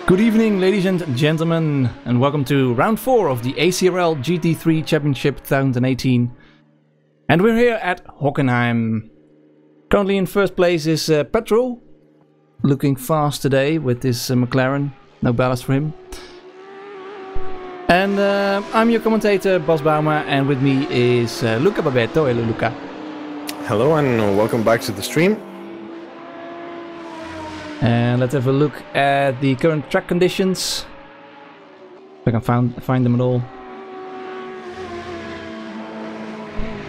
Good evening, ladies and gentlemen, and welcome to round 4 of the ACRL GT3 Championship 2018. And we're here at Hockenheim. Currently in first place is Petrol, looking fast today with this McLaren, no ballast for him. And I'm your commentator, Bas Bauma, and with me is Luca Babetto. Hello, Luca. Hello, and welcome back to the stream. And let's have a look at the current track conditions. If I can find them at all.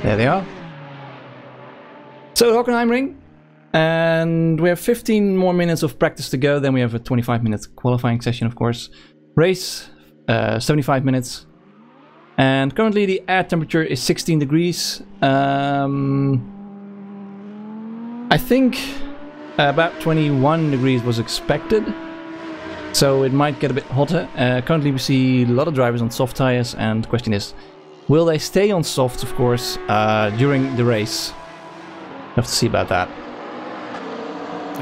There they are. So Hockenheimring. And we have 15 more minutes of practice to go. Then we have a 25-minute qualifying session, of course. Race, 75 minutes. And currently the air temperature is 16 degrees. I think about 21 degrees was expected, so it might get a bit hotter. Currently we see a lot of drivers on soft tires, and the question is, will they stay on softs, of course, during the race? Have to see about that.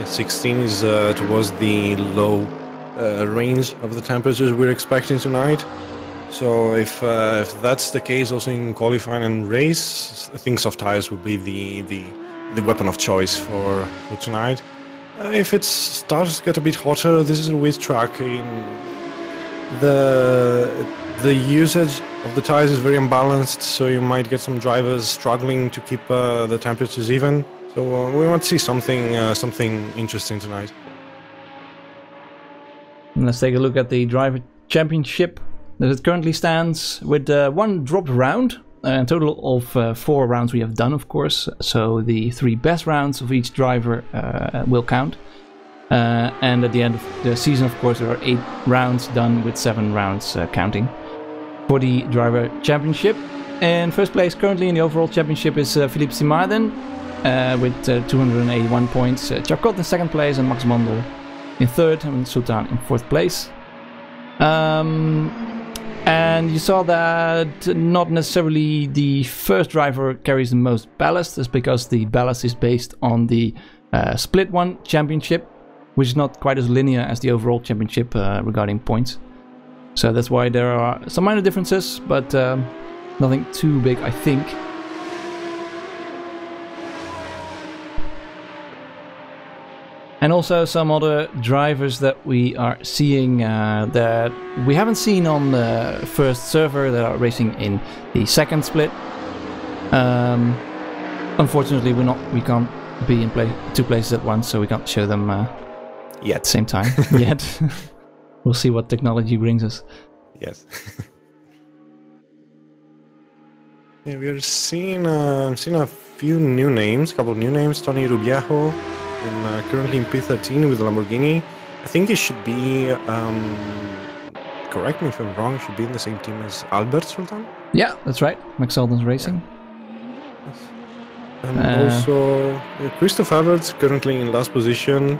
16 is towards the low range of the temperatures we're expecting tonight. So if that's the case also in qualifying and race, I think soft tires will be the weapon of choice for tonight. If it starts to get a bit hotter, this is a wet track. The usage of the tires is very unbalanced, so you might get some drivers struggling to keep the temperatures even. So we want to see something interesting tonight. Let's take a look at the driver championship as it currently stands, with one dropped round. A total of 4 rounds we have done, of course, so the 3 best rounds of each driver will count. And at the end of the season, of course, there are 8 rounds done, with 7 rounds counting for the driver championship. And first place currently in the overall championship is Philippe Simarden with 281 points. Charcot in second place, and Max Mandel in third, and Sultan in fourth place. And you saw that not necessarily the first driver carries the most ballast. That's because the ballast is based on the Split 1 championship, which is not quite as linear as the overall championship regarding points. So that's why there are some minor differences, but nothing too big, I think. And also some other drivers that we are seeing that we haven't seen on the first server that are racing in the second split. Unfortunately, we can't be in 2 places at once, so we can't show them yet at the same time yet. We'll see what technology brings us. Yes. Yeah, we are seeing a few new names, a couple of new names. Tony Rubiajo. And currently in P13 with Lamborghini. I think he should be, correct me if I'm wrong, should be in the same team as Albert Sultan? Yeah, that's right. Max Sultan's racing. Yes. And also Christoph Havertz, currently in last position.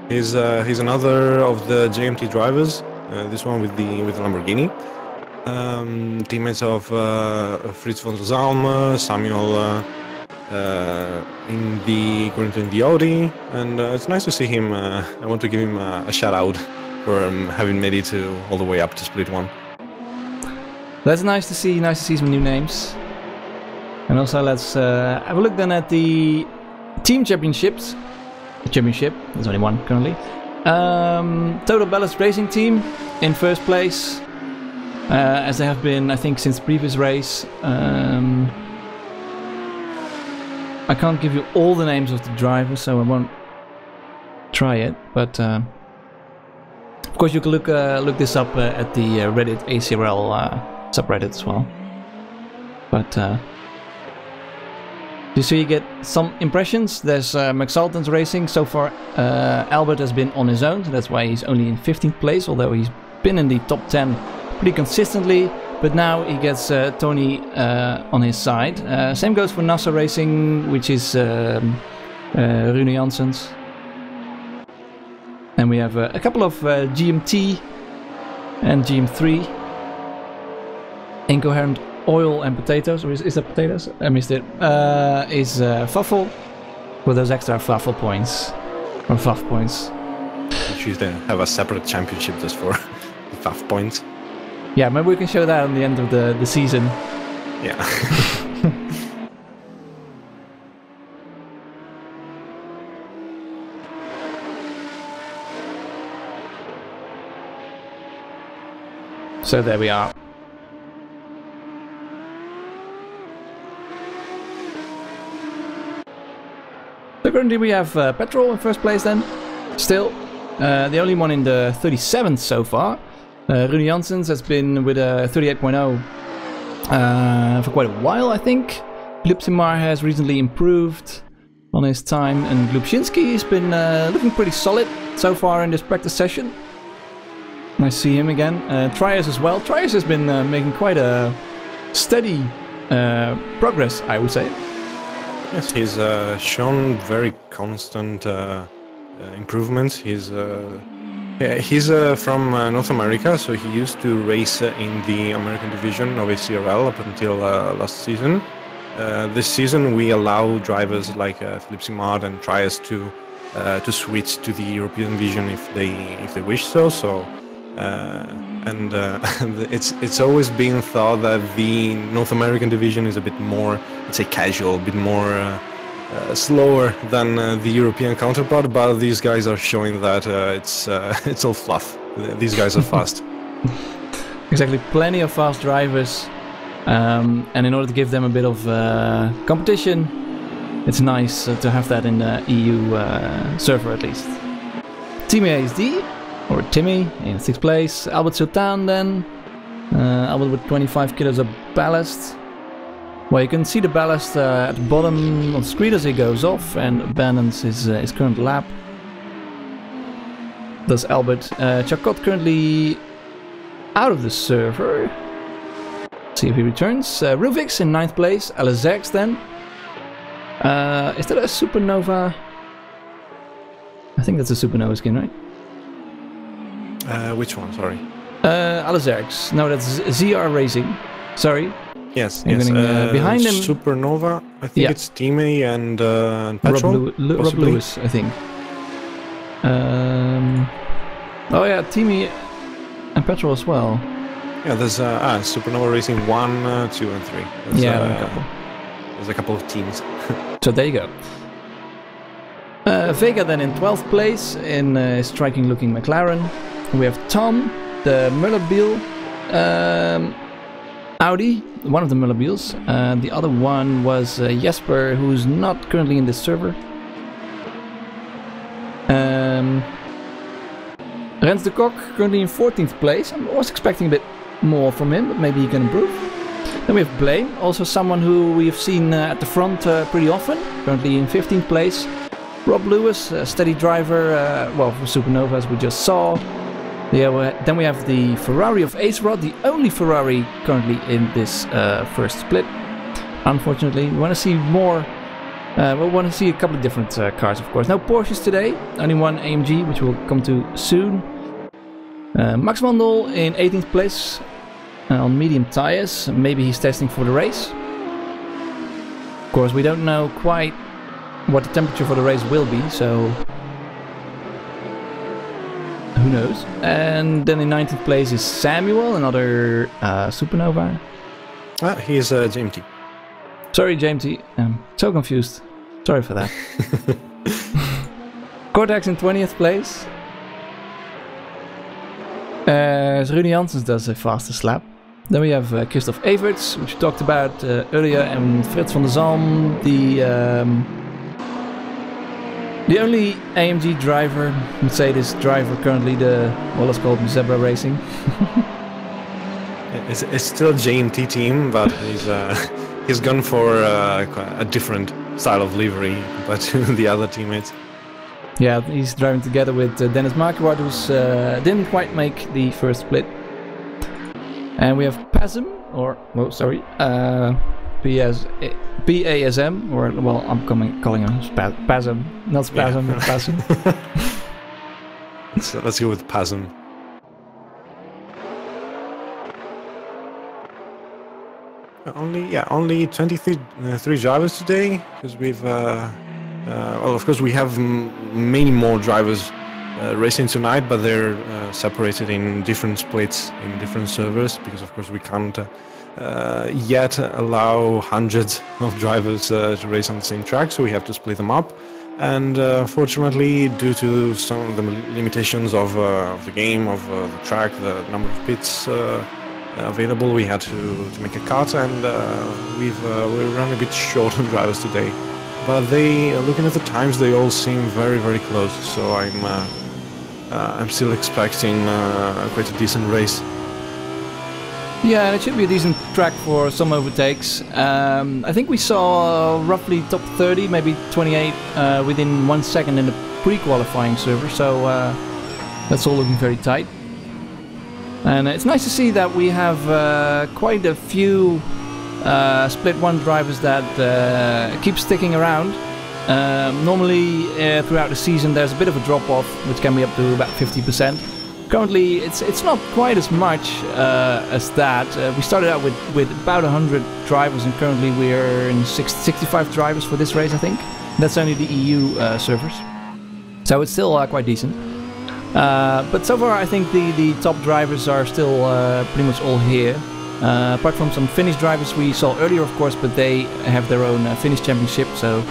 He's another of the JMT drivers. This one with the Lamborghini. Teammates of Fritz von der Zalm, Samuel. Currently in the Audi, and it's nice to see him. I want to give him a shout out for having made it all the way up to Split 1. That's nice to see. Nice to see some new names. And also let's have a look then at the team championships. The championship, there's only one currently. Total Ballast Racing Team in first place, as they have been, I think, since previous race. I can't give you all the names of the drivers, so I won't try it. But of course, you can look this up at the Reddit ACRL subreddit as well. But just so you get some impressions, there's Max Sultan's racing. So far, Albert has been on his own, so that's why he's only in 15th place, although he's been in the top 10 pretty consistently. But now he gets Tony on his side. Same goes for NASA Racing, which is Rune Janssens. And we have a couple of GMT and GM3. Incoherent Oil and Potatoes, or is that potatoes? I missed it. Is Fuffle, with those extra Fuffle points, or Fuff points. We should have a separate championship just for FAF points. Yeah, maybe we can show that on the end of the season. Yeah. So there we are. So currently we have Petrol in first place then. Still, the only one in the 37th so far. Rune Janssens has been with a 38.0 for quite a while, I think. Lupsimar has recently improved on his time, and Lubczynski has been looking pretty solid so far in this practice session. Nice to see him again. Trias as well. Trias has been making quite a steady progress, I would say. Yes, he's shown very constant improvements. He's from North America, so he used to race in the American division of ACRL up until last season. This season we allow drivers like Philippe Simard and Trias to switch to the European division if they wish so. It's always been thought that the North American division is a bit more, let's say, casual, a bit more slower than the European counterpart. But these guys are showing that it's all fluff. These guys are fast. Exactly, plenty of fast drivers, and in order to give them a bit of competition, it's nice to have that in the EU server at least. Team ASD. Or Timmy in 6th place. Albert Sultan then. Albert with 25 kilos of ballast. Well, you can see the ballast at the bottom of the screen as he goes off and abandons his current lap. Does Albert. Chacot currently out of the server. See if he returns. Ruvix in 9th place. LSX then. Is that a Supernova? I think that's a Supernova skin, right? Which one? Sorry. Alizerx. No, that's ZR Racing. Sorry. Yes. Behind him. Supernova. I think it's Team A and Petrol. Rob Lewis, I think. Oh yeah, Team A and Petrol as well. Yeah, there's Supernova Racing 1, 2, and 3. There's a couple of teams. So there you go. Vega then in 12th place in a striking-looking McLaren. We have Tom, the Mullerbiel Audi, one of the Mullerbiels. The other one was Jesper, who's not currently in this server. Rens de Kok currently in 14th place. I was expecting a bit more from him, but maybe he can improve. Then we have Blaine, also someone who we have seen at the front pretty often, currently in 15th place. Rob Lewis, a steady driver, well, for Supernova as we just saw. Yeah, then we have the Ferrari of Ace Rod, the only Ferrari currently in this first split. Unfortunately, we want to see more. We want to see a couple of different cars, of course. No Porsches today, only one AMG, which we'll come to soon. Max Wandel in 18th place on medium tires. Maybe he's testing for the race. Of course, we don't know quite what the temperature for the race will be, so who knows. And then in 19th place is Samuel, another Supernova. He is JMT. Sorry, JMT. I'm so confused. Sorry for that. Cortex in 20th place. Rune Janssens does a fastest lap. Then we have Christoph Everts, which we talked about earlier, and Frits van der Zalm, the only AMG driver, Mercedes driver currently, let's call it Zebra Racing. It's still a JMT team, but he's gone for a different style of livery compared to the other teammates. Yeah, he's driving together with Dennis Marquardt, who didn't quite make the first split. And we have PASM, PASM, or, well, I'm calling him PASM, not Spasm, but PASM. Let's go with PASM. Only 23 drivers today, because we've well, of course we have many more drivers racing tonight, but they're separated in different splits in different servers, because of course we can't yet allow hundreds of drivers to race on the same track, so we have to split them up. And fortunately, due to some of the limitations of the game, of the track, the number of pits available, we had to make a cut, and we ran a bit short on drivers today. But they, looking at the times, they all seem very close. So I'm still expecting quite a decent race. Yeah, and it should be a decent track for some overtakes. I think we saw roughly top 30, maybe 28 within 1 second in the pre-qualifying server, so that's all looking very tight. And it's nice to see that we have quite a few split one drivers that keep sticking around. Normally throughout the season there's a bit of a drop off, which can be up to about 50%. Currently it's not quite as much as that. We started out with about 100 drivers, and currently we're in 65 drivers for this race, I think. That's only the EU servers, so it's still quite decent. But so far I think the top drivers are still pretty much all here. Apart from some Finnish drivers we saw earlier, of course, but they have their own Finnish championship, so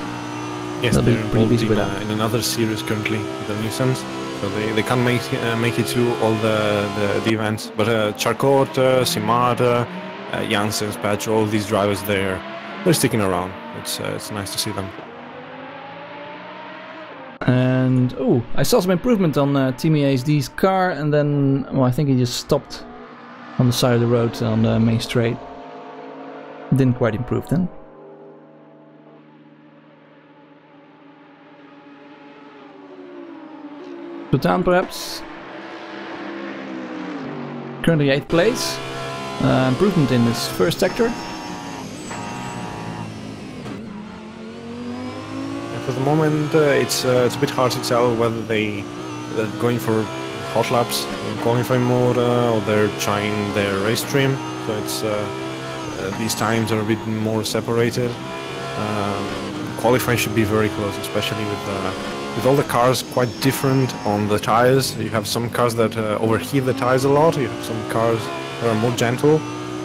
yes, they'll be pretty busy with that. In another series currently, the Nissans, so they can't make it to all the events. But Charcot, Simard, Janssens, Patch, all these drivers, they're sticking around. It's nice to see them. And oh, I saw some improvement on Team ASD's car, and then well, I think he just stopped on the side of the road on the main straight. Didn't quite improve then. Bhutan perhaps. Currently 8th place. Improvement in this first sector. For the moment, it's a bit hard to tell whether they're going for hot laps in qualifying mode or they're trying their race stream. So it's these times are a bit more separated. Qualifying should be very close, especially with all the cars quite different on the tires. You have some cars that overheat the tires a lot. You have some cars that are more gentle.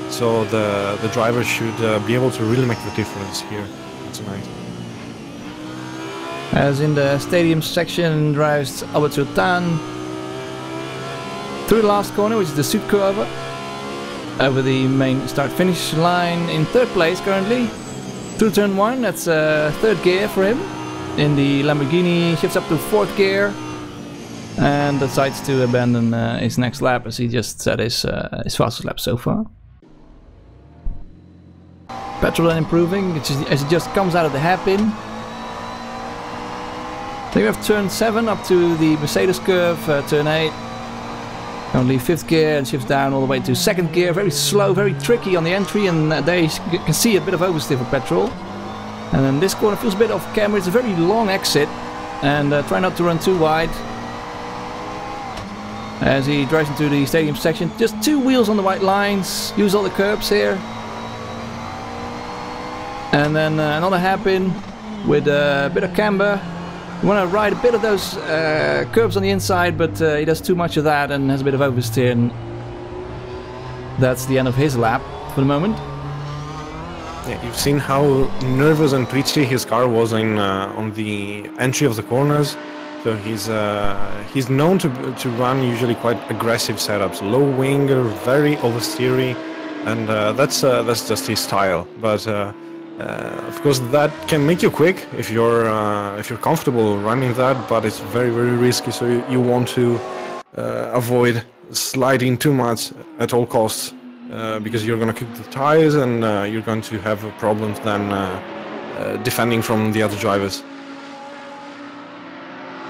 So the drivers should be able to really make the difference here tonight. As in the stadium section, drives Albert Sultan through the last corner, which is the Südkurve, over the main start-finish line in 3rd place currently. Through turn 1, that's 3rd gear for him. In the Lamborghini, shifts up to 4th gear and decides to abandon his next lap, as he just set his fastest lap so far. Petrol then improving, as he just comes out of the hairpin. Then we have turn 7 up to the Mercedes curve, turn 8. Only 5th gear and shifts down all the way to 2nd gear. Very slow, very tricky on the entry, and there you can see a bit of oversteer for petrol. And then this corner feels a bit off camera. It's a very long exit, and try not to run too wide. As he drives into the stadium section, just 2 wheels on the white lines, use all the curbs here. And then another hairpin with a bit of camber. You want to ride a bit of those curbs on the inside, but he does too much of that and has a bit of oversteer, and that's the end of his lap for the moment. Yeah, you've seen how nervous and twitchy his car was on the entry of the corners. So he's known to run usually quite aggressive setups, low wing, very oversteery, and that's just his style. But of course, that can make you quick if you're comfortable running that, but it's very risky. So you want to avoid sliding too much at all costs, because you're going to kick the tires and you're going to have problems then defending from the other drivers.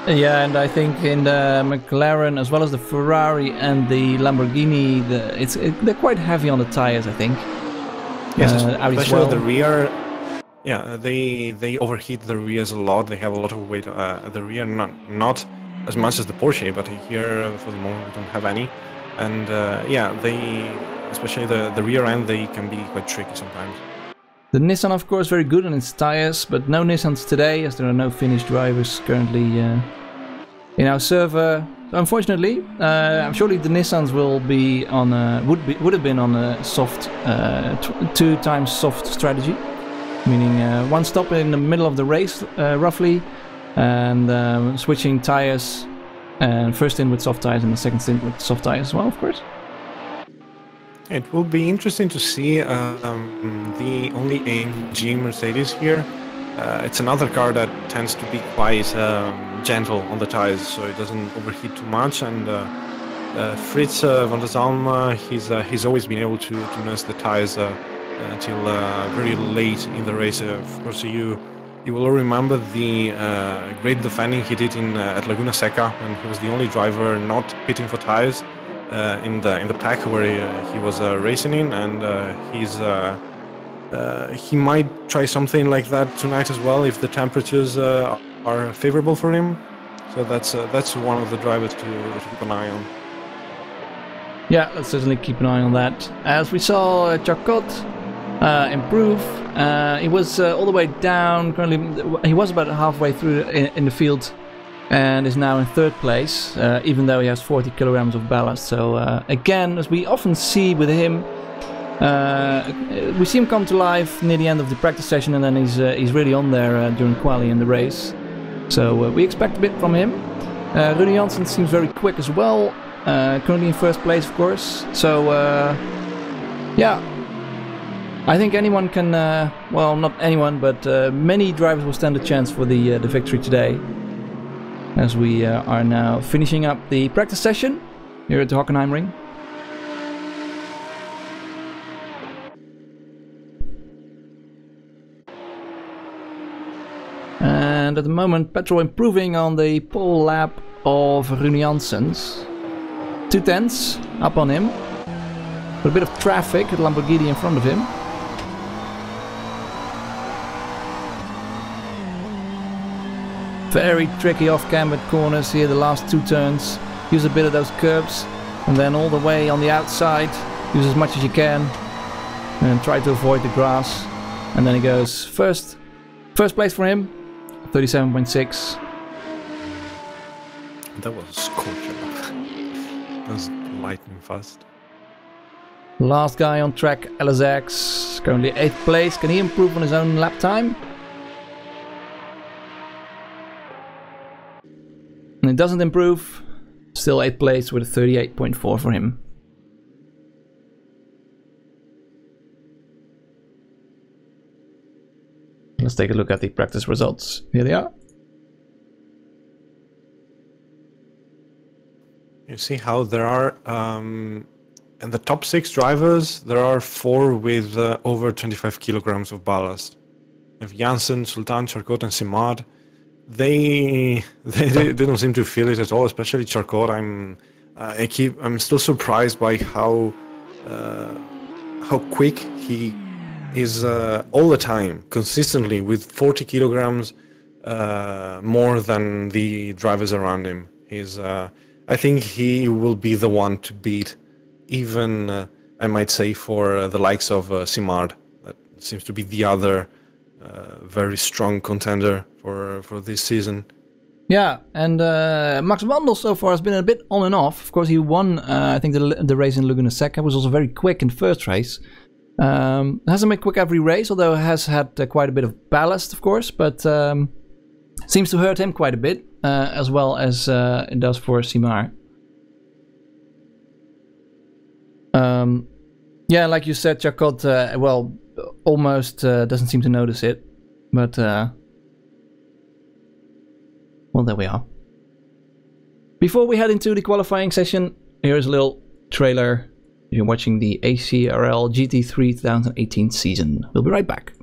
Yeah, and I think in the McLaren as well as the Ferrari and the Lamborghini, they're quite heavy on the tires, I think. Yes, especially the rear. Yeah, they overheat the rears a lot. They have a lot of weight at the rear, not as much as the Porsche, but here for the moment we don't have any. And yeah, especially the rear end, they can be quite tricky sometimes. The Nissan, of course, very good on its tires, but no Nissans today, as there are no Finnish drivers currently in our server. So unfortunately, surely the Nissans will be on would have been on a soft 2 times soft strategy, meaning 1 stop in the middle of the race roughly, and switching tires, and first stint with soft tires and the second stint with soft tires as well, of course. It will be interesting to see the only AMG Mercedes here. It's another car that tends to be quite gentle on the tires, so it doesn't overheat too much. And Fritz van der Zalm, he's always been able to nurse the tires until very late in the race. Of course, you will remember the great defending he did at Laguna Seca, when he was the only driver not pitting for tires in the pack where he was racing in, and he might try something like that tonight as well if the temperatures are favorable for him. So that's one of the drivers to keep an eye on. Yeah, let's certainly keep an eye on that. As we saw Charcot improve, he was all the way down. Currently, he was about halfway through in the field, and is now in 3rd place, even though he has 40 kilograms of ballast. So again, as we often see with him, we see him come to life near the end of the practice session, and then he's really on there during quali in the race. So we expect a bit from him. Rune Janssen seems very quick as well, currently in 1st place, of course. So yeah, I think anyone can, well, not anyone, but many drivers will stand a chance for the victory today, as we are now finishing up the practice session here at the Hockenheimring. And at the moment, petrol improving on the pole lap of Rune Janssens. 2 tenths up on him. With a bit of traffic at Lamborghini in front of him. Very tricky off-cambered corners here, the last 2 turns. Use a bit of those curbs, and then all the way on the outside. Use as much as you can, and try to avoid the grass. And then he goes first place for him. 37.6. That was scorching. That was lightning fast. Last guy on track, LSX, currently 8th place. Can he improve on his own lap time? And it doesn't improve. Still 8th place with a 38.4 for him. Let's take a look at the practice results. Here they are. You see how there are, in the top 6 drivers, there are 4 with over 25 kilograms of ballast. If Janssen, Sultan, Charcot, and Simard, they don't seem to feel it at all, especially Charcot. I'm still surprised by how quick he is all the time, consistently, with 40 kilograms more than the drivers around him. I think he will be the one to beat, even I might say, for the likes of Simard. That seems to be the other very strong contender for this season. Yeah, and Max Wandel so far has been a bit on and off. Of course, he won, I think, the race in Laguna Seca. Was also very quick in the first race. Hasn't been quick every race, although has had quite a bit of ballast, of course, but seems to hurt him quite a bit, as well as it does for Simard. Yeah, like you said, Charcot, well, almost doesn't seem to notice it, but well, there we are. Before we head into the qualifying session, here's a little trailer. You're watching the ACRL GT3 2018 season. We'll be right back.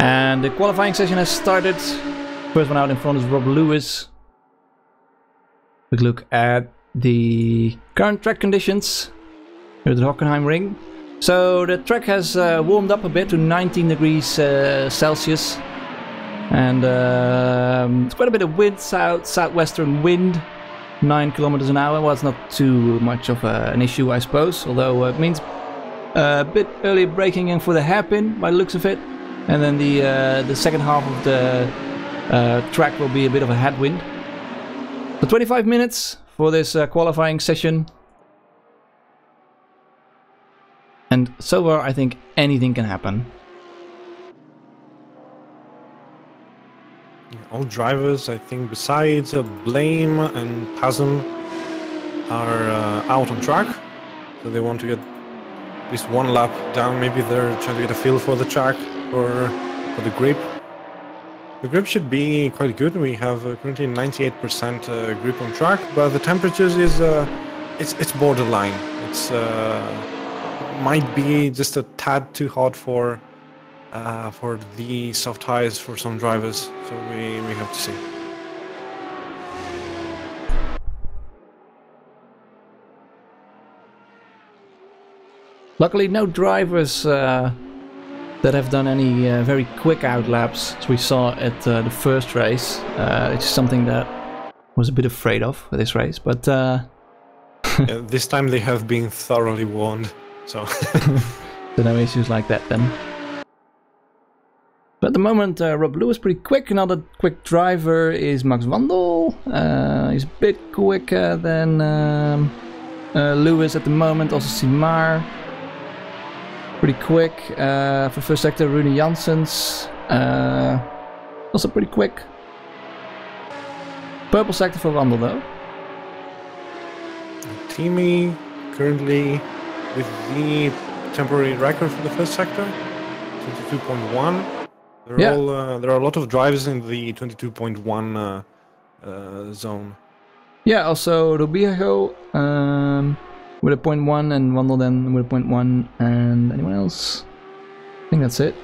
And the qualifying session has started. First one out in front is Rob Lewis. Quick look at the current track conditions here at the Hockenheimring. So the track has warmed up a bit to 19 degrees Celsius. And it's quite a bit of wind, southwestern wind, 9 kilometers an hour. Well, it's not too much of an issue, I suppose. Although it means a bit early braking in for the hairpin by the looks of it. And then the second half of the track will be a bit of a headwind. So 25 minutes for this qualifying session. And so far I think anything can happen. All drivers, I think, besides Blame and Pasm, are out on track. So they want to get at least one lap down. Maybe they're trying to get a feel for the track or for the grip. The grip should be quite good. We have currently 98% grip on track, but the temperatures is it's borderline. It's might be just a tad too hot for the soft tires for some drivers. So we have to see. Luckily, no drivers that have done any very quick out laps, as we saw at the first race. It's something that I was a bit afraid of for this race, but yeah, this time they have been thoroughly warned, so so no issues like that then. But at the moment, Rob Lewis pretty quick. Another quick driver is Max Wandel. He's a bit quicker than Lewis at the moment. Also Simar. Pretty quick. For first sector, Rune Janssens. Also pretty quick. Purple sector for Wandel though. Timmy currently with the temporary record for the first sector, 22.1. There are a lot of drivers in the 22.1 zone. Yeah, also Rubio with a 0.1 and Wandel then with a 0.1, and anyone else? I think that's it.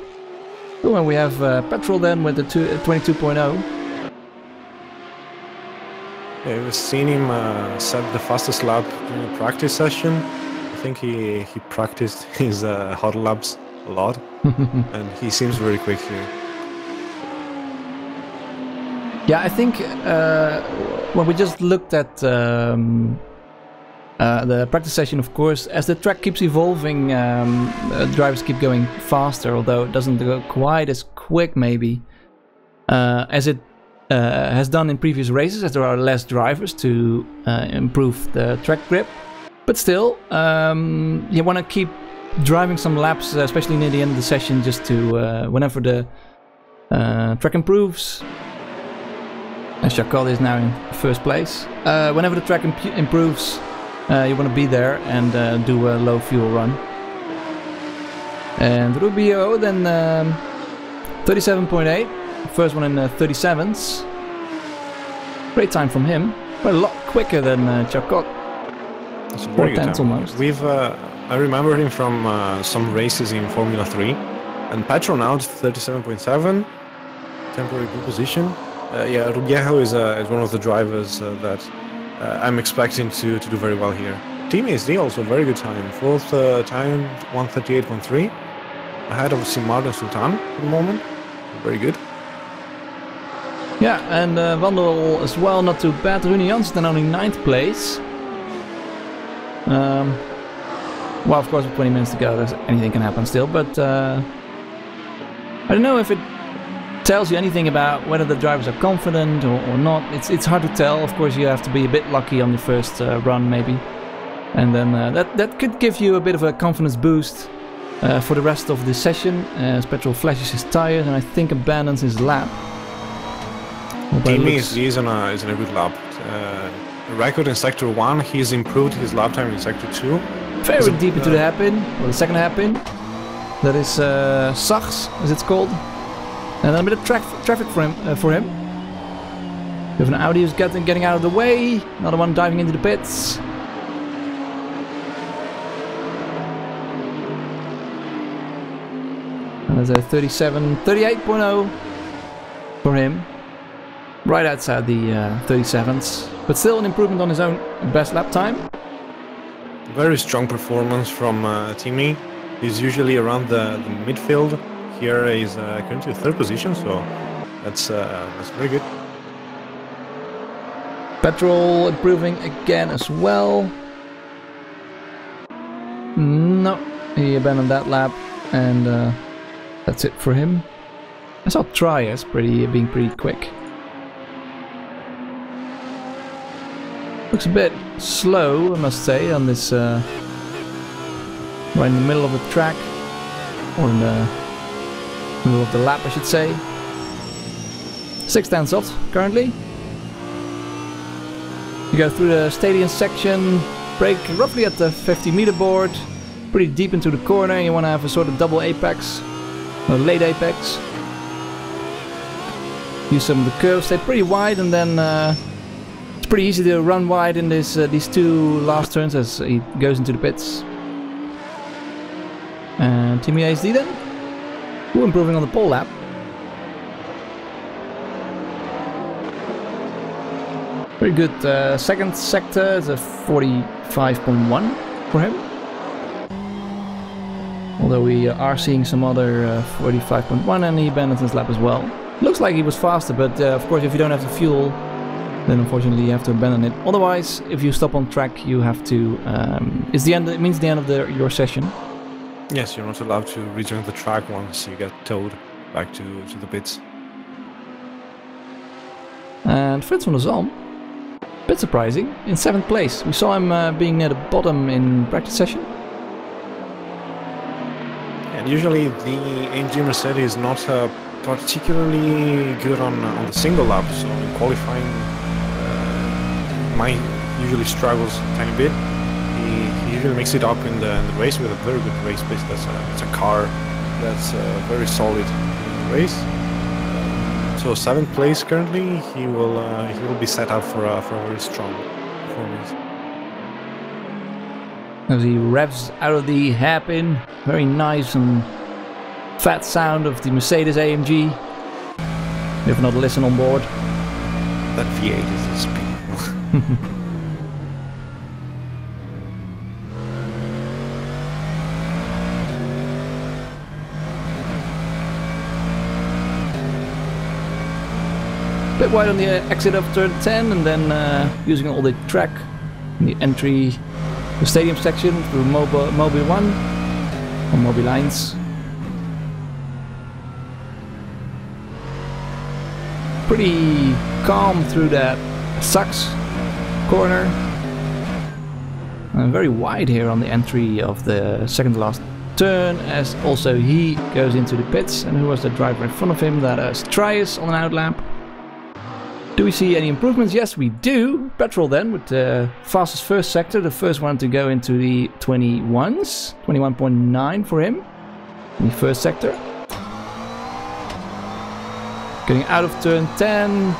Oh, and we have Petrol then with the 22.0. Yeah, we've seen him set the fastest lap during the practice session. I think he practiced his hot laps a lot, and he seems very quick here. Yeah, I think when we just looked at the practice session, of course, as the track keeps evolving, drivers keep going faster, although it doesn't go quite as quick maybe as it has done in previous races, as there are less drivers to improve the track grip. But still, you want to keep driving some laps, especially near the end of the session, just to whenever the track improves. As Qual is now in first place. Whenever the track improves, you want to be there and do a low fuel run. And Rubio then 37.8, first one in 37s. Great time from him, but a lot quicker than Qual. It's a very good time. Almost. I remember him from some races in Formula 3, and Petrol now is 37.7, temporary good position. Yeah, Rubiejo is one of the drivers that I'm expecting to do very well here. Team ASD also very good time. Fourth time, 138.3, ahead of Simard and Sultan at the moment. Very good. Yeah, and Wandel as well, not too bad. Rune Janssens then only 9th place. Well, of course, with 20 minutes to go, anything can happen still, but I don't know if it tells you anything about whether the drivers are confident or not. It's hard to tell. Of course, you have to be a bit lucky on the first run, maybe, and then that could give you a bit of a confidence boost for the rest of the session, as Petrol flashes his tires and I think abandons his lap. Team is in a good lap. Record in Sector 1, he's improved his lap time in Sector 2. Very deep into the hairpin, or the second hairpin. That is Sachs, as it's called. And then a bit of traffic for him. We have an Audi who's getting out of the way. Another one diving into the pits. there's a 38.0 for him. Right outside the 37s, but still an improvement on his own best lap time. Very strong performance from Timmy. He's usually around the midfield. Here he's currently third position, so that's very good. Petrol improving again as well. No, he abandoned that lap, and that's it for him. I saw Trias being pretty quick. Looks a bit slow, I must say, on this right in the middle of the track, or in the middle of the lap, I should say. 6 tenths off currently. You go through the stadium section, brake roughly at the 50-meter board, pretty deep into the corner. You want to have a sort of double apex, or late apex. Use some of the curves, stay pretty wide, and then it's pretty easy to run wide in this these two last turns as he goes into the pits. And Timmy ASD then, who improving on the pole lap. Very good second sector, it's a 45.1 for him. Although we are seeing some other 45.1, and he abandoned his lap as well. Looks like he was faster, but of course if you don't have the fuel, then unfortunately you have to abandon it. Otherwise, if you stop on track, you have to. It's the end. It means the end of your session. Yes, you're not allowed to return the track once you get towed back to the pits. And Frits van der Zalm, bit surprising, in 7th place. We saw him being near the bottom in practice session. And usually the AMG Mercedes is not particularly good on the single lap, so in qualifying mine usually struggles a tiny bit. He usually makes it up in the race with a very good race pace. It's a car that's very solid in the race. So 7th place currently, he will be set up for a very strong performance. As he revs out of the hairpin, very nice and fat sound of the Mercedes AMG. If not listen on board. That V8 is unspeakable. Bit wide on the exit of turn 10, and then using all the track in the entry, the stadium section through Mobile 1 or Mobile Lines. Pretty calm through that Sachs corner. And very wide here on the entry of the second to last turn, as also he goes into the pits. And who was the driver in front of him? That is Trias on an outlap. Do we see any improvements? Yes, we do. Petrol then with the fastest first sector, the first one to go into the 21s. 21.9 for him in the first sector. Getting out of turn 10,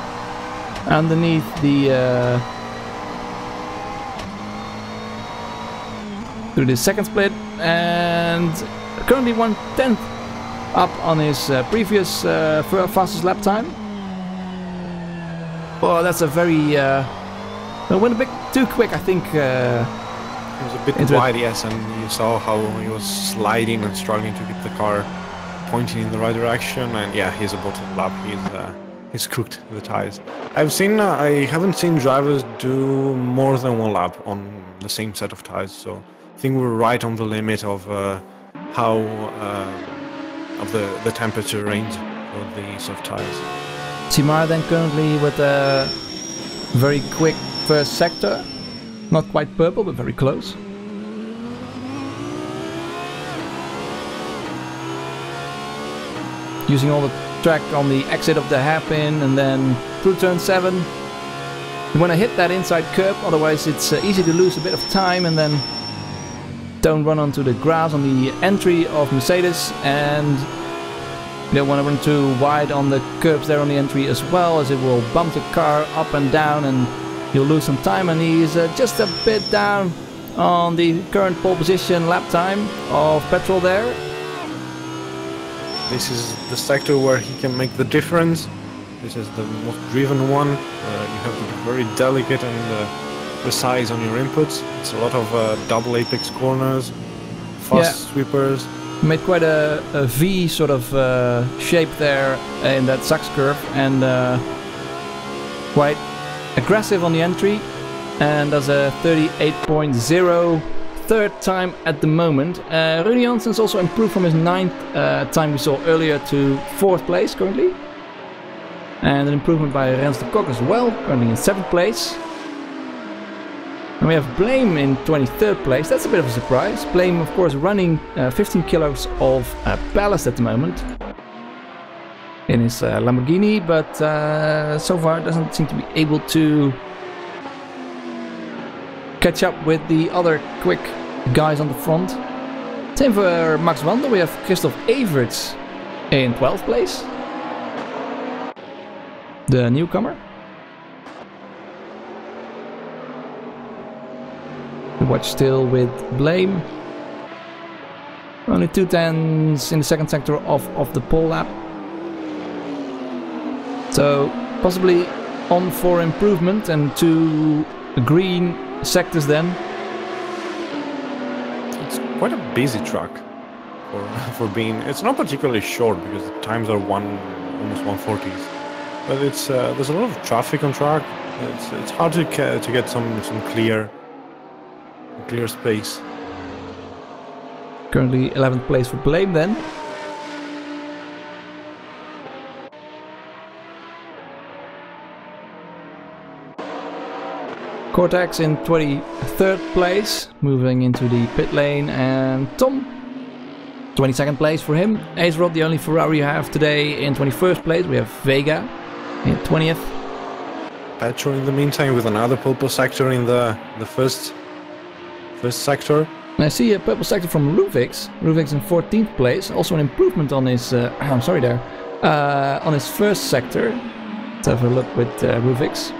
underneath the through the second split, and currently 1/10 up on his previous fastest lap time. Oh, that's a very went a bit too quick, I think. It was a bit wide, yes, and you saw how he was sliding and struggling to keep the car pointing in the right direction, and yeah, he's a bottom lap. He's cooked the tires. I haven't seen drivers do more than one lap on the same set of tires, so I think we're right on the limit of the temperature range for the soft tires. Timar then currently with a very quick first sector, not quite purple but very close. Using all the track on the exit of the hairpin, and then through turn 7. You want to hit that inside curb, otherwise it's easy to lose a bit of time, and then don't run onto the grass on the entry of Mercedes, and you don't want to run too wide on the curbs there on the entry as well, as it will bump the car up and down and you'll lose some time. And he's just a bit down on the current pole position lap time of Petrol there. this is the sector where he can make the difference. This is the most driven one. You have to be very delicate and precise on your inputs. It's a lot of double apex corners, fast sweepers. Made quite a V sort of shape there in that Sachs curve, and quite aggressive on the entry, and does a 38.0 third time at the moment. Rune Jansen's also improved from his 9th time we saw earlier to 4th place currently, and an improvement by Rens de Kok as well, currently in 7th place. And we have Blame in 23rd place. That's a bit of a surprise. Blame, of course, running 15 kilos of ballast at the moment in his Lamborghini, but so far doesn't seem to be able to catch up with the other quick guys on the front. Same for Max Wander. We have Christoph Everts in 12th place, the newcomer. Watch still with Blame. Only 2 tenths in the second sector of the pole lap. So possibly on for improvement, and 2 green sectors then. It's quite a busy track for being. It's not particularly short because the times are almost 140s, but it's there's a lot of traffic on track. It's hard to get some clear space. Currently 11th place for Blame then. Cortex in 23rd place, moving into the pit lane, and Tom, 22nd place for him. Ace Rod, the only Ferrari you have today, in 21st place. We have Vega in 20th. Petro in the meantime with another purple sector in the first sector. And I see a purple sector from Ruvix. Ruvix in 14th place, also an improvement on his. I'm sorry there, on his first sector. Let's have a look with Ruvix.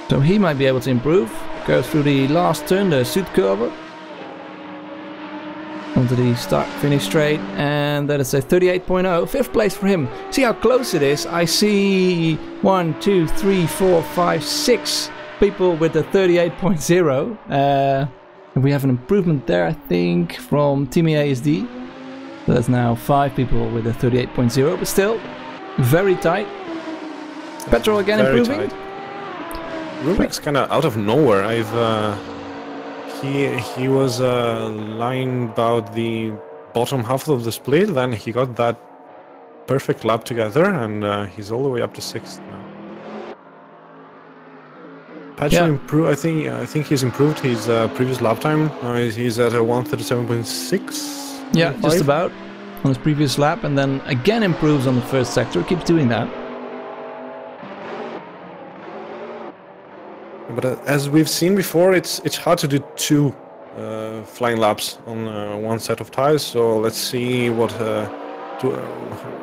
So he might be able to improve. Goes through the last turn, the Südkurve. Onto the start-finish straight, and that is a 38.0. 5th place for him. See how close it is? I see 1, 2, 3, 4, 5, 6 people with the 38.0. And we have an improvement there, I think, from Team ASD. So that's now 5 people with a 38.0, but still very tight. Petrol again very improving. Tight. Rubik's kind of out of nowhere. He was lying about the bottom half of the split, then he got that perfect lap together, and he's all the way up to 6th now. Petrol improved. I think he's improved his previous lap time. He's at a 1:37.6. Yeah, just about on his previous lap, and then again improves on the first sector. Keeps doing that. But as we've seen before, it's hard to do 2 flying laps on one set of tires. So let's see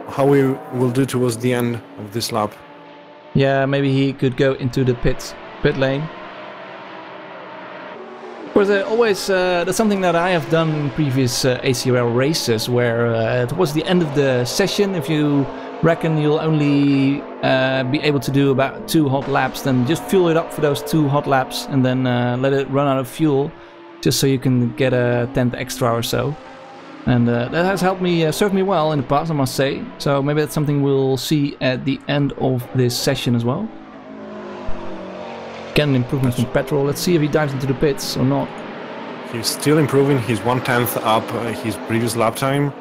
how we will do towards the end of this lap. Yeah, maybe he could go into the pit lane. Of course, always that's something that I have done in previous ACRL races, where towards the end of the session, if you reckon you'll only be able to do about 2 hot laps, then just fuel it up for those 2 hot laps, and then let it run out of fuel, just so you can get a 10th extra or so. And that has helped me, served me well in the past, I must say. So maybe that's something we'll see at the end of this session as well. Again, improvements from Petrol. Let's see if he dives into the pits or not. He's still improving. He's 1/10 up his previous lap time.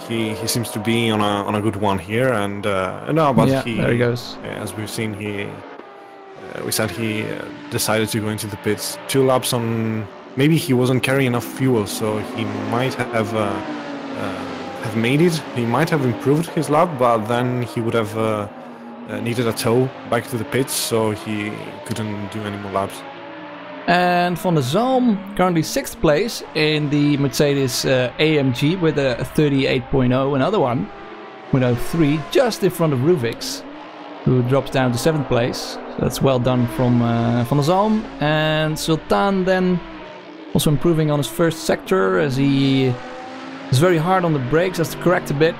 He seems to be on a good one here, and no, but there he goes. As we've seen, we said he decided to go into the pits 2 laps on. Maybe he wasn't carrying enough fuel, so he might have made it. He might have improved his lap, but then he would have needed a tow back to the pits, so he couldn't do any more laps. And Van der Zalm, currently 6th place in the Mercedes AMG with a 38.0, another one with a 3, just in front of Ruvix, who drops down to 7th place. So that's well done from Van der Zalm. And Sultan then Also improving on his first sector as he is very hard on the brakes, has to correct a bit.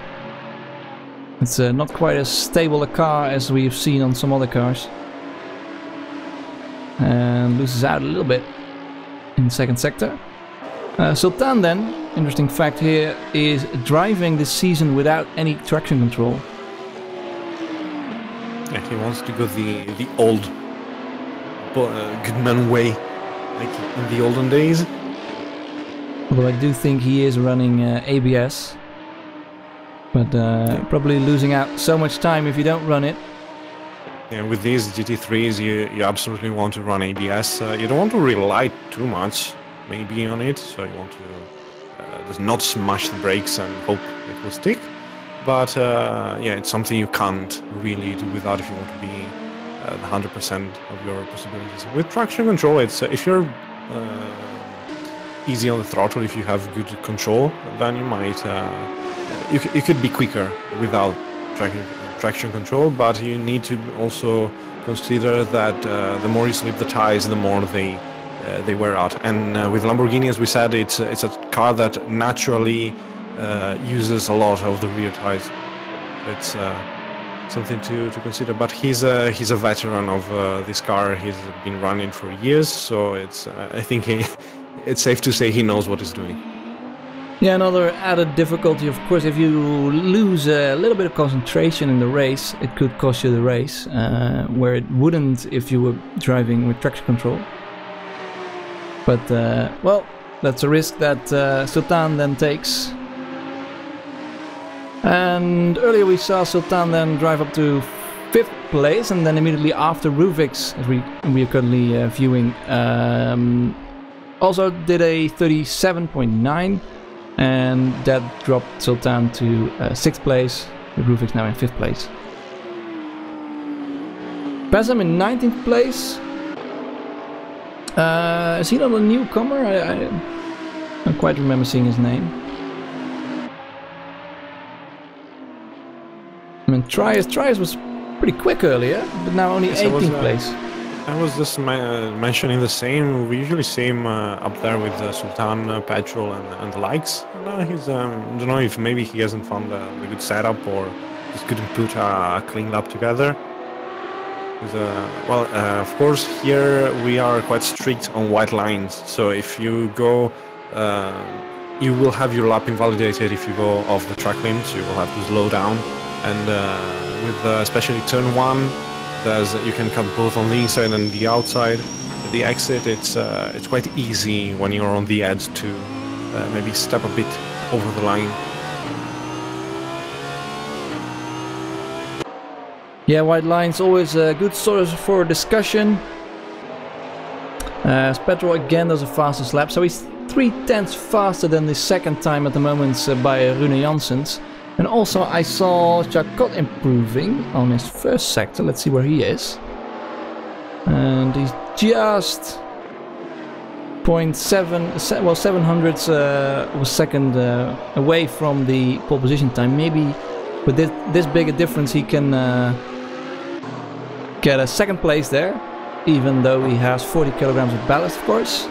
It's not quite as stable a car as we've seen on some other cars. And loses out a little bit in the second sector. Sultan then, interesting fact here, is driving this season without any traction control. Yeah, he wants to go the old Goodman way, like in the olden days. Although I do think he is running ABS. But probably losing out so much time if you don't run it. Yeah, with these GT3s, you absolutely want to run ABS. You don't want to rely too much, maybe, on it. So you want to just not smash the brakes and hope it will stick. But yeah, it's something you can't really do without if you want to be 100% of your possibilities. With traction control, it's if you're easy on the throttle, if you have good control, then you might you could be quicker without traction control. But you need to also consider that the more you slip the tires, the more they wear out. And with Lamborghini, as we said, it's a car that naturally uses a lot of the rear tires. It's something to consider. But he's a veteran of this car. He's been running for years, so it's I think it's safe to say he knows what he's doing. Yeah, another added difficulty, of course, if you lose a little bit of concentration in the race, it could cost you the race, where it wouldn't if you were driving with traction control. But, well, that's a risk that Sultan then takes. And earlier we saw Sultan then drive up to 5th place, and then immediately after Ruvix, as we are currently viewing, also did a 37.9. And that dropped Sultan to 6th place, with Ruvix now in 5th place. Bassam in 19th place. Is he not a newcomer? I don't quite remember seeing his name. I mean, Trias was pretty quick earlier, but now only 18th place. I was just mentioning the same. We usually see him up there with Sultan, Petrol, and the likes. He's I don't know if maybe he hasn't found a good setup or just couldn't put a clean lap together. Well, of course, here we are quite strict on white lines. So if you go, you will have your lap invalidated if you go off the track limits. You will have to slow down, and with especially turn 1. You can cut both on the inside and the outside. The exit, it's quite easy when you're on the edge to maybe step a bit over the line. Yeah, white lines always a good source for discussion. Petrol again does a fastest lap, so he's 3/10 faster than the second time at the moment by Rune Janssens. And also I saw Chacot improving on his first sector. Let's see where he is. And he's just 700ths of a second away from the pole position time. Maybe with this big a difference he can get a second place there, even though he has 40 kilograms of ballast, of course.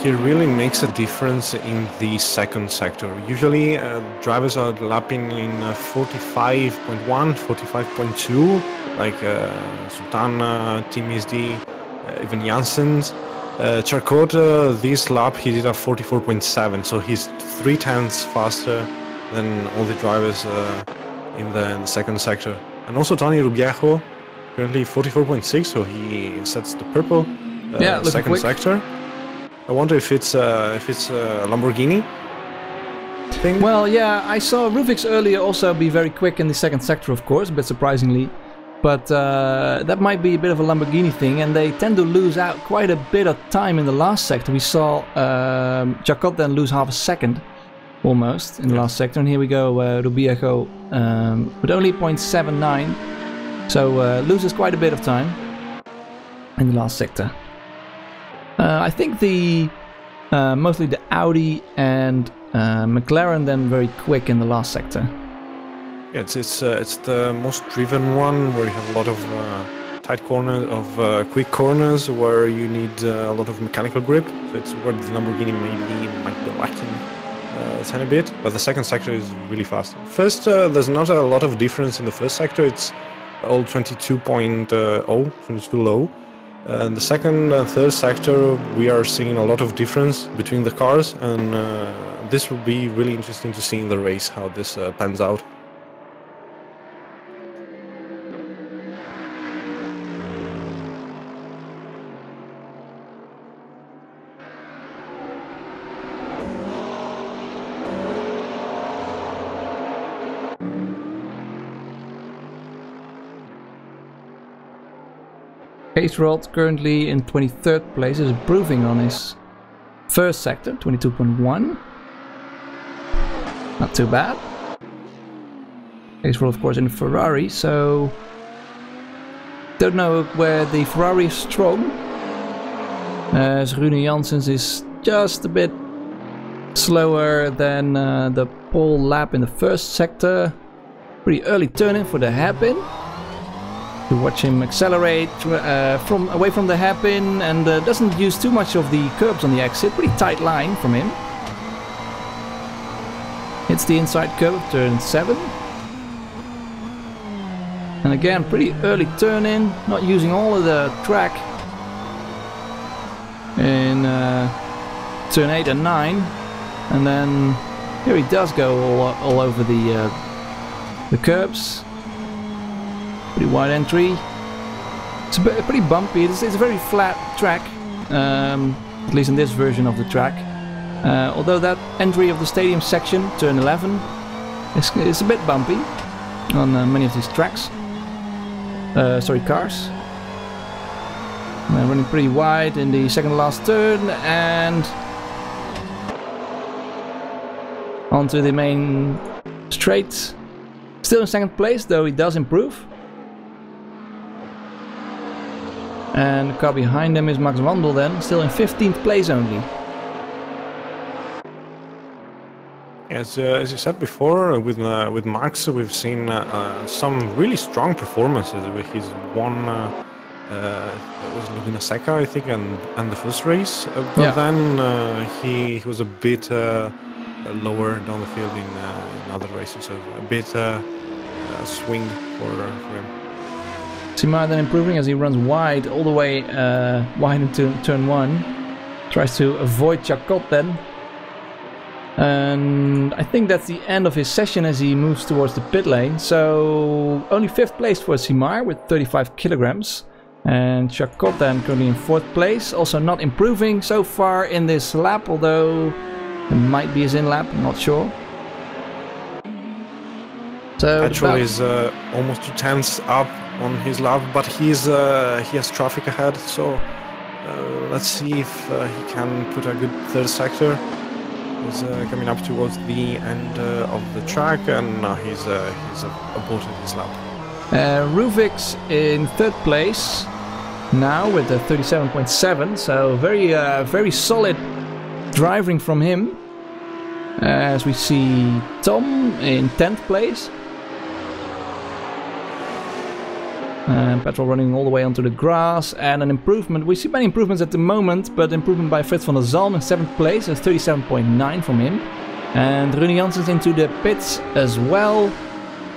He really makes a difference in the second sector. Usually drivers are lapping in 45.1, 45.2, like Sultan, Team SD, even Janssens. Charcot, this lap he did a 44.7, so he's 3/10 faster than all the drivers in the second sector. And also Tony Rubiejo, currently 44.6, so he sets the purple second quick. sector. I wonder if it's a Lamborghini thing. Well, yeah, I saw Ruvix earlier also be very quick in the second sector, of course, a bit surprisingly. But that might be a bit of a Lamborghini thing, and they tend to lose out quite a bit of time in the last sector. We saw Chacot then lose half a second, almost, in the last sector. And here we go, Rubiejo with only 0.79. So loses quite a bit of time in the last sector. I think mostly the Audi and McLaren then very quick in the last sector. Yeah, it's the most driven one where you have a lot of tight corner of quick corners where you need a lot of mechanical grip. So it's where the Lamborghini might be lacking a tiny bit. But the second sector is really fast. First, there's not a lot of difference in the first sector. It's all 22.0, 22 low. And the second and third sector, we are seeing a lot of difference between the cars, and this will be really interesting to see in the race how this pans out. ACRL currently in 23rd place, is improving on his first sector, 22.1. Not too bad. ACRL of course in the Ferrari, so don't know where the Ferrari is strong. As Rune Janssens is just a bit slower than the pole lap in the first sector. Pretty early turn-in for the hairpin. To watch him accelerate away from the hairpin, and doesn't use too much of the curbs on the exit. Pretty tight line from him. Hits the inside curve, turn 7. And again, pretty early turn in, not using all of the track in turn 8 and 9. And then here he does go all over the curbs. Pretty wide entry. It's pretty bumpy. It's a very flat track, at least in this version of the track. Although that entry of the stadium section, turn 11, is a bit bumpy on many of these tracks. Cars. Running pretty wide in the second to last turn, and onto the main straight. Still in second place, though he does improve. And the car behind him is Max Wandel then, still in 15th place only. As you said before, with Max, we've seen some really strong performances. He's won, was Laguna Seca, I think, and the first race. But yeah. Then he was a bit lower down the field in other races, so a bit swing for him. Simar then improving as he runs wide, all the way wide into turn 1. Tries to avoid Chacot then. And I think that's the end of his session as he moves towards the pit lane. So only 5th place for Simar with 35 kilograms. And Chacot then currently in 4th place. Also not improving so far in this lap, although it might be his in lap, I'm not sure. So actually is almost 2 tenths up on his lap, but he has traffic ahead, so let's see if he can put a good third sector. He's coming up towards the end of the track, and he's aborted his lap. Ruvix in 3rd place now with a 37.7, so very solid driving from him. As we see Tom in 10th place. Petrol running all the way onto the grass, and an improvement. We see many improvements at the moment, but improvement by Frits van der Zalm in 7th place, a 37.9 from him. And Rune Janssens into the pits as well,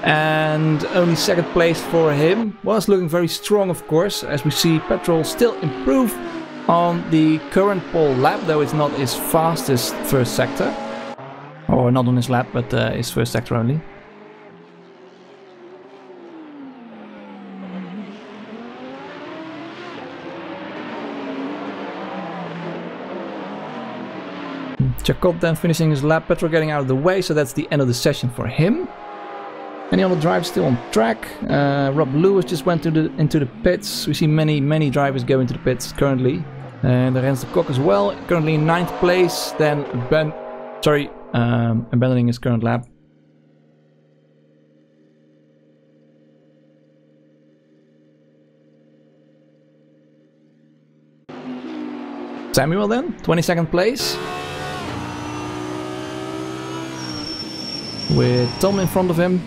and only 2nd place for him. Was looking very strong, of course, as we see Petrol still improve on the current pole lap, though it's not his fastest first sector. Or not on his lap, but his first sector only. Chacot then finishing his lap, Petrol getting out of the way, so that's the end of the session for him. Any other drivers still on track? Rob Lewis just went into the pits. We see many drivers go into the pits currently. And Rens de Kok as well, currently in 9th place. Then abandoning his current lap. Samuel then, 22nd place. With Tom in front of him.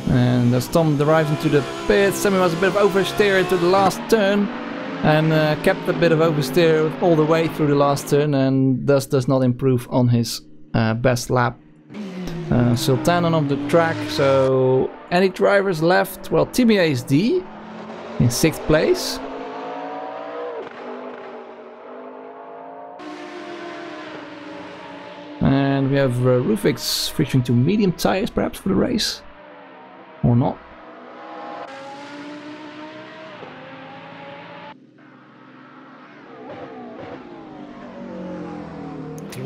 And as Tom arrives into the pit, Sammy was a bit of oversteer into the last turn. And kept a bit of oversteer all the way through the last turn. And thus does not improve on his best lap. Sultanan on the track. So any drivers left? Well, Team ASD in 6th place. And we have Rufix switching to medium tires perhaps for the race. Or not.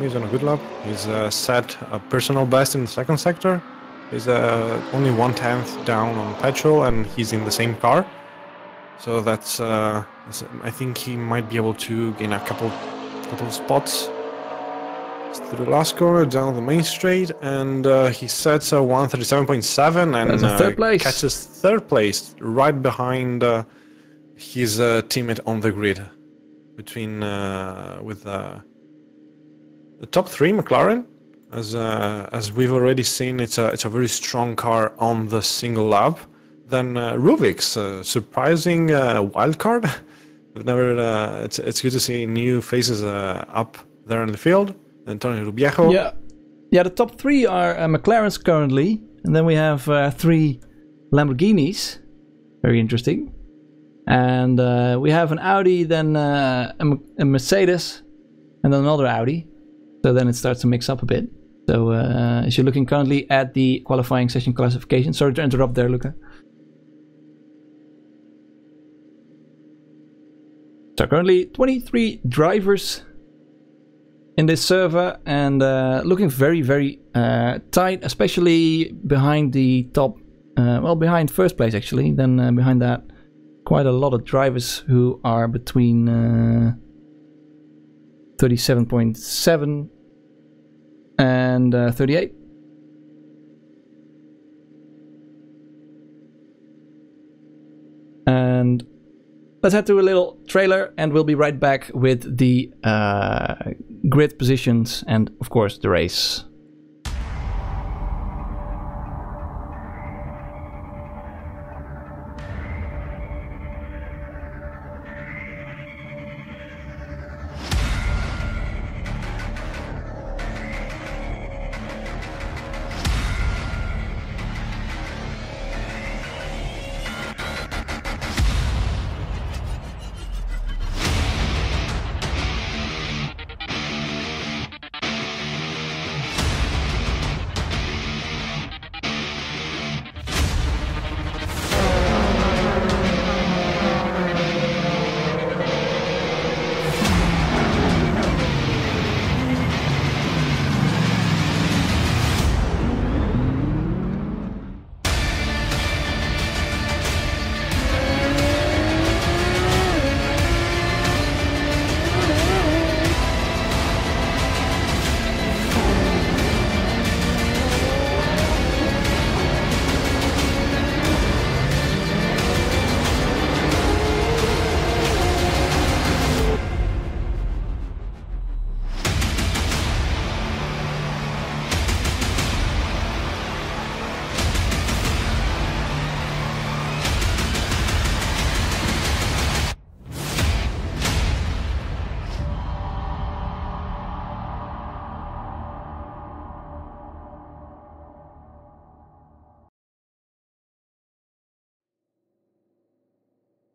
He's on a good lap. He's set a personal best in the 2nd sector. He's only 1/10 down on petrol, and he's in the same car. So that's I think he might be able to gain a couple spots. To the last corner down the main straight, and he sets a 1:37.7 and third place. Catches 3rd place right behind his teammate on the grid. Between with the top 3 McLaren, as we've already seen, it's a very strong car on the single lap. Then Rubik's surprising wild card. We've never. It's good to see new faces up there in the field. Antonio Rubiejo. Yeah. The top 3 are McLarens currently, and then we have 3 Lamborghinis. Very interesting. And we have an Audi, then a Mercedes, and then another Audi. So then it starts to mix up a bit. So as you're looking currently at the qualifying session classification. Sorry to interrupt there, Luca. So currently 23 drivers in this server, and looking very, very tight, especially behind the top, well, behind 1st place actually. Then behind that, quite a lot of drivers who are between 37.7 and 38. And let's head to a little trailer, and we'll be right back with the grid positions and, of course, the race.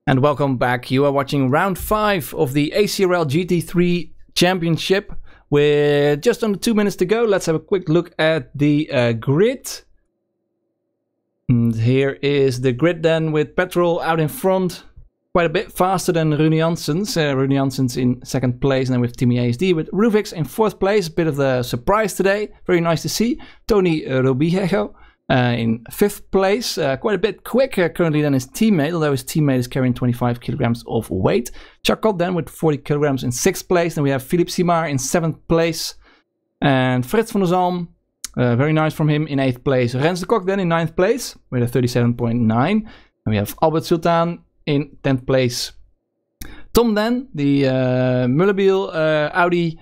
And welcome back. You are watching round 5 of the ACRL GT3 Championship. With just under 2 minutes to go, let's have a quick look at the grid. And here is the grid then, with Petrol out in front. Quite a bit faster than Rune Janssens. Rune Janssens in 2nd place, and then with Timmy ASD with Ruvix in 4th place. A bit of the surprise today. Very nice to see. Tony Rubiejo in 5th place, quite a bit quicker currently than his teammate, although his teammate is carrying 25 kilograms of weight. Chacot then with 40 kilograms in 6th place. Then we have Philippe Simard in 7th place. And Fritz van der Zalm, very nice from him, in 8th place. Rens de Kok then in 9th place with a 37.9. And we have Albert Sultan in 10th place. Tom then, the Mullebiel Audi,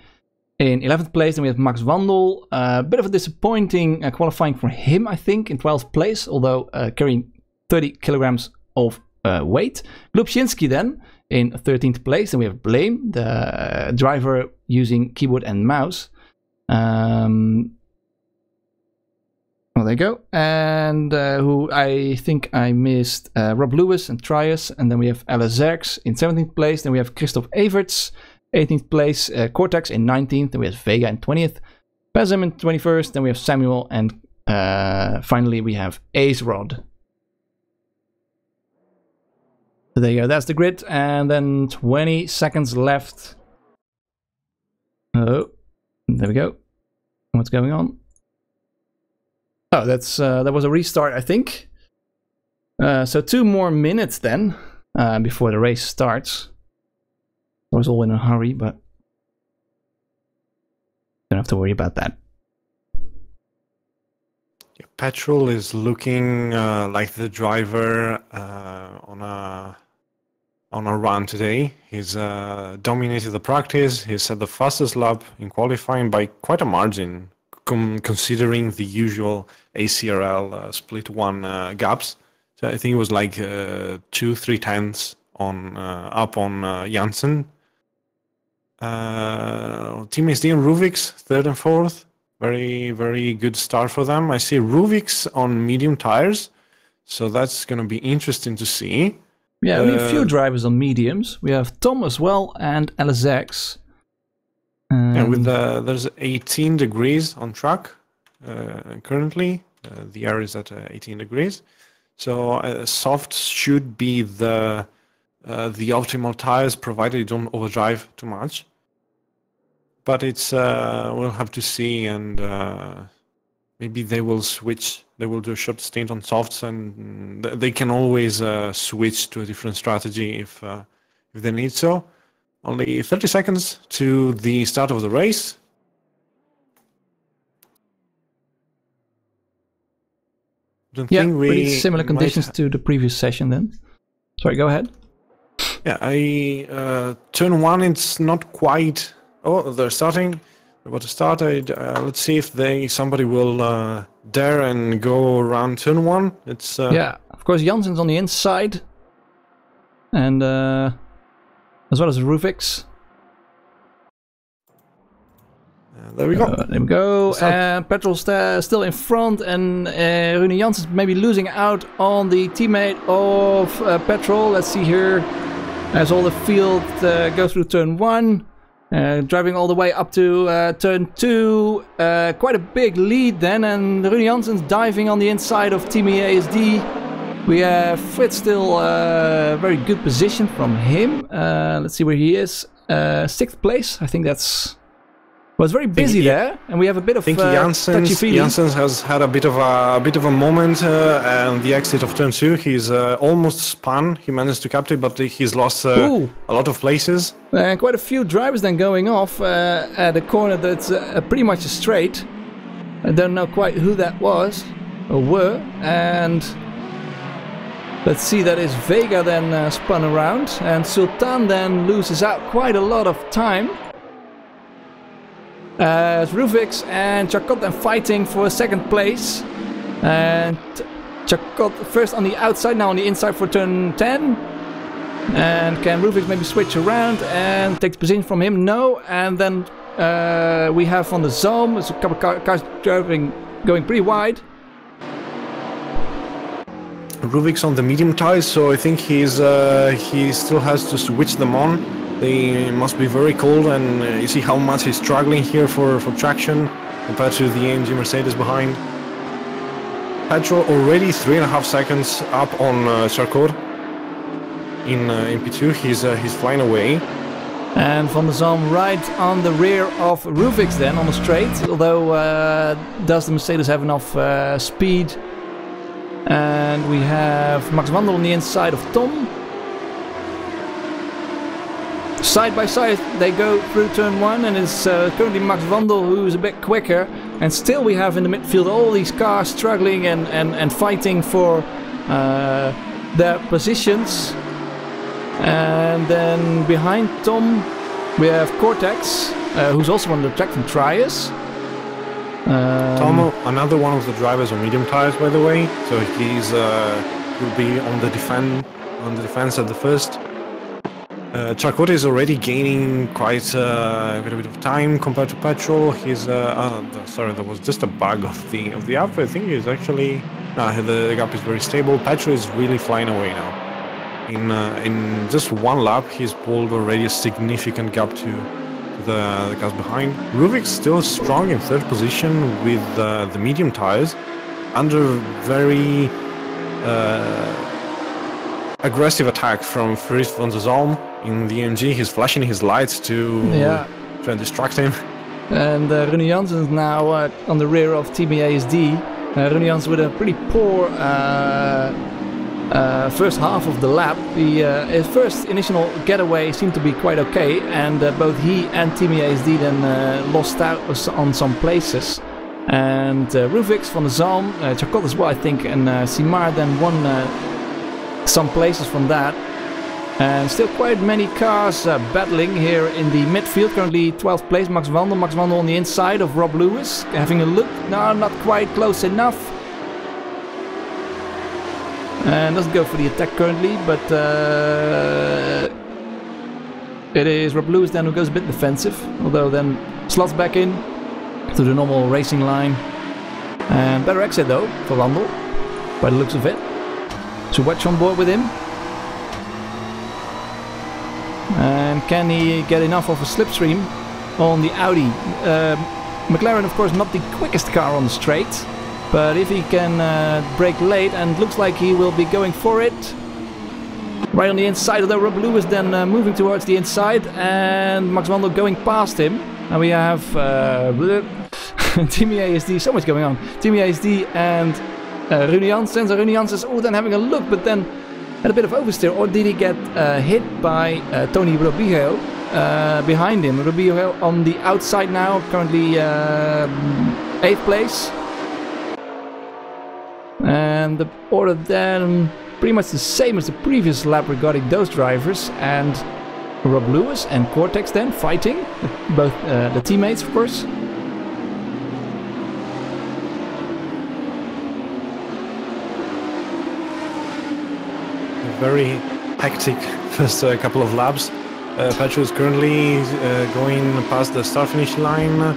in 11th place. Then we have Max Wandel. A bit of a disappointing qualifying for him, I think, in 12th place, although carrying 30 kilograms of weight. Lubczynski then in 13th place. Then we have Blame, the driver using keyboard and mouse. Well, there you go. And who I think I missed, Rob Lewis and Trias. And then we have Alice Zerks in 17th place. Then we have Christoph Everts, 18th place. Cortex in 19th. Then we have Vega in 20th. Pezim in 21st. Then we have Samuel. And finally we have Ace Rod. So there you go. That's the grid. And then 20 seconds left. Oh, there we go. What's going on? Oh, that was a restart, I think. So 2 more minutes then before the race starts. I was all in a hurry, but don't have to worry about that. Yeah, Petrol is looking like the driver on a run today. He's dominated the practice. He's set the fastest lap in qualifying by quite a margin, considering the usual ACRL split one gaps. So I think it was like 2-3 tenths on up on Janssen. Team SD and Ruvix 3rd and 4th. Very, very good start for them. I see Ruvix on medium tires, so that's going to be interesting to see. Yeah, we have a few drivers on mediums. We have Tom as well and LSX. Yeah, with there's 18 degrees on track currently. The air is at 18 degrees, so soft should be the optimal tires, provided you don't overdrive too much. But it's we'll have to see, and maybe they will switch. They will do a short stint on softs, and they can always switch to a different strategy if they need so. Only 30 seconds to the start of the race. Yeah, pretty similar conditions to the previous session then. Sorry, go ahead. Yeah, turn 1, it's not quite... Oh, they're starting. They're about to start. Let's see if somebody will dare and go around turn 1. It's yeah, of course Janssen's on the inside. And as well as Ruvix. There we go. There we go. Petrol's still in front, and Rune Janssens maybe losing out on the teammate of Petrol. Let's see here. As all the field goes through turn 1. Driving all the way up to turn 2. Quite a big lead then, and Rune Janssens diving on the inside of Team ASD. We have Fritz still very good position from him. Let's see where he is. 6th place. I think that's... Well, it's very busy there, and we have a bit of Janssens has had a bit of a moment on the exit of turn 2. He's almost spun. He managed to capture, but he's lost a lot of places. And quite a few drivers then going off at a corner that's pretty much a straight. I don't know quite who that was or were, and let's see, that is Vega then spun around, and Sultan then loses out quite a lot of time. Ruvix and Chakot then fighting for 2nd place, and Chakot first on the outside, now on the inside for turn 10. And can Ruvix maybe switch around and take the position from him? No. And then we have on the Zoom, there's a couple of cars driving, going pretty wide. Ruvix on the medium tires, so I think he still has to switch them on. They must be very cold, and you see how much he's struggling here for traction compared to the AMG Mercedes behind. Petrol already 3.5 seconds up on Charcot in P2. He's flying away. And Van der Zalm right on the rear of Ruvix then on the straight. Although does the Mercedes have enough speed? And we have Max Wandel on the inside of Tom. Side by side they go through turn 1, and it's currently Max Wandel who's a bit quicker. And still we have in the midfield all these cars struggling and fighting for their positions. And then behind Tom we have Cortex, who's also on the track from Trias. Tomo, another one of the drivers on medium tires, by the way. So he's will be on the defense at the first. Charcot is already gaining quite a bit of time compared to Petrol. He's sorry, there was just a bug of the app. I think he's actually the gap is very stable. Petrol is really flying away now. In just one lap, he's pulled already a significant gap to the cars behind. Ruvik's still strong in third position with the medium tires, under very aggressive attack from Fritz van der Zalm in the AMG. He's flashing his lights to try and distract him. And Rune Janssen is now on the rear of Team ASD. Rune Janssen with a pretty poor first half of the lap. His first initial getaway seemed to be quite okay, and both he and Team ASD then lost out on some places. And Ruvix, Van der Zalm, Charcot as well, I think, and Simar then won some places from that. And still quite many cars battling here in the midfield. Currently 12th place, Max Wandel. Max Wandel on the inside of Rob Lewis. Having a look. No, not quite close enough. And doesn't go for the attack currently, but it is Rob Lewis then who goes a bit defensive. Although then slots back in to the normal racing line. And better exit though for Wandel, by the looks of it. So watch on board with him. And can he get enough of a slipstream on the Audi? McLaren, of course, not the quickest car on the straight, but if he can brake late, and looks like he will be going for it. Right on the inside, although Rob Lewis then moving towards the inside, and Max Wandel going past him. And we have Team ASD, so much going on. Team ASD and Rune Janssen. So Rune Janssen is then having a look, but then had a bit of oversteer, or did he get hit by Tony Robio behind him? Robio on the outside now, currently 8th place. And the order then pretty much the same as the previous lap regarding those drivers. And Rob Lewis and Cortex then fighting, both the teammates of course. Very hectic first couple of laps. Petro is currently going past the start-finish line.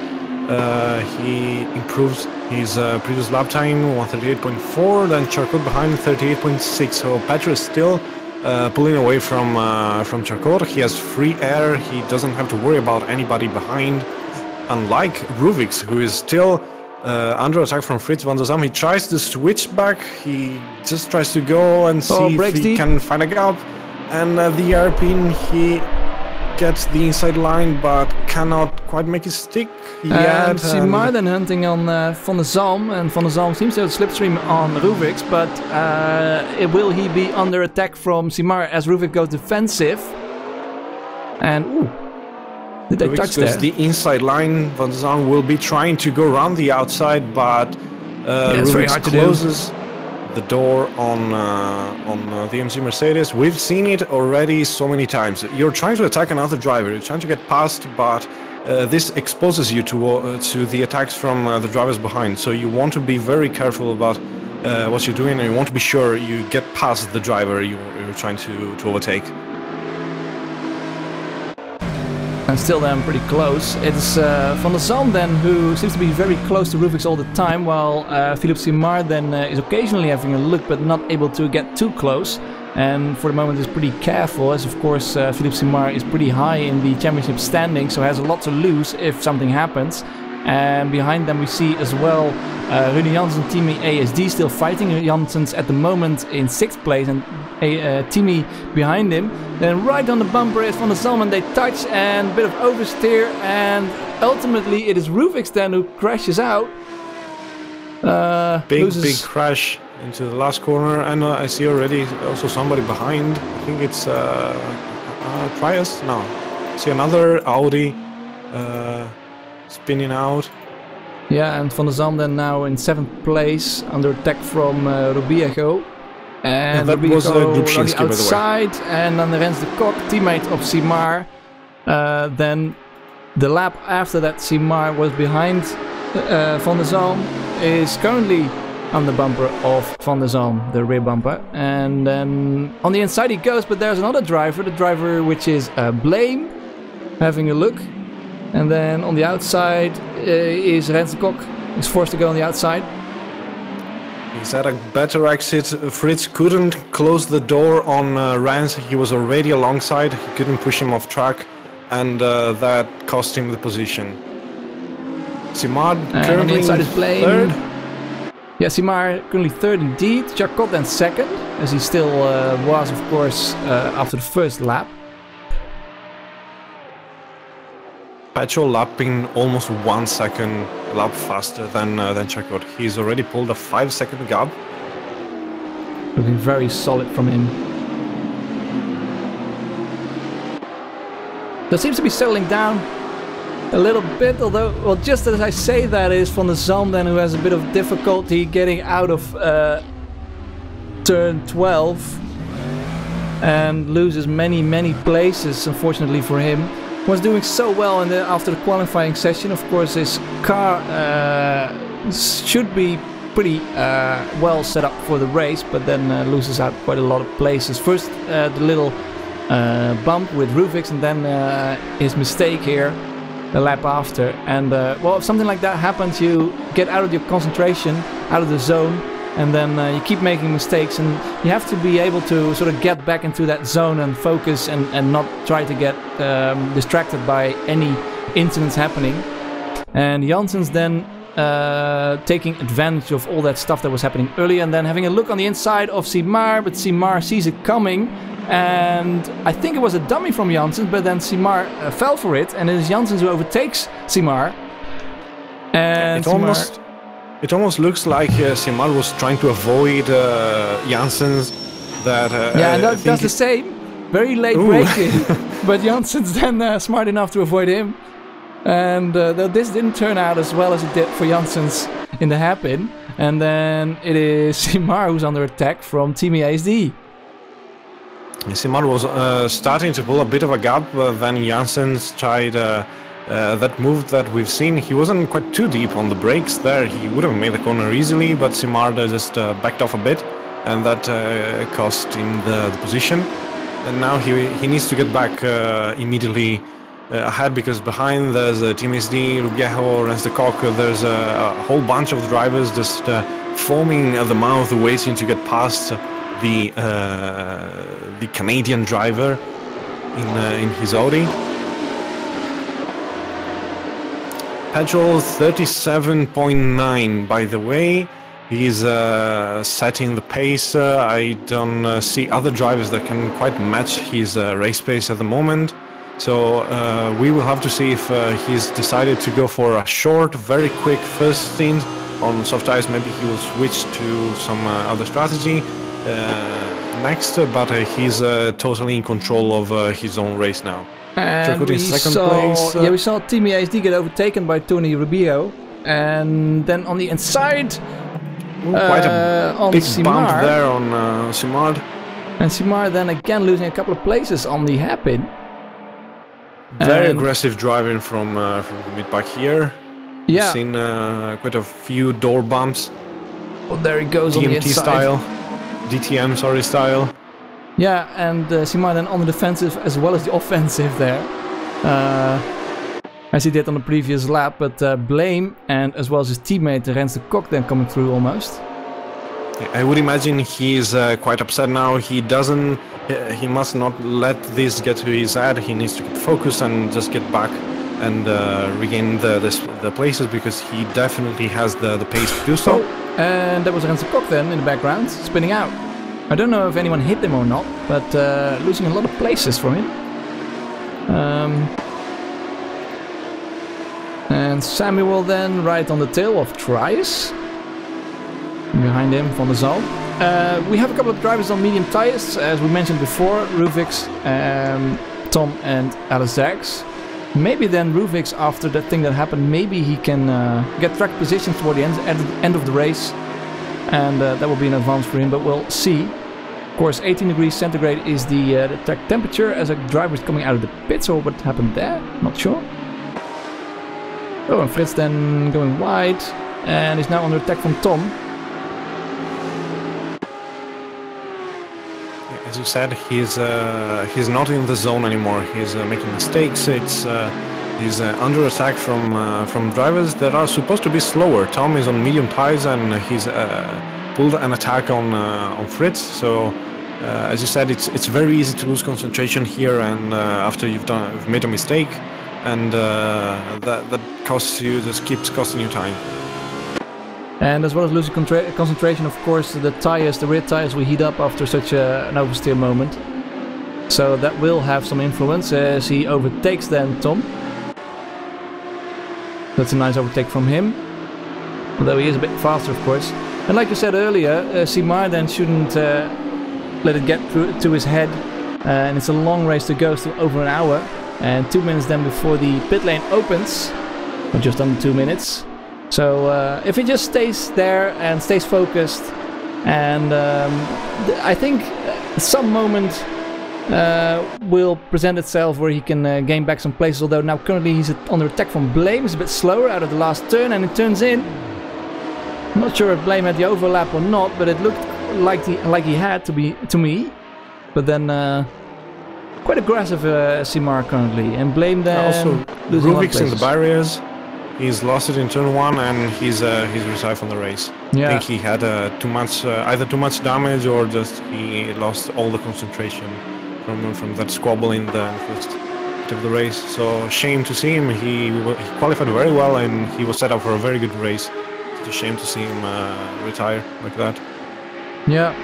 He improves his previous lap time, 138.4, then Charcot behind 38.6. So Petro is still pulling away from Charcot. He has free air. He doesn't have to worry about anybody behind. Unlike Ruvix, who is still under attack from Fritz van der Zalm. He tries to switch back. He just tries to go and see if he can find a gap. And the Alpine, he gets the inside line, but cannot quite make it stick yet. And Simar then hunting on Van der Zalm, and Van der Zalm seems to have slipstream on Ruvix, but will he be under attack from Simar as Ruvix goes defensive? And ooh. Did they touch there? The inside line. Van der Zalm will be trying to go around the outside, but Ruvix closes the door on the AMG Mercedes. We've seen it already so many times. You're trying to attack another driver. You're trying to get past, but this exposes you to the attacks from the drivers behind. So you want to be very careful about what you're doing, and you want to be sure you get past the driver you're trying to overtake. And still then pretty close. It's Van der Zalm then who seems to be very close to Ruvix all the time, while Philippe Simard then is occasionally having a look but not able to get too close. And for the moment is pretty careful, as of course Philippe Simard is pretty high in the championship standing, so has a lot to lose if something happens. And behind them we see as well Rune Janssen, Team ASD still fighting. Janssen's at the moment in 6th place and Timmy behind him. Then right on the bumper is Van der Zalm, and they touch and a bit of oversteer, and ultimately it is Ruvix then who crashes out. Big crash into the last corner, and I see already also somebody behind. I think it's Trias? No. I see another Audi spinning out. Yeah, and Van der Zalm then now in 7th place under attack from Rubiejo. And that was Grubczynski, on the outside, and then Rens de Kok, teammate of Simar, then the lap after that Simar was behind Van der Zalm is currently on the bumper of Van der Zalm, the rear bumper. And then on the inside he goes, but there's another driver, the driver which is Blame, having a look. And then on the outside is Rens de Kok, is forced to go on the outside. He's at a better exit. Fritz couldn't close the door on Rens, he was already alongside, he couldn't push him off track, and that cost him the position. Simard currently on the inside is Blame. third. Yeah, Simar currently third indeed. Jacot then second, as he still was, of course, after the first lap. Petrol lapping almost 1 second lap faster than Jacot. He's already pulled a 5-second gap. Looking very solid from him. That seems to be settling down a little bit, although, well, just as I say that is Van der Zalm then who has a bit of difficulty getting out of turn 12 and loses many places, unfortunately for him. Was doing so well after the qualifying session. Of course, his car should be pretty well set up for the race, but then loses out quite a lot of places. First, the little bump with Ruvix, and then his mistake here the lap after. And well, if something like that happens, you get out of your concentration, out of the zone, and then you keep making mistakes, and you have to be able to sort of get back into that zone and focus and not try to get distracted by any incidents happening. And Janssens then taking advantage of all that stuff that was happening earlier, and then having a look on the inside of Simar, but Simar sees it coming, and I think it was a dummy from Janssens, but then Simar fell for it, and it is Janssens who overtakes Simar. And it almost looks like Simar was trying to avoid Janssens. Yeah, and that does the same. Very late braking, but Janssens then smart enough to avoid him. And this didn't turn out as well as it did for Janssens in the hairpin. And then it is Simar who's under attack from Team ASD. Simar was starting to pull a bit of a gap, then Janssens tried that move that we've seen. He wasn't quite too deep on the brakes there, he would have made the corner easily, but Simar just backed off a bit, and that cost him the position. And now he needs to get back immediately ahead, because behind there's Team SD, Ruggejo, Rens de Kok, there's a whole bunch of drivers just foaming at the mouth, waiting to get past the Canadian driver in his Audi. Petrol 37.9, by the way. He's setting the pace. I don't see other drivers that can quite match his race pace at the moment. So we will have to see if he's decided to go for a short, very quick first stint on soft tires. Maybe he will switch to some other strategy next, but he's totally in control of his own race now. And we saw Team ASD get overtaken by Tony Rubio, and then on the inside, quite a big Simar, bump there on Simard. And Simar then again losing a couple of places on the hairpin. Very aggressive driving from the mid-pack here. Yeah. We've seen quite a few door bumps. Well, there he goes DMT on the inside. style. DTM, sorry, style. Yeah, and Simar then on the defensive as well as the offensive there. As he did on the previous lap, but Blame and as well as his teammate Rens de Kok then coming through almost. I would imagine he's quite upset now. He must not let this get to his head. He needs to get focused and just get back and regain the places, because he definitely has the pace to do so. And that was Rens de Kok then in the background, spinning out. I don't know if anyone hit him or not, but losing a lot of places from him. And Samuel then right on the tail of Trias. Behind him, Van der Zalm. We have a couple of drivers on medium tires, as we mentioned before. Ruvix, Tom and Alex. Maybe then Ruvix, after that thing that happened, maybe he can get track position toward the end of the race. And that will be an advance for him, but we'll see. Of course, 18 degrees centigrade is the track temperature as a driver is coming out of the pits, or what happened there, not sure. Oh, and Fritz then going wide, and is now under attack from Tom. As you said, he's not in the zone anymore. He's making mistakes. He's under attack from drivers that are supposed to be slower. Tom is on medium tires, and he's pulled an attack on Fritz. So, as you said, it's very easy to lose concentration here, and after you've made a mistake, and that costs you, just keeps costing you time. And as well as losing concentration, of course, the rear tires will heat up after such an oversteer moment. So that will have some influence as he overtakes then Tom. That's a nice overtake from him, although he is a bit faster, of course. And like you said earlier, Simar then shouldn't let it get through to his head. And it's a long race to go, still over an hour. And 2 minutes then before the pit lane opens, or just under 2 minutes. So if he just stays there and stays focused, and I think some moment will present itself where he can gain back some places, although now currently he's under attack from Blame. He's a bit slower out of the last turn, and it turns in. I'm not sure if Blame had the overlap or not, but it looked like he had to me. But then quite aggressive Simar currently, and Blame then also Rubik's in the barriers. He's lost it in turn 1, and he's retired from the race. Yeah. I think he had either too much damage, or just he lost all the concentration from that squabble in the first bit of the race. So shame to see him. He qualified very well, and he was set up for a very good race. It's a shame to see him retire like that. Yeah.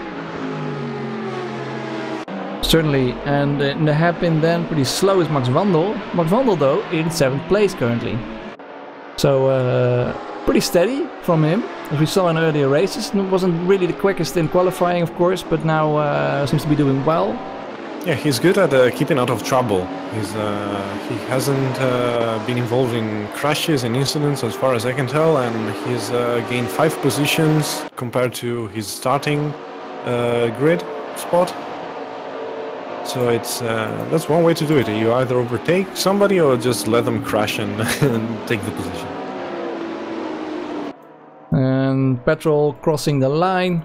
Certainly, and in the hairpin then pretty slow is Max Wandel. Max Wandel though in 7th place currently. So pretty steady from him, as we saw in earlier races. It wasn't really the quickest in qualifying, of course, but now seems to be doing well. Yeah, he's good at keeping out of trouble. He hasn't been involved in crashes and incidents, as far as I can tell, and he's gained 5 positions compared to his starting grid spot. So that's one way to do it. You either overtake somebody or just let them crash and take the position. And Petrol crossing the line.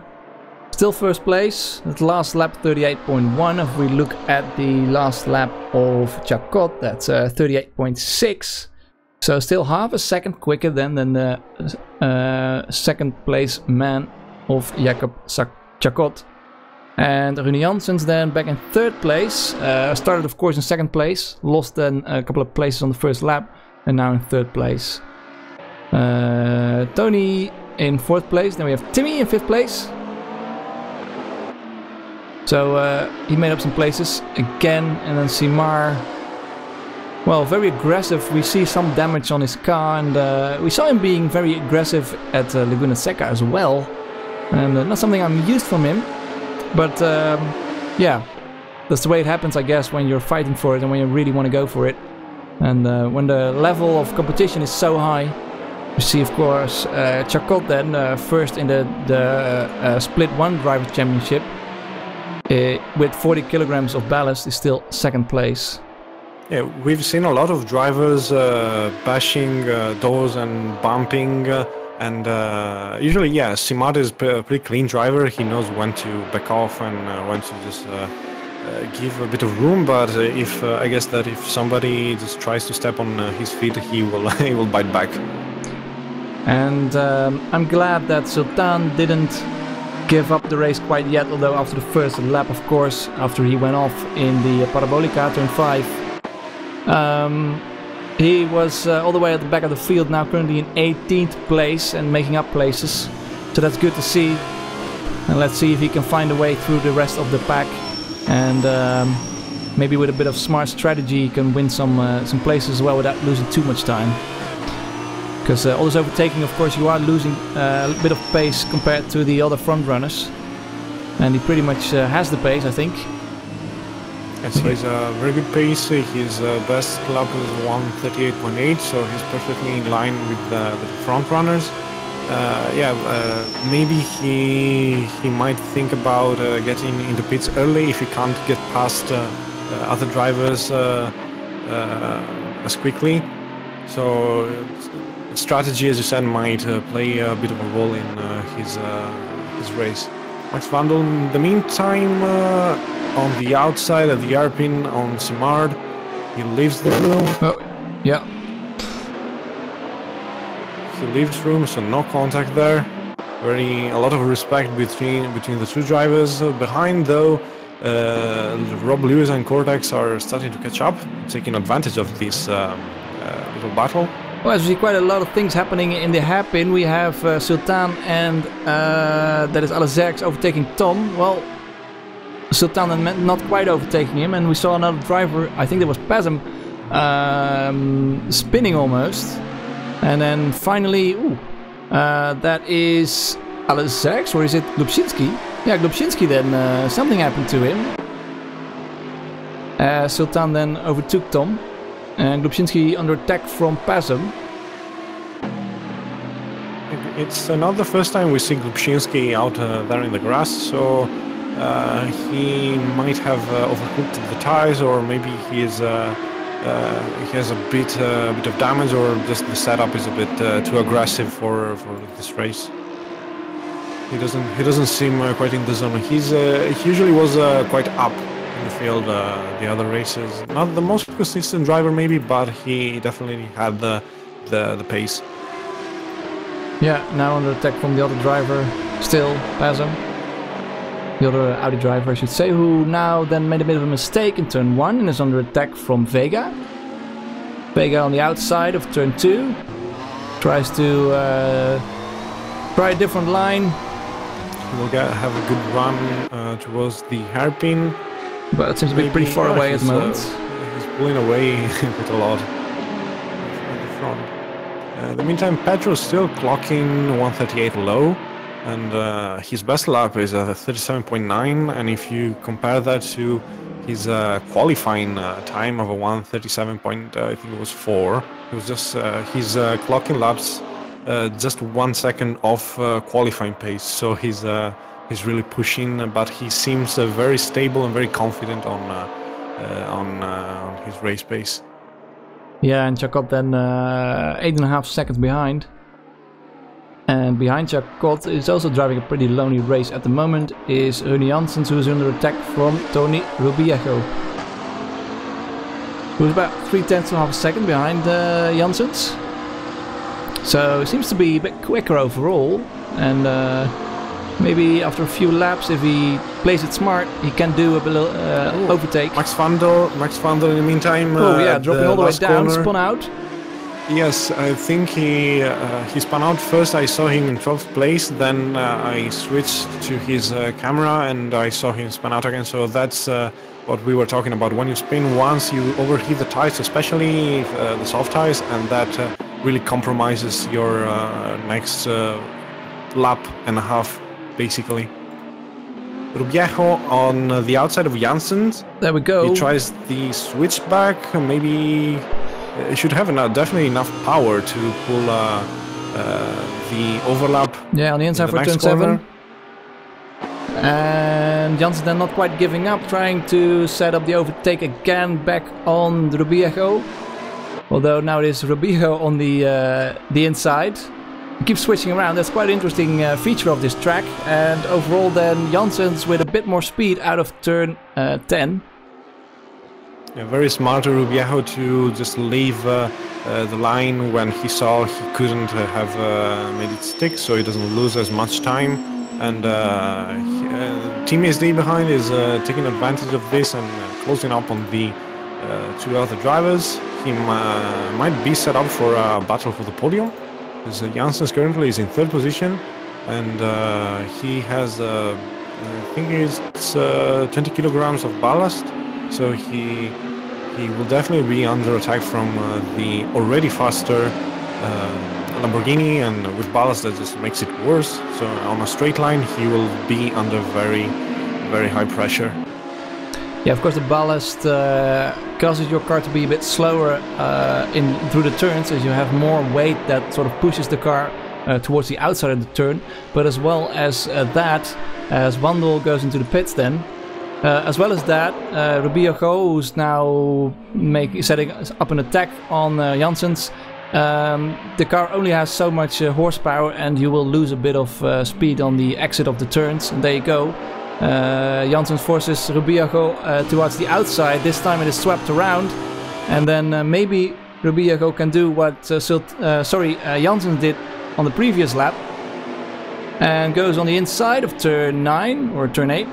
Still first place. At last lap 38.1. If we look at the last lap of Chacot, that's 38.6. So still half a second quicker than the second place man of Jakob Chacot. And Rune Janssens then back in 3rd place. Started of course in 2nd place. Lost then a couple of places on the first lap. And now in 3rd place. Tony in 4th place. Then we have Timmy in 5th place. So he made up some places again. And then Simar, well, very aggressive. We see some damage on his car. And we saw him being very aggressive at Laguna Seca as well. And not something I'm used from him. But yeah, that's the way it happens, I guess, when you're fighting for it and when you really want to go for it. And when the level of competition is so high, you see, of course, Chacot then first in the Split 1 Drivers' Championship with 40 kilograms of ballast is still 2nd place. Yeah, we've seen a lot of drivers bashing doors and bumping. And usually, yeah, Simar is a pretty clean driver. He knows when to back off and when to just give a bit of room. But I guess that if somebody just tries to step on his feet, he will bite back. And I'm glad that Sultan didn't give up the race quite yet. Although after the first lap, of course, after he went off in the Parabolica turn 5. He was all the way at the back of the field, now currently in 18th place and making up places. So that's good to see. And let's see if he can find a way through the rest of the pack. And maybe with a bit of smart strategy he can win some places as well without losing too much time. Because all this overtaking, of course, you are losing a bit of pace compared to the other front runners. And he pretty much has the pace, I think. Yes, he's a very good pace. His best lap is 1:38.8, so he's perfectly in line with the front runners. Maybe he might think about getting into pits early if he can't get past other drivers as quickly. So strategy, as you said, might play a bit of a role in his race. Max van der, in the meantime, on the outside at the hairpin on Simard, he leaves the room. Oh, yeah. He leaves room, so no contact there. A lot of respect between the two drivers. Behind, though, Rob Lewis and Cortex are starting to catch up, taking advantage of this little battle. Well, as we see quite a lot of things happening in the hairpin, we have Sultan and that is Alazerx overtaking Tom. Well, Sultan and not quite overtaking him, and we saw another driver, I think that was Pazem, spinning almost. And then finally, that is Alazerx, or is it Glubczynski? Yeah, Glubczynski then, something happened to him. Sultan then overtook Tom. And Glubczynski under attack from Pazem. It's not the first time we see Glubczynski out there in the grass, so he might have overcooked the tires, or maybe he has a bit of damage, or just the setup is a bit too aggressive for this race. He doesn't seem quite in the zone. He usually was quite up in the field the other races. Not the most consistent driver maybe, but he definitely had the pace. Yeah, now under attack from the other driver, still Pazem. The other Audi driver, I should say, who now then made a bit of a mistake in turn 1 and is under attack from Vega. Vega on the outside of turn 2. Tries to try a different line. He will have a good run towards the hairpin. But it seems to be pretty far away at the moment. He's pulling away quite a lot from the front. In the meantime, Petro's still clocking 138 low, and his best lap is 37.9. And if you compare that to his qualifying time of a 137 I think it was 4, it was just his clocking laps just 1 second off qualifying pace. So he's really pushing, but he seems very stable and very confident on his race pace. Yeah, and Chacot then 8.5 seconds behind. And behind Chacot is also driving a pretty lonely race at the moment is Ernie Janssens, who is under attack from Tony Rubiejo, who's about 0.3 seconds behind Janssens. So it seems to be a bit quicker overall, and maybe after a few laps, if he plays it smart, he can do a little overtake. Max van der in the meantime. Oh yeah, dropping all the way down, spun out. Yes, I think he spun out first. I saw him in 12th place. Then I switched to his camera and I saw him spun out again. So that's what we were talking about. When you spin once, you overheat the tires, especially the soft tires, and that really compromises your next lap and a half, basically. Rubiejo on the outside of Janssens. There we go. He tries the switchback. Maybe he should have definitely enough power to pull the overlap. Yeah, on the inside for turn 7. And Janssens then not quite giving up, trying to set up the overtake again back on Rubiejo. Although now it is Rubiejo on the inside. He keeps switching around. That's quite an interesting feature of this track. And overall then Janssens with a bit more speed out of turn 10. Yeah, very smart Rubiejo to just leave the line when he saw he couldn't have made it stick, so he doesn't lose as much time. And Team SD behind is taking advantage of this and closing up on the two other drivers. He might be set up for a battle for the podium. Because Janssens currently is in 3rd position, and he has, I think it's 20 kilograms of ballast, so he will definitely be under attack from the already faster Lamborghini, and with ballast that just makes it worse. So on a straight line he will be under very, very high pressure. Yeah, of course the ballast causes your car to be a bit slower through the turns, as you have more weight that sort of pushes the car towards the outside of the turn. But as well as that, as Wandel goes into the pits then, as well as that, Rubiejo, who's now setting up an attack on Janssens, the car only has so much horsepower, and you will lose a bit of speed on the exit of the turns. And there you go. Janssen forces Rubbiago towards the outside. This time it is swept around, and then maybe Rubbiago can do what Janssen did on the previous lap, and goes on the inside of turn 9 or turn 8,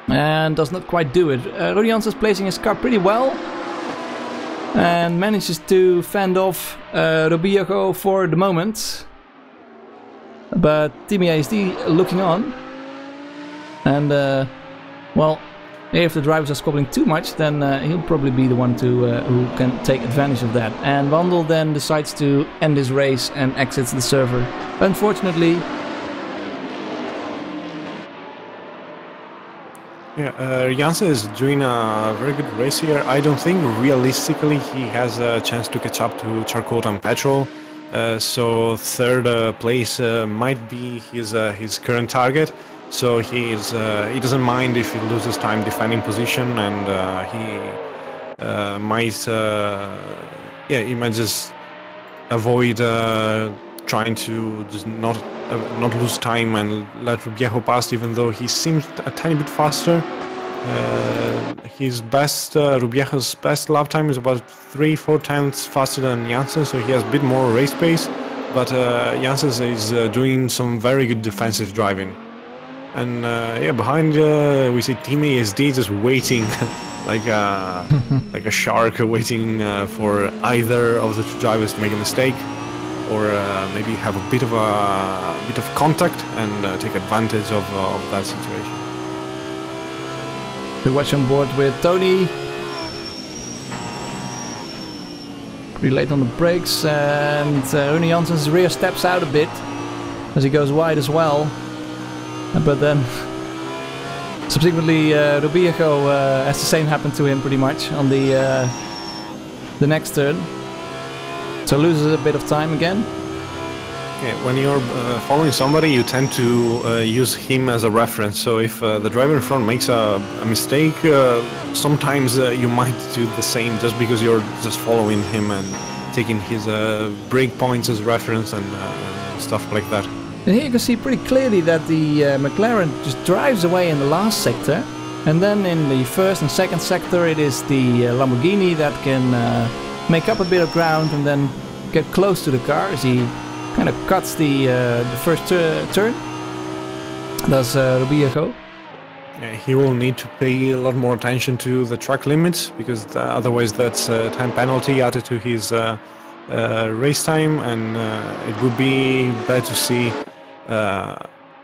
and does not quite do it. Rudi Janssen is placing his car pretty well, and manages to fend off Rubbiago for the moment. But Team ASD looking on, and well, if the drivers are squabbling too much, then he'll probably be the one to who can take advantage of that. And Wandel then decides to end his race and exits the server. Unfortunately. Yeah, Janssen is doing a very good race here. I don't think realistically he has a chance to catch up to Charcot and Petrol. So third place might be his current target. So he doesn't mind if he loses time defending position, and he might just avoid trying to just not lose time and let Rubbiago pass, even though he seems a tiny bit faster. Rubbiago's best lap time is about 3-4 times faster than Janssen, so he has a bit more race pace. But Janssen is doing some very good defensive driving. And behind we see Team ASD just waiting like a shark waiting for either of the two drivers to make a mistake, or maybe have a bit of contact and take advantage of that situation. We watch on board with Tony. Pretty late on the brakes, and Rune Janssen's rear steps out a bit as he goes wide as well. But then, subsequently, Rubbiago has the same happen to him pretty much on the next turn. So loses a bit of time again. Yeah, when you're following somebody, you tend to use him as a reference. So if the driver in front makes a mistake, sometimes you might do the same just because you're just following him and taking his brake points as reference and stuff like that. And here you can see pretty clearly that the McLaren just drives away in the last sector, and then in the first and second sector it is the Lamborghini that can make up a bit of ground and then get close to the car as he kind of cuts the first turn. That's Rubbiago. Yeah, he will need to pay a lot more attention to the track limits, because otherwise that's a time penalty added to his race time, and it would be bad to see.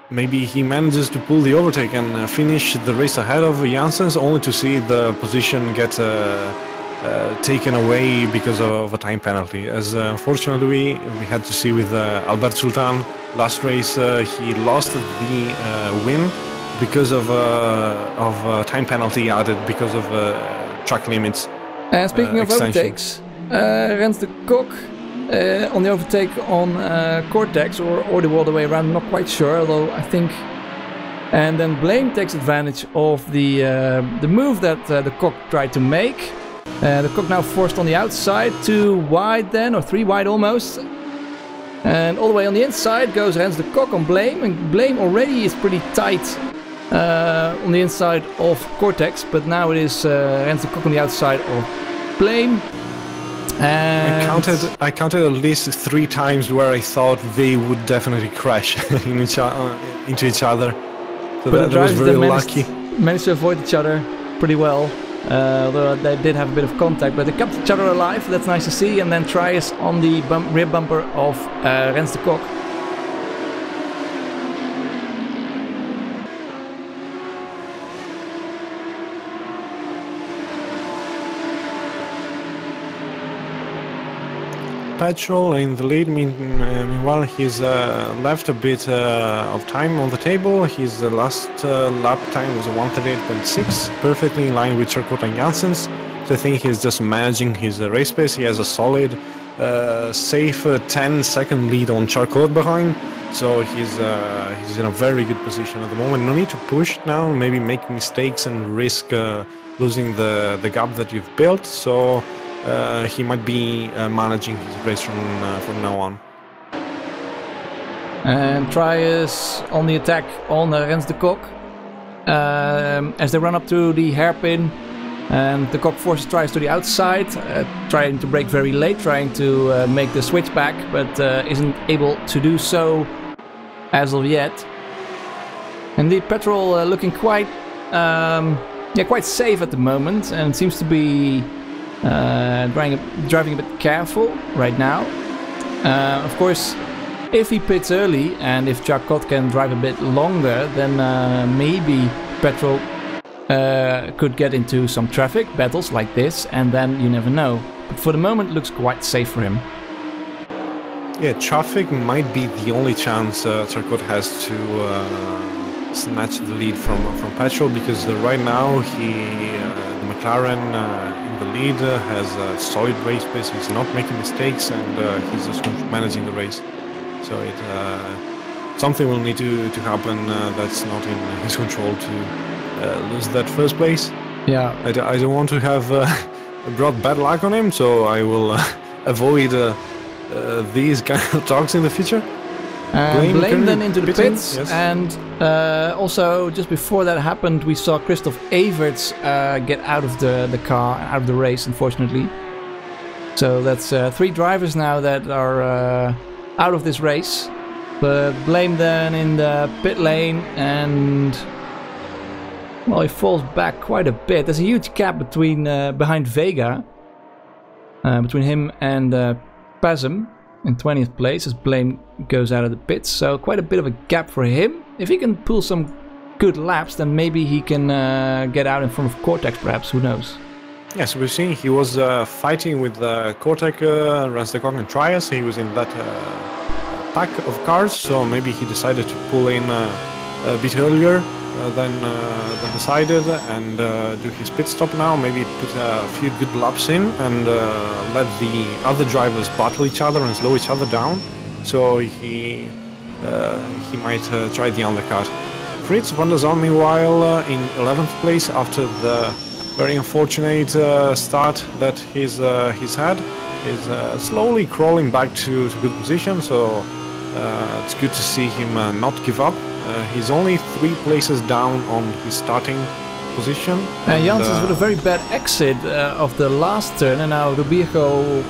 Maybe he manages to pull the overtake and finish the race ahead of Janssens, only to see the position get taken away because of a time penalty. As unfortunately we had to see with Albert Sultan last race, he lost the win because of time penalty added because of track limits. And speaking of overtakes, Rens de Kok on the overtake on Cortex, or the other way around, I'm not quite sure, although I think. And then Blame takes advantage of the move that the Kok tried to make. The Kok now forced on the outside, 2 wide then, or 3 wide almost. And all the way on the inside goes Rens de Kok on Blame, and Blame already is pretty tight on the inside of Cortex, but now it is Rens de Kok on the outside of Blame. And I counted at least 3 times where I thought they would definitely crash into each other. So but that was very lucky. Managed to avoid each other pretty well. Although they did have a bit of contact, but they kept each other alive. That's nice to see. And then tries on the rear bumper of Rens de Kok. Petrol in the lead. Meanwhile, he's left a bit of time on the table. His last lap time was 1:38.6, perfectly in line with Charcot and Janssens. So I think he's just managing his race pace. He has a solid, safe 10-second lead on Charcot behind. So he's in a very good position at the moment. No need to push now. Maybe make mistakes and risk losing the gap that you've built. So he might be managing his race from now on. And Trias on the attack on Rens de Kok. As they run up to the hairpin, and the Kok forces Trias to the outside, trying to brake very late, trying to make the switch back, but isn't able to do so as of yet. And the Petrol looking quite safe at the moment, and seems to be driving a bit careful right now. Of course, if he pits early and if Jacot can drive a bit longer, then maybe Petrol could get into some traffic battles like this, and then you never know. But for the moment, it looks quite safe for him. Yeah, traffic might be the only chance Jacot has to snatch the lead from Petrol, because right now the McLaren in the lead has a solid race pace. He's not making mistakes, and he's just managing the race. So something will need to happen that's not in his control to lose that first place. Yeah, I don't want to have brought bad luck on him, so I will avoid these kind of talks in the future. Blame then into the pits, yes. And also just before that happened, we saw Christoph Everts get out of the car, out of the race, unfortunately. So that's 3 drivers now that are out of this race. But Blame then in the pit lane, and well, he falls back quite a bit. There's a huge gap between behind Vega, between him and Pasm in 20th place as Blame goes out of the pits. So quite a bit of a gap for him. If he can pull some good laps, then maybe he can get out in front of Cortex, perhaps. Who knows? Yes, we've seen he was fighting with Cortex, Rens de Kok and Trias. He was in that pack of cars, so maybe he decided to pull in a bit earlier than decided, and do his pit stop now. Maybe put a few good laps in and let the other drivers battle each other and slow each other down. So he might try the undercut. Fritz van der Zalm, meanwhile, in 11th place after the very unfortunate start that he's had, is slowly crawling back to good position. So it's good to see him not give up. He's only 3 places down on his starting position. Janssens with a very bad exit of the last turn, and now Rubirgo,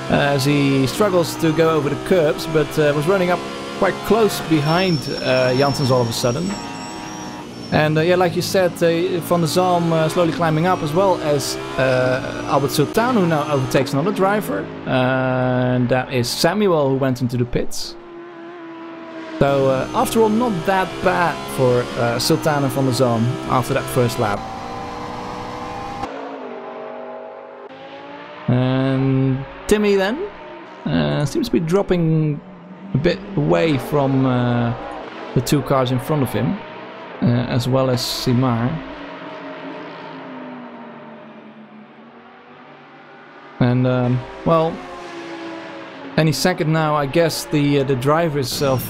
as he struggles to go over the curbs, but was running up quite close behind Janssens all of a sudden. And yeah, like you said, Van der Zalm slowly climbing up, as well as Albert Sultan, who now overtakes another driver, and that is Samuel, who went into the pits. So after all, not that bad for Sultan and Van der Zalm after that first lap. And Timmy then seems to be dropping a bit away from the 2 cars in front of him, as well as Simar. And well, any second now, I guess the drivers of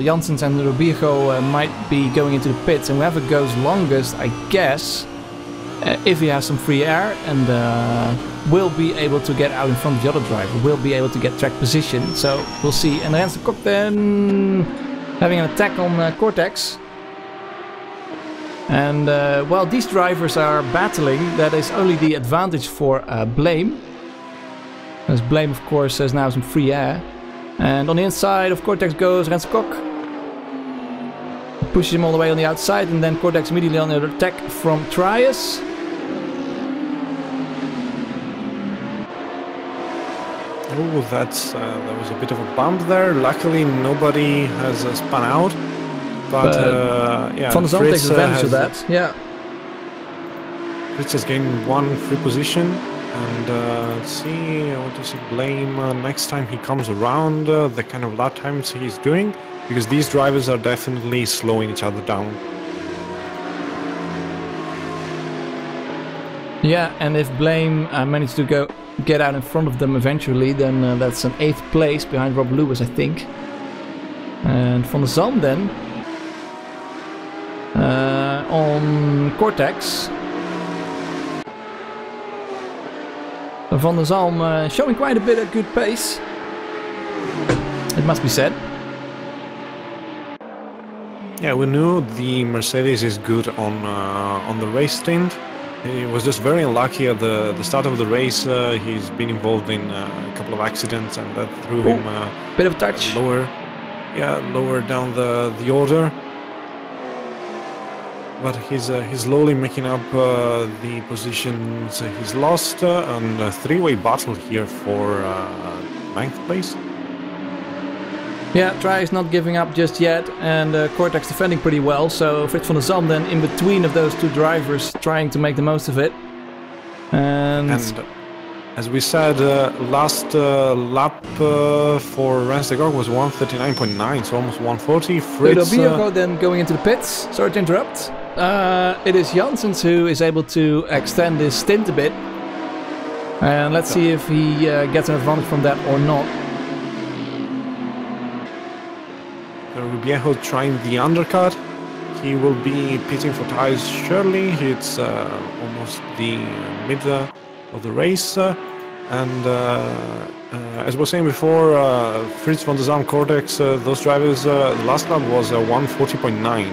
Janssens and Rubirgo might be going into the pits, and whoever goes longest, I guess, if he has some free air and will be able to get out in front of the other driver, will be able to get track position. So we'll see. And Rens de Kok then having an attack on Cortex. And while these drivers are battling, that is only the advantage for Blame. As Blame, of course, has now some free air. And on the inside of Cortex goes Rens de Kok. Pushes him all the way on the outside, and then Cortex immediately on the attack from Trias. Oh, that was a bit of a bump there. Luckily, nobody has spun out. But yeah, Van der Zalm takes advantage of that. Yeah. Fritz has gained 1 free position. And let's see, I want to see Blame next time he comes around, the kind of lap times he's doing, because these drivers are definitely slowing each other down. Yeah, and if Blame manages to get out in front of them eventually, then that's an 8th place behind Rob Lewis, I think. And Van der Zalm then on Cortex. Van der Zalm showing quite a bit of good pace, it must be said. Yeah, we knew the Mercedes is good on the race stint. He was just very unlucky at the start of the race. He's been involved in a couple of accidents, and that threw him bit of touch. lower down the order. But he's slowly making up the positions he's lost, and a three-way battle here for 9th place. Yeah, Try is not giving up just yet, and Cortex defending pretty well, so Frits van der Zalm then in between of those two drivers trying to make the most of it. And as we said, last lap for Renstegard was 139.9, so almost 140. Fritz then going into the pits. Sorry to interrupt. It is Janssens who is able to extend his stint a bit. And let's see if he gets an advantage from that or not. Rubiejo trying the undercut. He will be pitting for tires surely. It's almost the mid of the race. And as we were saying before, Frits van der Zalm, Cortex, those drivers, the last lap was 140.9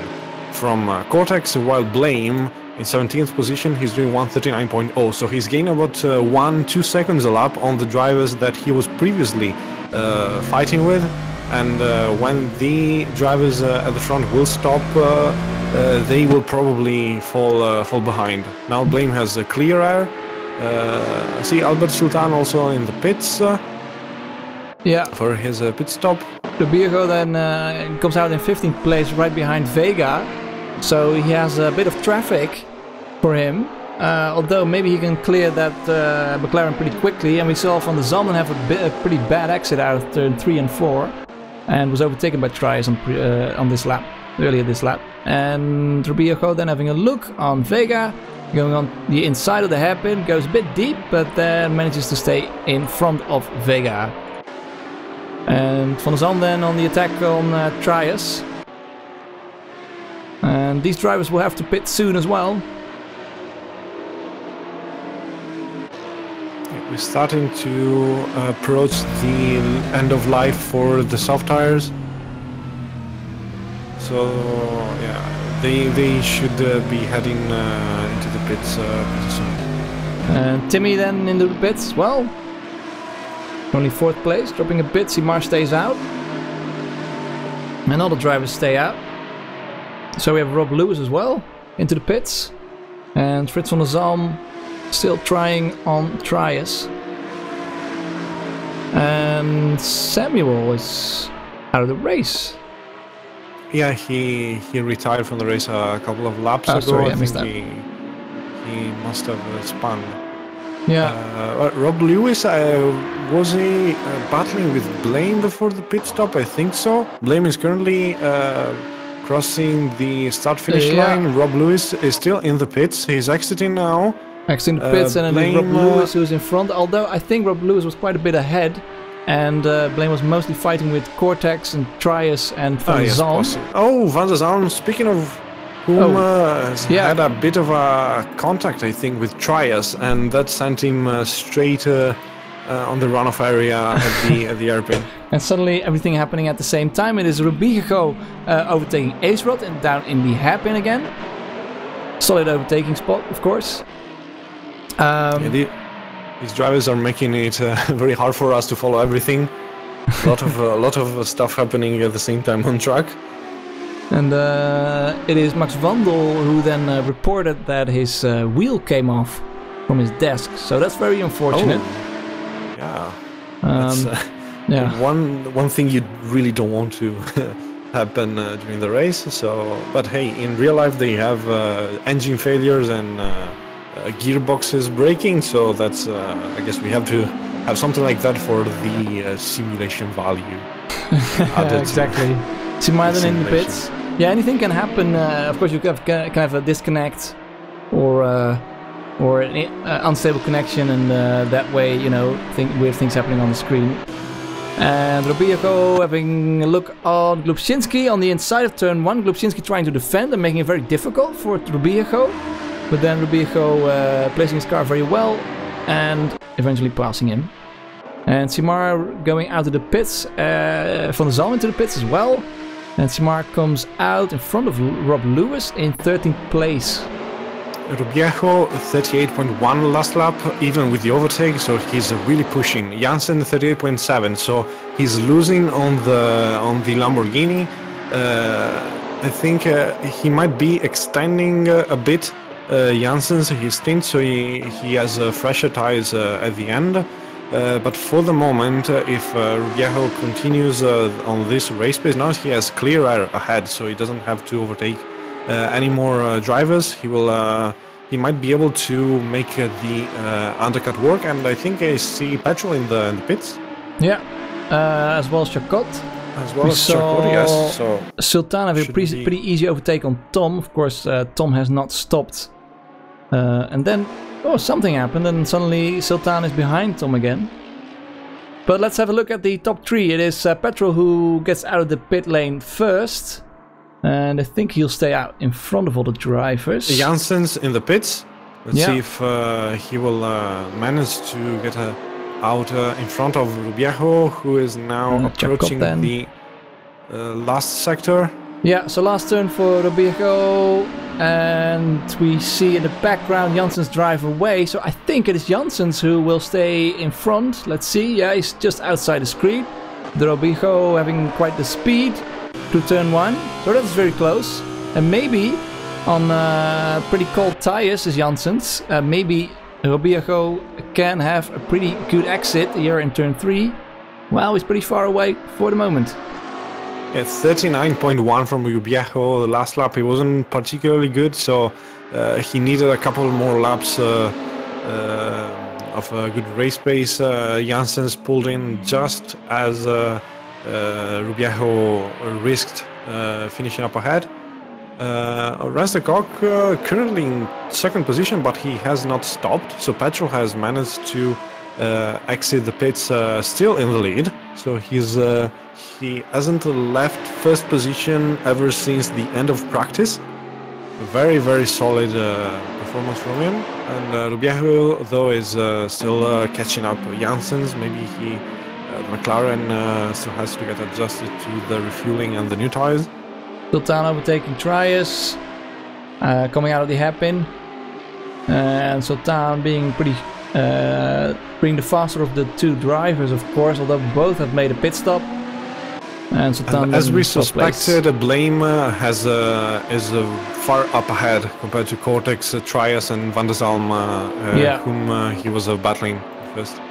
from Cortex, while Blame in 17th position, he's doing 139.0. So he's gained about 1-2 seconds a lap on the drivers that he was previously fighting with. And when the drivers at the front will stop, they will probably fall behind. Now Blame has a clear air. I see Albert Sultan also in the pits for his pit stop. Rubiejo then comes out in 15th place right behind Vega. So he has a bit of traffic for him. Although maybe he can clear that McLaren pretty quickly. And we saw Van der Zalm have a pretty bad exit out of turn 3 and 4. And was overtaken by Trias on this lap, earlier this lap. And Rubiejo then having a look on Vega, going on the inside of the hairpin, goes a bit deep, but then manages to stay in front of Vega. And Van der Zalm then on the attack on Trias. And these drivers will have to pit soon as well. We're starting to approach the end of life for the soft tires. So yeah, they should be heading into the pits pretty soon. And Timmy then into the pits, well, only 4th place, dropping a bit. Simar stays out. And all the drivers stay out. So we have Rob Lewis as well into the pits. And Frits van der Zalm still trying on Trias. And Samuel is out of the race. Yeah, he retired from the race a couple of laps ago. Sorry, I think missed that. He must have spun. Yeah. Rob Lewis, was he battling with Blame before the pit stop? I think so. Blame is currently crossing the start-finish line. Rob Lewis is still in the pits. He's exiting now. Exiting the pits, and then Rob Lewis who's in front. Although I think Rob Lewis was quite a bit ahead. And Blame was mostly fighting with Cortex and Trias and Van der Zalm. Oh, Van der Zalm, speaking of whom had a bit of a contact, I think, with Trias, and that sent him straight on the runoff area at the airpin. And suddenly everything happening at the same time. It is Rubiejo overtaking Ace Rod and down in the hairpin again. Solid overtaking spot, of course. These drivers are making it very hard for us to follow everything. A lot of stuff happening at the same time on track. And it is Max Wandel who then reported that his wheel came off from his desk. So that's very unfortunate. Oh. Yeah. One thing you really don't want to happen during the race. So, but hey, in real life they have engine failures and gearboxes breaking, so that's I guess we have to have something like that for the simulation value. Exactly. Simulated in the pits. Yeah, anything can happen. Of course, you can have a disconnect or an unstable connection, and that way, you know, weird things happening on the screen. And Rubiejo having a look on Glubczynski on the inside of turn 1. Glubczynski trying to defend and making it very difficult for Rubiejo. But then Rubiejo placing his car very well and eventually passing him. And Simar going out of the pits, from the Zalm into the pits as well. And Simar comes out in front of Rob Lewis in 13th place. Rubiejo 38.1 last lap, even with the overtake, so he's really pushing. Janssen 38.7, so he's losing on the Lamborghini. I think he might be extending a bit Janssen's his stint, so he has fresher tires at the end. But for the moment, if Rubiejo continues on this race pace, now he has clear air ahead, so he doesn't have to overtake any more drivers. He might be able to make the undercut work, and I think I see Petrol in the pits. Yeah, as well as Chacot. As well as Chacot, yes. So Sultan have a pretty easy overtake on Tom. Of course, Tom has not stopped. And then, something happened, and suddenly Sultan is behind Tom again. But let's have a look at the top three. It is Petrol who gets out of the pit lane first. And I think he'll stay out in front of all the drivers. Janssen's in the pits. Let's see if he will manage to get out in front of Rubiejo, who is now approaching the last sector. Yeah, so last turn for Rubiejo. And we see in the background Janssen's drive away. So I think it is Janssen's who will stay in front. Let's see. Yeah, he's just outside the screen. The Rubiejo having quite the speed to turn 1, so that's very close. And maybe on pretty cold tires as Janssen's, maybe Rubiejo can have a pretty good exit here in turn 3. Well, he's pretty far away for the moment. It's 39.1 from Rubiejo. The last lap he wasn't particularly good, so he needed a couple more laps of a good race pace. Janssen's pulled in just as Rubiejo risked finishing up ahead. Renstekok currently in second position, but he has not stopped, so Petrol has managed to exit the pits still in the lead. So he hasn't left first position ever since the end of practice. Very, very solid performance from him. And Rubiejo, though, is still catching up Janssen's. Maybe McLaren still has to get adjusted to the refueling and the new tires. Sultan overtaking Trias, coming out of the hairpin, and Sultan being being the faster of the two drivers, of course, although both have made a pit stop. And Sultan, as we suspected, Blame is far up ahead compared to Cortex, Trias, and Van der Zalm, whom he was battling first.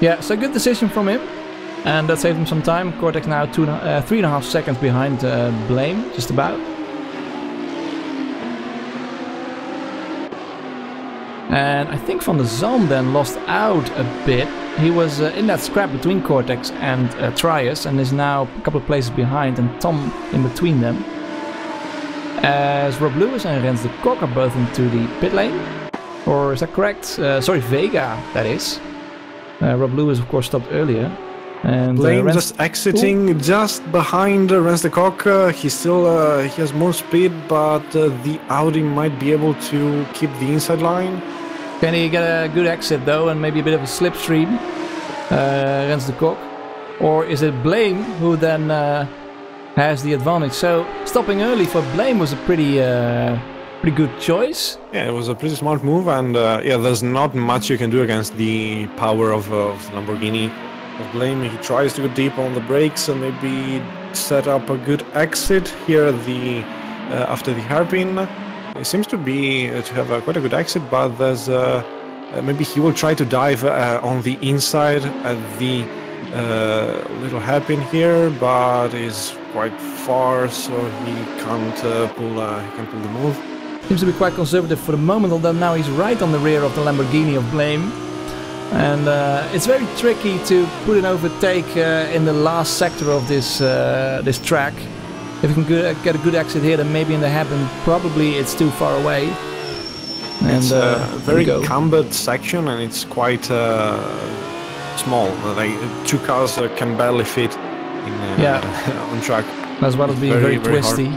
Yeah, so good decision from him, and that saved him some time. Cortex now 3.5 seconds behind Blame, just about. And I think Van der Zalm then lost out a bit. He was in that scrap between Cortex and Trias, and is now a couple of places behind, and Tom in between them. As Rob Lewis and Rens de Kok are both into the pit lane. Or is that correct? Sorry, Vega, that is. Rob Lewis, of course, stopped earlier. And Blame just exiting just behind Rens de Kok. He has more speed, but the Audi might be able to keep the inside line. Can he get a good exit though, and maybe a bit of a slipstream, Rens de Kok? Or is it Blame who then has the advantage? So stopping early for Blame was a pretty good choice. Yeah, it was a pretty smart move, and there's not much you can do against the power of Lamborghini. Blame, he tries to go deep on the brakes and maybe set up a good exit here after the hairpin. It seems to have quite a good exit, but there's maybe he will try to dive on the inside at the little hairpin here, but is quite far, so he can't pull the move. Seems to be quite conservative for the moment, although now he's right on the rear of the Lamborghini of Blame. And it's very tricky to put an overtake in the last sector of this track. If you can get a good exit here, then maybe in the hairpin, probably it's too far away. It's a very cumbered section, and it's quite small. Like 2 cars can barely fit on track. As well as being very twisty.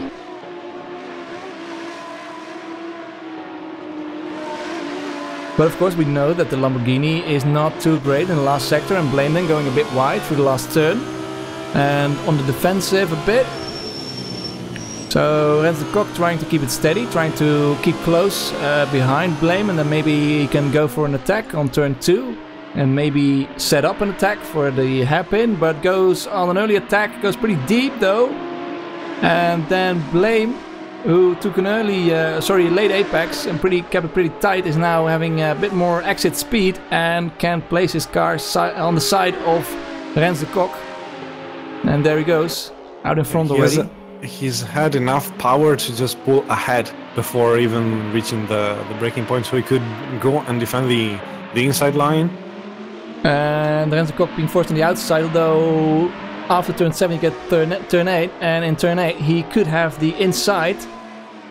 But of course we know that the Lamborghini is not too great in the last sector, and Blame then going a bit wide through the last turn. And on the defensive a bit. So Rens de Coq trying to keep it steady, trying to keep close behind Blame, and then maybe he can go for an attack on turn 2. And maybe set up an attack for the hairpin, but goes on an early attack, goes pretty deep though. And then Blame, who took an late apex and kept it pretty tight, is now having a bit more exit speed and can place his car on the side of Rens de Coq. And there he goes, out in front already. He's had enough power to just pull ahead before even reaching the breaking point, so he could go and defend the inside line. And Rens de Coq being forced on the outside, although after turn 7 you get turn 8, and in turn 8 he could have the inside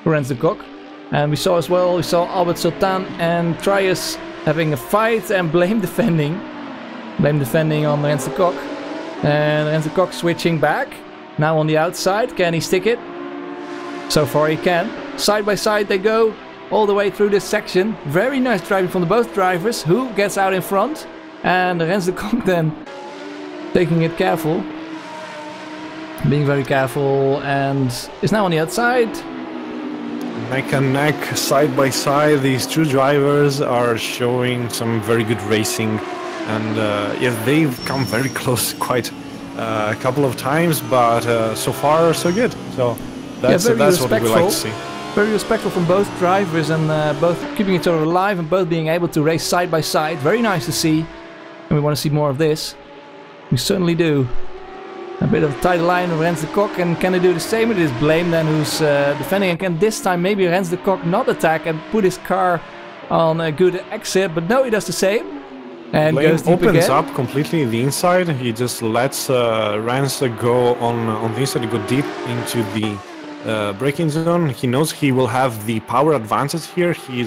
for Rens de Coq. And we saw Albert Sultan and Trias having a fight, and Blame defending on Rens de Coq. And Rens de Coq switching back, now on the outside. Can he stick it? So far he can. Side by side they go all the way through this section. Very nice driving from both drivers. Who gets out in front? And Rens de Coq then taking it careful, being very careful, and is now on the outside. Neck and neck, side by side, these two drivers are showing some very good racing, and yeah, they've come very close quite a couple of times, but so far so good. So that's what we like to see. Very respectful from both drivers, and both keeping each other alive and both being able to race side by side. Very nice to see. And we want to see more of this. We certainly do. A bit of a tight line of Rens de Coq, and can they do the same? It is Blame then who's defending, and can this time maybe Rens de Coq not attack and put his car on a good exit, but no, he does the same. And Blame goes deep opens again. up completely the inside. He just lets Rens go on the inside, go deep into the braking zone. He knows he will have the power advantage here. He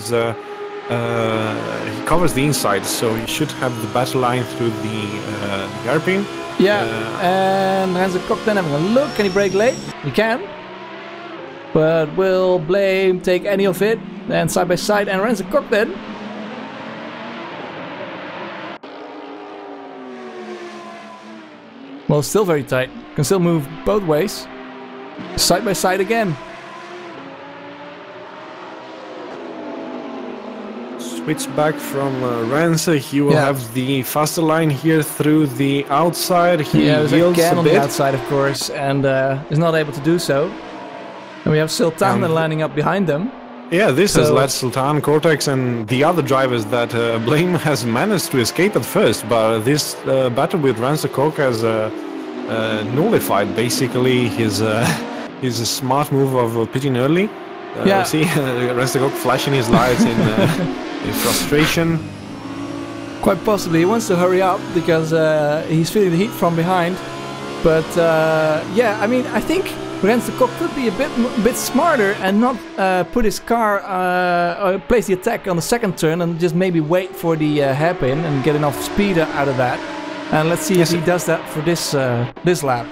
covers the inside, so he should have the battle line through the hairpin. Yeah, and Rens de Coq then having a look. Can he brake late? He can. But will Blame take any of it? Then side by side, and Rens de Coq then. Well, still very tight. Can still move both ways. Side by side again. Switch back from Rens. He will have the faster line here through the outside. He yields again a on bit. the outside, of course, and is not able to do so. And we have Sultan lining up behind them. Yeah, this has led Sultan, Cortex, and the other drivers that Blame has managed to escape at first, but this battle with Rens de Coq has nullified basically his smart move of pitting early. See, Rens de Coq flashing his lights in frustration. Quite possibly he wants to hurry up because he's feeling the heat from behind. But yeah, I mean, I think Rens de Coq could be a bit smarter and not put his car or place the attack on the second turn and just maybe wait for the hairpin and get enough speed out of that. And let's see if he does that for this lap.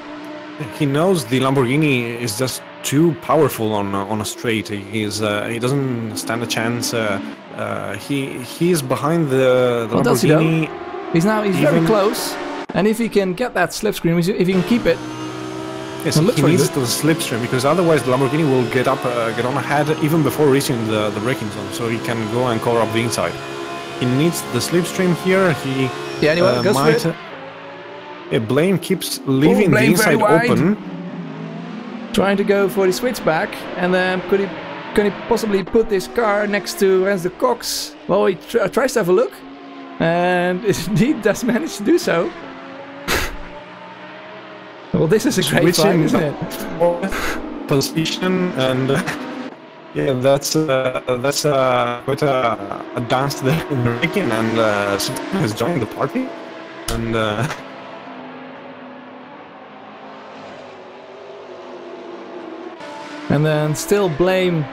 He knows the Lamborghini is just too powerful on a straight. He doesn't stand a chance. He is behind the Lamborghini. He's very close, and if he can get that slipstream, if he can keep it. Yes, he needs the slipstream, because otherwise the Lamborghini will get on ahead even before reaching the braking zone, so he can go and cover up the inside. He needs the slipstream here. Anyway, goes for it. Blame keeps leaving the inside open. Trying to go for the switchback, and then can he possibly put this car next to Rens de Coq's? Well, he tries to have a look, and indeed does manage to do so. Well, this is a great fight, isn't it? Position, and yeah, that's quite a dance there in the braking, and Sultan has joined the party, and then still Blame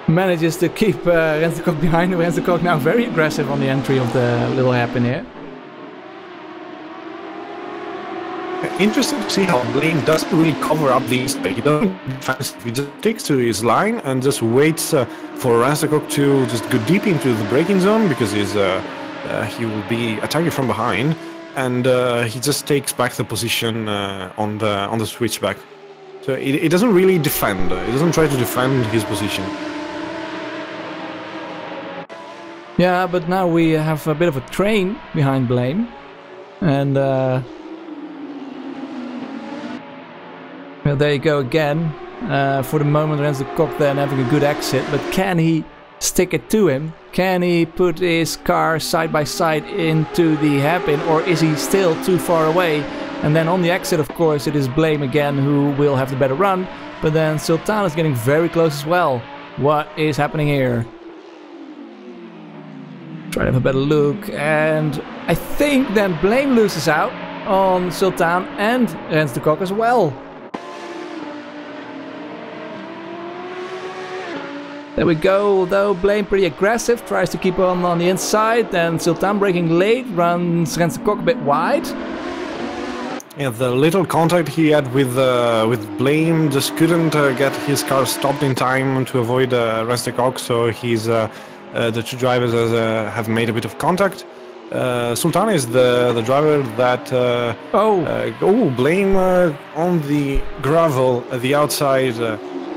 manages to keep Rens de Coq behind. Rens de Coq now very aggressive on the entry of the little hairpin here. interesting to see how Blame doesn't really cover up the spec. He doesn't defensive. He just sticks to his line and just waits for Ranstercock to just go deep into the braking zone, because he will be attacking from behind, and he just takes back the position on the switchback. So it doesn't really defend. It doesn't try to defend his position. Yeah, but now we have a bit of a train behind Blame, and well, there you go again. For the moment, Ranstercock then having a good exit, but can he stick it to him? Can he put his car side by side into the hairpin, or is he still too far away? And then on the exit, of course, it is Blame again who will have the better run, but then Sultan is getting very close as well. What is happening here? Try to have a better look, and I think then Blame loses out on Sultan and Ranstercock as well. There we go, though Blame pretty aggressive, tries to keep on the inside, then Sultan braking late, runs Ranstercock a bit wide. Yeah, the little contact he had with Blame just couldn't get his car stopped in time to avoid Ranstercock, so he's the two drivers have made a bit of contact. Sultan is the driver that Blame on the gravel at the outside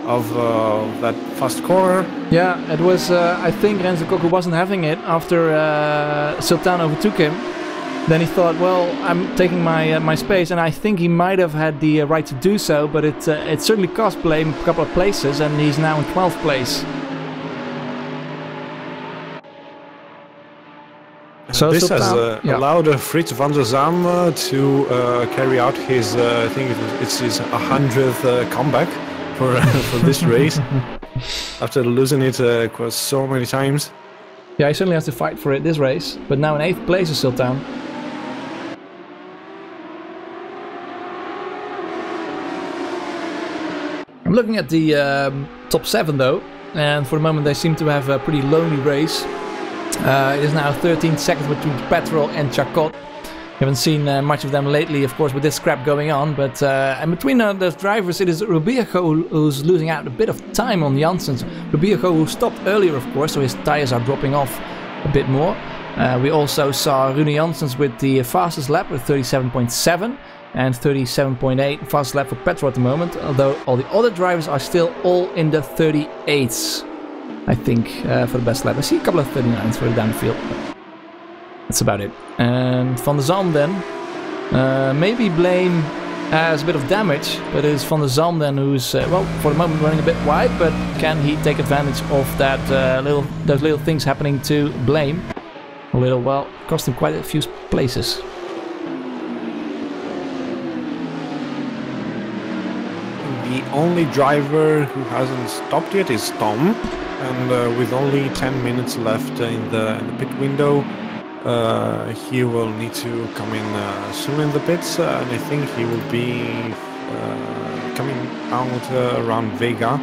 of that fast corner. Yeah, it was I think Ranstercock who wasn't having it after Sultan overtook him. Then he thought, well, I'm taking my space, and I think he might have had the right to do so, but it certainly cost Blame a couple of places, and he's now in 12th place. So this Sultan, has allowed Fritz van der Zam to carry out his, I think it's his 100th comeback for this race, after losing it so many times. Yeah, he certainly has to fight for it this race, but now in 8th place is Sultan. I'm looking at the top 7 though, and for the moment they seem to have a pretty lonely race. It is now 13 seconds between Petrol and Charcot. Haven't seen much of them lately, of course, with this scrap going on, but and between those drivers it is Rubiejo who's losing out a bit of time on Janssens. Rubiejo who stopped earlier, of course, so his tires are dropping off a bit more. We also saw Rune Janssens with the fastest lap with 37.7 and 37.8 fastest lap for Petrol at the moment, although all the other drivers are still all in the 38s, I think, for the best lap. I see a couple of 39s further down the field. That's about it. And Van der Zalm then, maybe Blame has a bit of damage, but it's Van der Zalm then who's, well, for the moment running a bit wide, but can he take advantage of that those little things happening to Blame? A little, well, cost him quite a few places. The only driver who hasn't stopped yet is Tom, and with only 10 minutes left in the pit window, he will need to come in soon in the pits, and I think he will be coming out around Vega,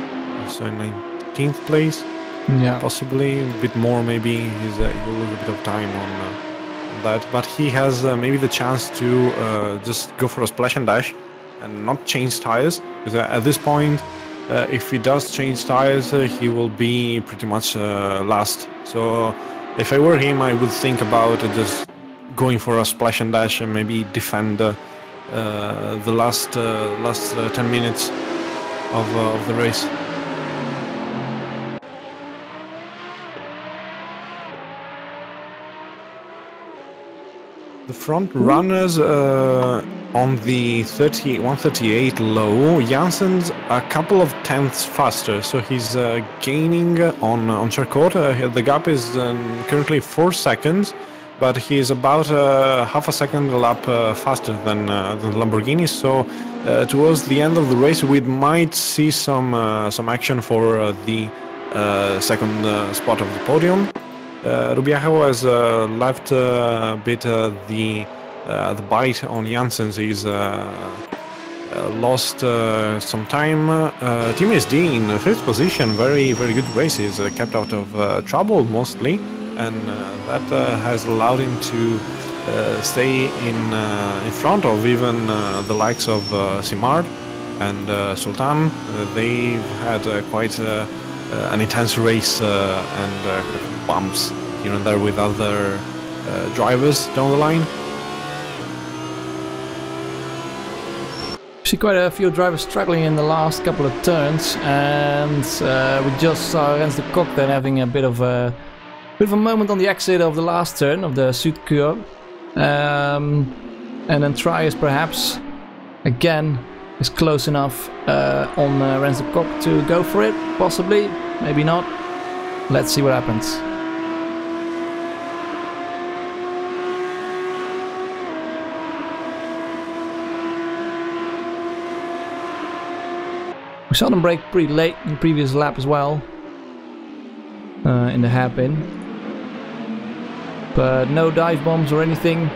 so in 19th place. Yeah, possibly a bit more. Maybe he will lose a bit of time on that, but he has maybe the chance to just go for a splash and dash and not change tires, because at this point, if he does change tires, he will be pretty much last. So if I were him, I would think about just going for a splash and dash and maybe defend the last 10 minutes of the race. The front runners on the 138 low, Janssens a couple of tenths faster, so he's gaining on Charcot. The gap is currently 4 seconds, but he is about half a second a lap faster than Lamborghini. So towards the end of the race, we might see some action for the second spot of the podium. Rubiejo has left a bit the bite on Janssens. He's lost some time. Team SD in 5th position, very good races, kept out of trouble mostly, and that has allowed him to stay in front of even the likes of Simard and Sultan. They've had quite an intense race and bumps here and there with other drivers down the line. See quite a few drivers struggling in the last couple of turns, and we just saw Rens de Kok then having a bit of a moment on the exit of the last turn of the Zuidkur. And then Trias perhaps again is close enough on Rens de Kok to go for it, possibly, maybe not. Let's see what happens. We saw them brake pretty late in the previous lap as well, in the hairpin, but no dive bombs or anything,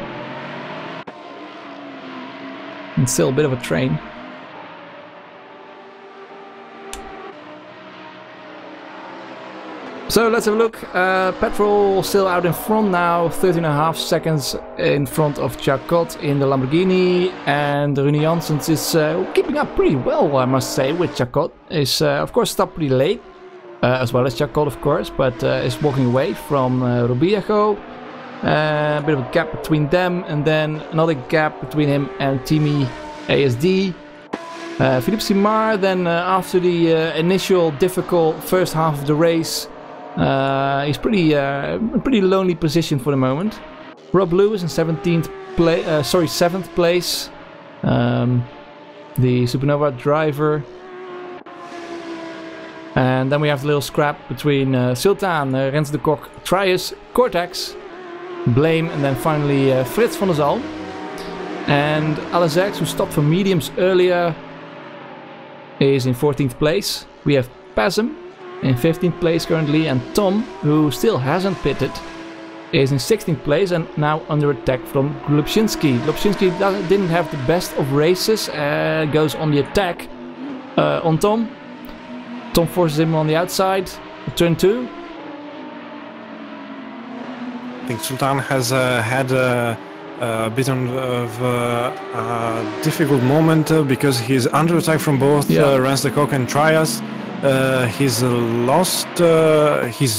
and still a bit of a train. So let's have a look. Petrol still out in front now, 13.5 seconds in front of Chacot in the Lamborghini, and Rune Janssens is keeping up pretty well, I must say, with Chacot. Is of course stopped pretty late, as well as Chacot of course, but is walking away from Robiejo. A bit of a gap between them, and then another gap between him and Timi ASD. Philippe Simard then after the initial difficult first half of the race, he's pretty lonely position for the moment. Rob Lewis in 7th place, the Supernova driver. And then we have the little scrap between Sultan, Rens de Kok, Trias, Cortex, Blame, and then finally Frits van der Zalm. And Alex, who stopped for mediums earlier, is in 14th place. We have Pasm in 15th place currently, and Tom, who still hasn't pitted, is in 16th place and now under attack from Lubczynski. Lubczynski didn't have the best of races, goes on the attack on Tom. Tom forces him on the outside, turn 2. I think Sultan has had a bit of a difficult moment because he's under attack from both Rens de Kok and Trias. He's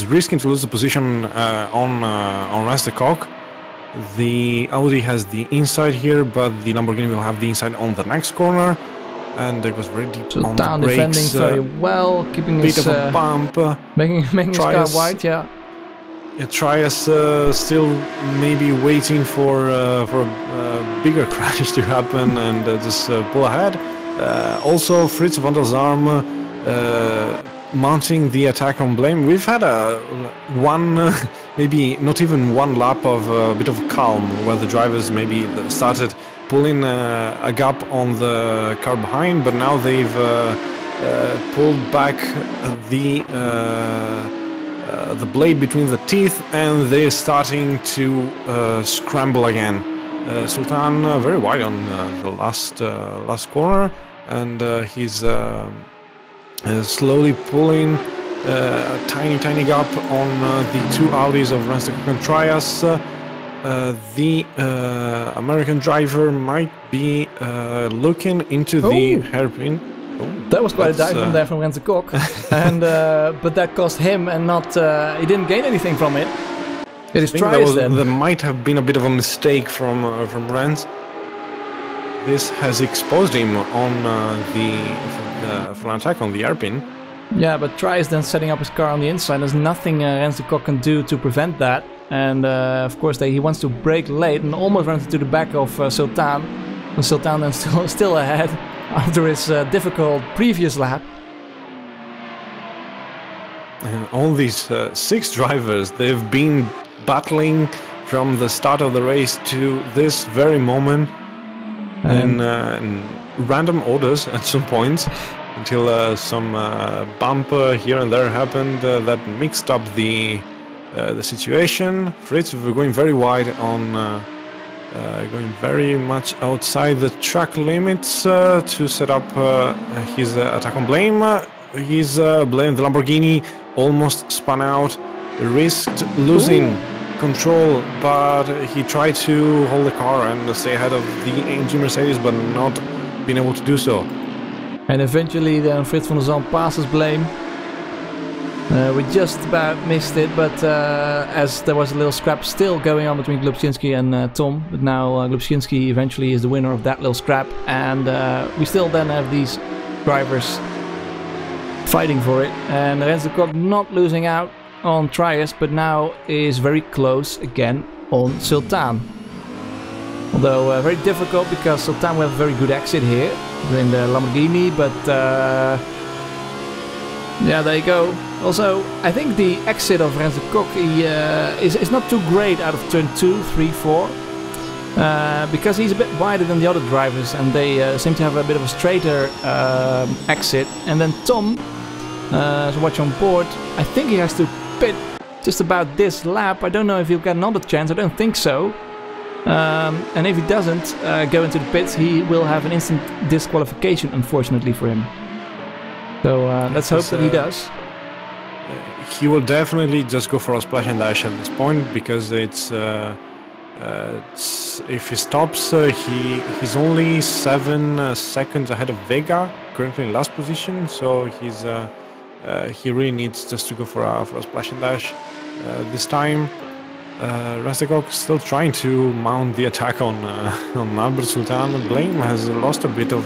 risking to lose the position on Rens de Kok. The Audi has the inside here, but the Lamborghini will have the inside on the next corner. And it was very deep on the brakes. Defending very well, keeping bit his of a bump. making his car wide, yeah. Trias still maybe waiting for a bigger crash to happen and just pull ahead. Also, Frits van der Zalm mounting the attack on Blame. We've had maybe not even one lap of a bit of calm where the drivers maybe started pulling a gap on the car behind, but now they've pulled back the blade between the teeth, and they're starting to scramble again. Sultan very wide on the last corner, and he's slowly pulling a tiny gap on the two Audis of Rens de Kok and Trias. The American driver might be looking into the hairpin. That was quite a dive from there from Rens de Kok, and but that cost him, and not he didn't gain anything from it. It is Trias then. There might have been a bit of a mistake from Rens. This has exposed him on for an attack on the hairpin. Yeah, but Trias then setting up his car on the inside. There's nothing Rens de Kok can do to prevent that, and of course he wants to brake late and almost runs into the back of Sultan. And Sultan then still ahead after his difficult previous lap. And all these 6 drivers, they've been battling from the start of the race to this very moment, in random orders at some points, until some bump here and there happened that mixed up the situation. Fritz going very wide on. Going very much outside the track limits to set up his attack on Blame. Blame, the Lamborghini almost spun out, risked losing control, but he tried to hold the car and stay ahead of the AMG Mercedes, but not being able to do so. And eventually then Fritz van der Zand passes Blame. We just about missed it, but as there was a little scrap still going on between Glubczynski and Tom, but now Glubczynski eventually is the winner of that little scrap, and we still then have these drivers fighting for it, and Rens de Kok not losing out on Trias, but now is very close again on Sultan. Although very difficult, because Sultan will have a very good exit here in the Lamborghini, but yeah, there you go. Also, I think the exit of Rens de Kok is not too great out of turn 2, 3, 4. Because he's a bit wider than the other drivers, and they seem to have a bit of a straighter exit. And then Tom, as watch on board, I think he has to pit just about this lap. I don't know if he'll get another chance, I don't think so. And if he doesn't go into the pits, he will have an instant disqualification, unfortunately for him. So let's hope that he does. He will definitely just go for a splash and dash at this point, because it's if he stops, he's only 7 seconds ahead of Vega, currently in last position. So he really needs just to go for a splash and dash this time. Rens de Kok still trying to mount the attack on Albert Sultan. Blame has lost a bit of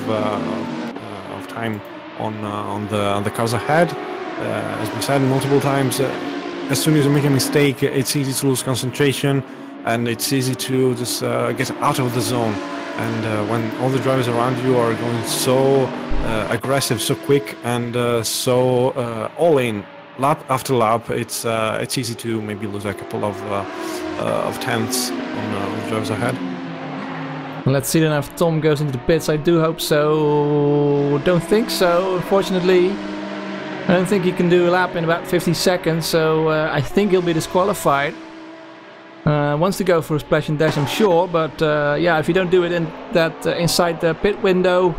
time on the cars ahead. As we said multiple times, as soon as you make a mistake, it's easy to lose concentration, and it's easy to just get out of the zone. And when all the drivers around you are going so aggressive, so quick, and so all in, lap after lap, it's easy to maybe lose a couple of tenths on the drivers ahead. Let's see then if Tom goes into the pits. I do hope so. Don't think so, unfortunately. I don't think he can do a lap in about 50 seconds, so I think he'll be disqualified. Wants to go for a splash and dash, I'm sure, but yeah, if you don't do it in that inside the pit window,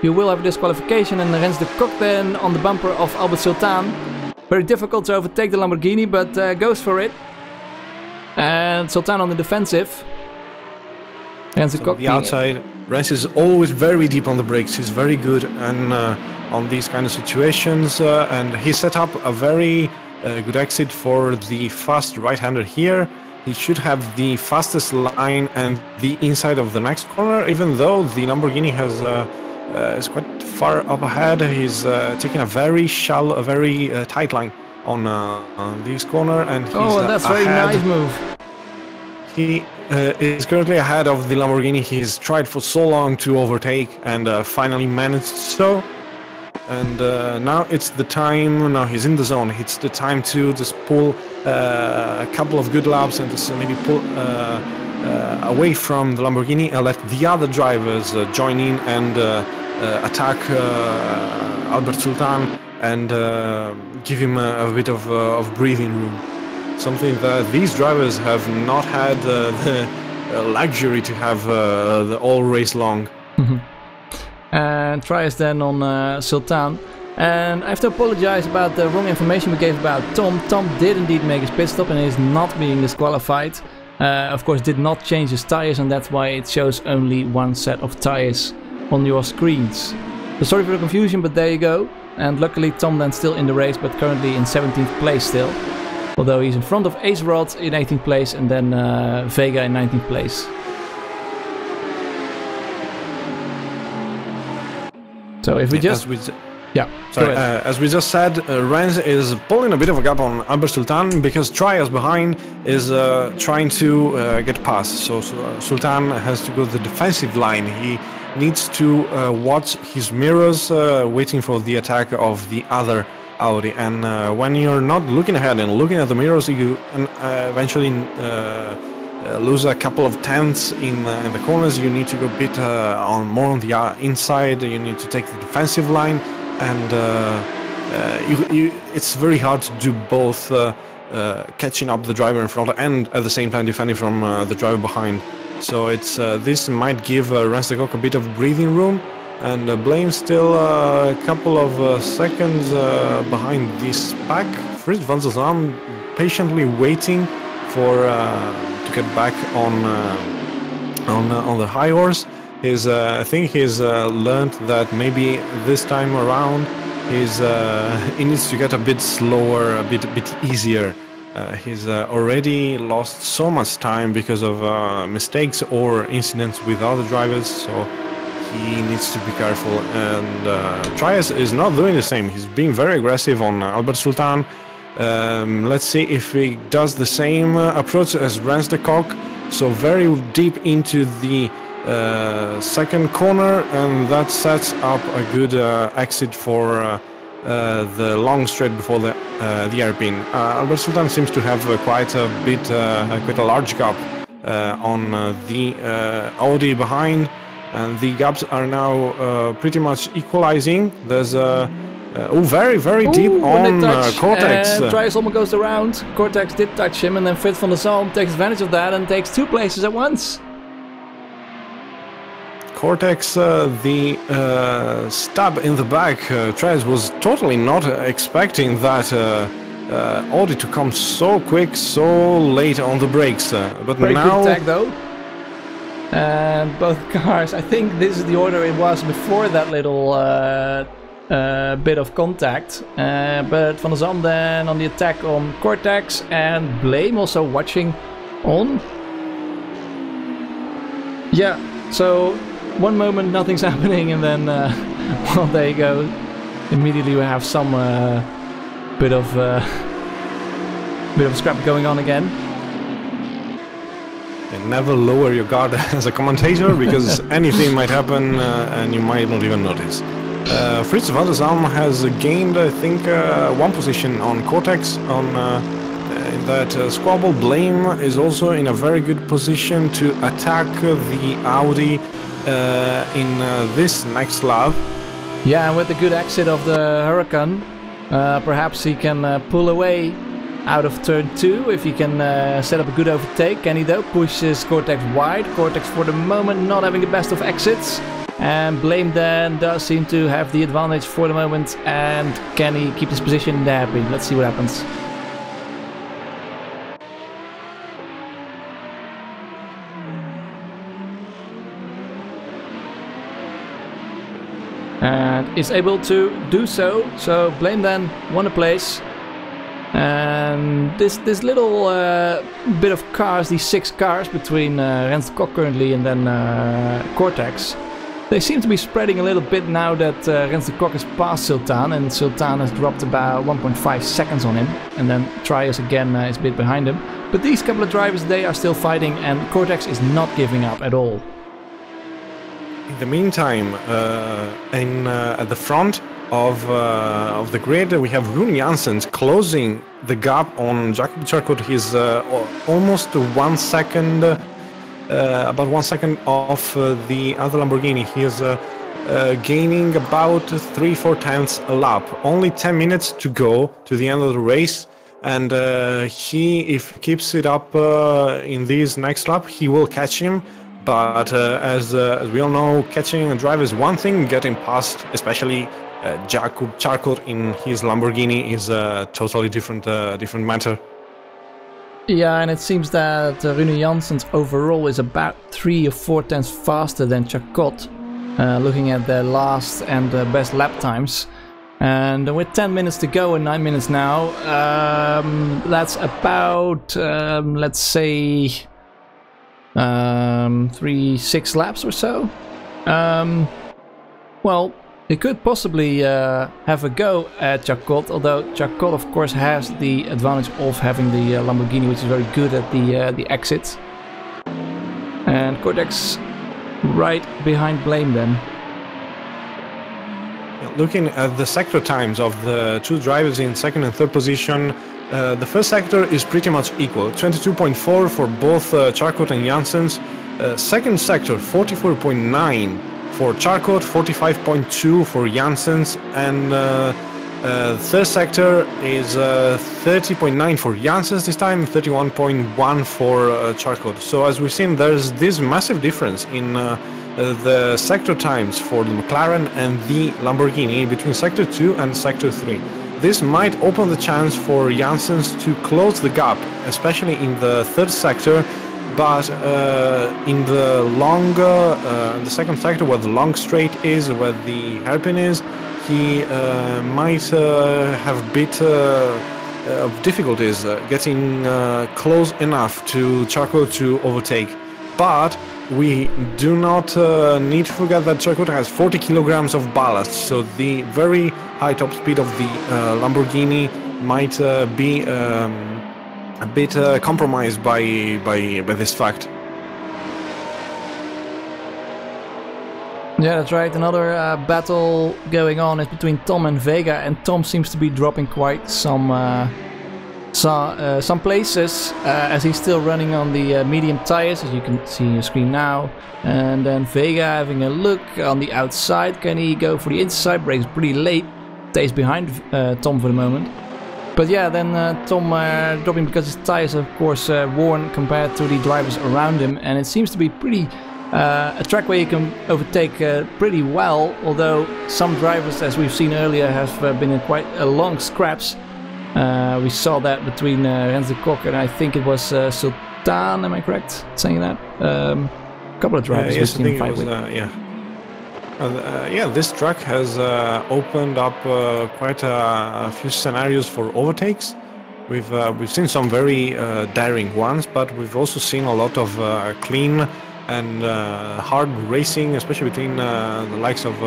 you will have a disqualification. And Rens de Kok then on the bumper of Albert Sultan. Very difficult to overtake the Lamborghini, but goes for it. And Sultan on the defensive. Rens de Kok the outside. Rens is always very deep on the brakes. He's very good and on these kind of situations, and he set up a very good exit for the fast right-hander here. He should have the fastest line and the inside of the next corner, even though the Lamborghini has is quite far up ahead. He's taking a very shallow, a very tight line on this corner, and he's that's a very nice move. He is currently ahead of the Lamborghini. He's tried for so long to overtake, and finally managed so. And now it's the time. Now he's in the zone. It's the time to just pull a couple of good laps and just maybe pull away from the Lamborghini and let the other drivers join in and attack Albert Sultan and give him a bit of breathing room. Something that these drivers have not had the luxury to have the all race long. And Trias then on Sultan. And I have to apologize about the wrong information we gave about Tom. Tom did indeed make his pit stop and is not being disqualified. Of course, did not change his tires, and that's why it shows only one set of tires on your screens. So sorry for the confusion, but there you go. And luckily Tom then still in the race, but currently in 17th place still. Although he's in front of Ace Rod in 18th place and then Vega in 19th place. So if we just... As we just said, Rens is pulling a bit of a gap on Albert Sultan because Trias behind is trying to get past. So Sultan has to go to the defensive line. He needs to watch his mirrors, waiting for the attack of the other Audi. And when you're not looking ahead and looking at the mirrors, you eventually lose a couple of tenths in the corners. You need to go a bit more on the inside. You need to take the defensive line, and it's very hard to do both, catching up the driver in front and at the same time defending from the driver behind. So it's this might give Rens de Kok a bit of breathing room, and Blame still a couple of seconds behind this pack. Fritz van der Zand patiently waiting to get back on the high horse. I think he's learned that maybe this time around he needs to get a bit slower, a bit easier. He's already lost so much time because of mistakes or incidents with other drivers, so he needs to be careful. And Trias is not doing the same. He's being very aggressive on Albert Sultan. Let's see if he does the same approach as Rens de Kock, so very deep into the second corner, and that sets up a good exit for the long straight before the hairpin. Albert Sultan seems to have quite a large gap on the Audi behind, and the gaps are now pretty much equalizing. There's very deep on Cortex. Trias almost goes around. Cortex did touch him, and then Fritz van der Zalm takes advantage of that and takes 2 places at once. Cortex, the stab in the back, Trias was totally not expecting that Audi to come so quick, so late on the brakes. But very now... good tag though. And both cars, I think this is the order it was before that little bit of contact. But Van der Zalm then on the attack on Cortex, and Blame also watching on. Yeah, so... one moment nothing's happening, and then well, there you go. Immediately we have some bit of scrap going on again. And never lower your guard as a commentator, because anything might happen and you might not even notice. Fritz van der Zalm has gained, I think, 1 position on Cortex. On in that squabble, Blame is also in a very good position to attack the Audi in this next lap. Yeah, and with the good exit of the Huracan, perhaps he can pull away out of turn 2 if he can set up a good overtake. Can he though? Pushes Cortex wide. Cortex for the moment not having the best of exits, and Blame then does seem to have the advantage for the moment. And can he keep his position in the hairpin? Let's see what happens. And is able to do so. So Blame then won a place. And this little bit of cars, these 6 cars between Rens de Kock currently and then Cortex, they seem to be spreading a little bit now that Rens de Kock has passed Sultan, and Sultan has dropped about 1.5 seconds on him, and then Trias again is a bit behind him. But these couple of drivers, they are still fighting, and Cortex is not giving up at all. In the meantime, at the front of the grid, we have Rune Janssens closing the gap on Jakob Charcot. He's almost 1 second, about 1 second off the other Lamborghini. He is gaining about 3-4 tenths a lap. Only 10 minutes to go to the end of the race, and if he keeps it up in this next lap, he will catch him. But as we all know, catching a driver is one thing, getting past, especially Jakob Charcot in his Lamborghini, is a totally different matter. Yeah, and it seems that Rune Janssens overall is about 3 or 4 tenths faster than Charcot, looking at their last and best lap times. And with 10 minutes to go and 9 minutes now, that's about, let's say, 6 laps or so. Well, he could possibly have a go at Charcot, although Charcot of course has the advantage of having the Lamborghini, which is very good at the exits. And Cortex right behind Blame then. Looking at the sector times of the 2 drivers in second and third position, the first sector is pretty much equal, 22.4 for both Charcot and Janssens. Second sector, 44.9 for Charcot, 45.2 for Janssens, and third sector is 30.9 for Janssens this time, 31.1 for Charcot. So as we've seen, there's this massive difference in the sector times for the McLaren and the Lamborghini between sector 2 and sector 3. this might open the chance for Janssens to close the gap, especially in the third sector, but in the longer, the second sector, where the long straight is, where the hairpin is, he might have a bit of difficulties getting close enough to Charcot to overtake. But we do not need to forget that Charcot has 40 kilograms of ballast, so the very high top speed of the Lamborghini might be a bit compromised by this fact. Yeah, that's right. Another battle going on is between Tom and Vega, and Tom seems to be dropping quite some places as he's still running on the medium tires, as you can see on your screen now. And then Vega having a look on the outside. Can he go for the inside? Brakes pretty late. Stays behind Tom for the moment. But yeah, then Tom dropping because his tires are of course worn compared to the drivers around him, and it seems to be pretty a track where you can overtake pretty well, although some drivers, as we've seen earlier, have been in quite long scraps. We saw that between Rens de Kok and I think it was Sultan, am I correct saying that? A couple of drivers we've seen fight with. Yeah, this track has opened up quite a few scenarios for overtakes. We've seen some very daring ones, but we've also seen a lot of clean and hard racing, especially between the likes of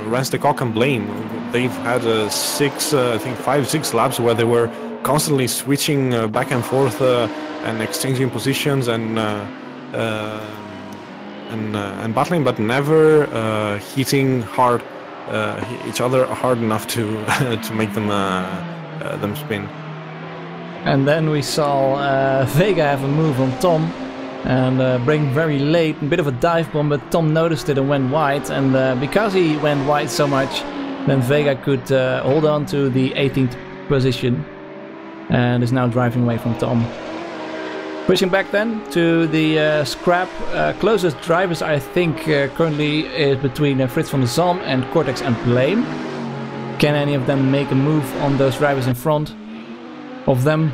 Rens de Kok and Blame. They've had I think 5-6 laps where they were constantly switching back and forth and exchanging positions and battling, but never hitting hard each other hard enough to to make them spin. And then we saw Vega have a move on Tom and bring very late, a bit of a dive bomb, but Tom noticed it and went wide, and because he went wide so much, then Vega could hold on to the 18th position and is now driving away from Tom. Pushing back then to the scrap, closest drivers I think currently is between Frits van der Zalm and Cortex and Blame. Can any of them make a move on those drivers in front of them?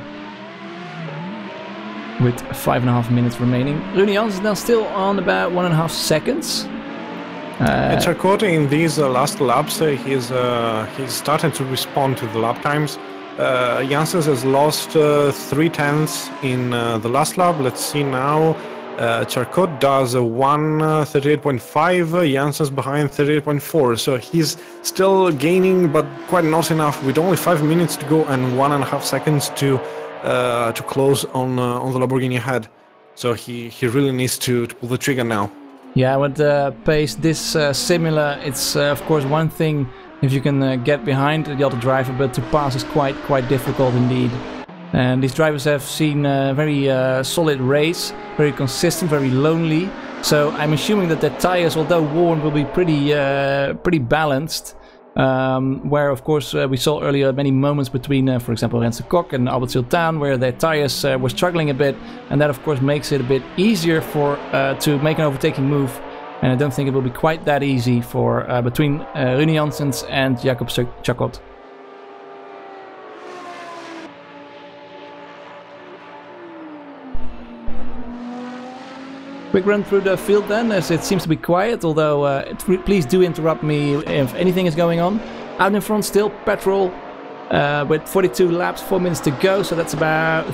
With 5.5 minutes remaining. Rune Janssens now still on about 1.5 seconds. Charcot in these last laps, he's starting to respond to the lap times. Janssens has lost 3/10 in the last lap. Let's see now. Charcot does a 1:38.5, Janssens behind 38.4, so he's still gaining, but quite not enough. With only 5 minutes to go and 1.5 seconds to close on the Lamborghini ahead. So he really needs to pull the trigger now. Yeah, with pace this similar, it's of course one thing if you can get behind the other driver, but to pass is quite difficult indeed. And these drivers have seen a very solid race, very consistent, very lonely. So I'm assuming that their tires, although worn, will be pretty balanced. Where of course we saw earlier many moments between, for example, Rens de Kok and Albert Sultan, where their tires were struggling a bit, and that of course makes it a bit easier for to make an overtaking move. And I don't think it will be quite that easy for between Rune Janssens and Jakob Charcot. Quick run through the field then, as it seems to be quiet, although please do interrupt me if anything is going on. Out in front still, Petrol, with 42 laps, 4 minutes to go, so that's about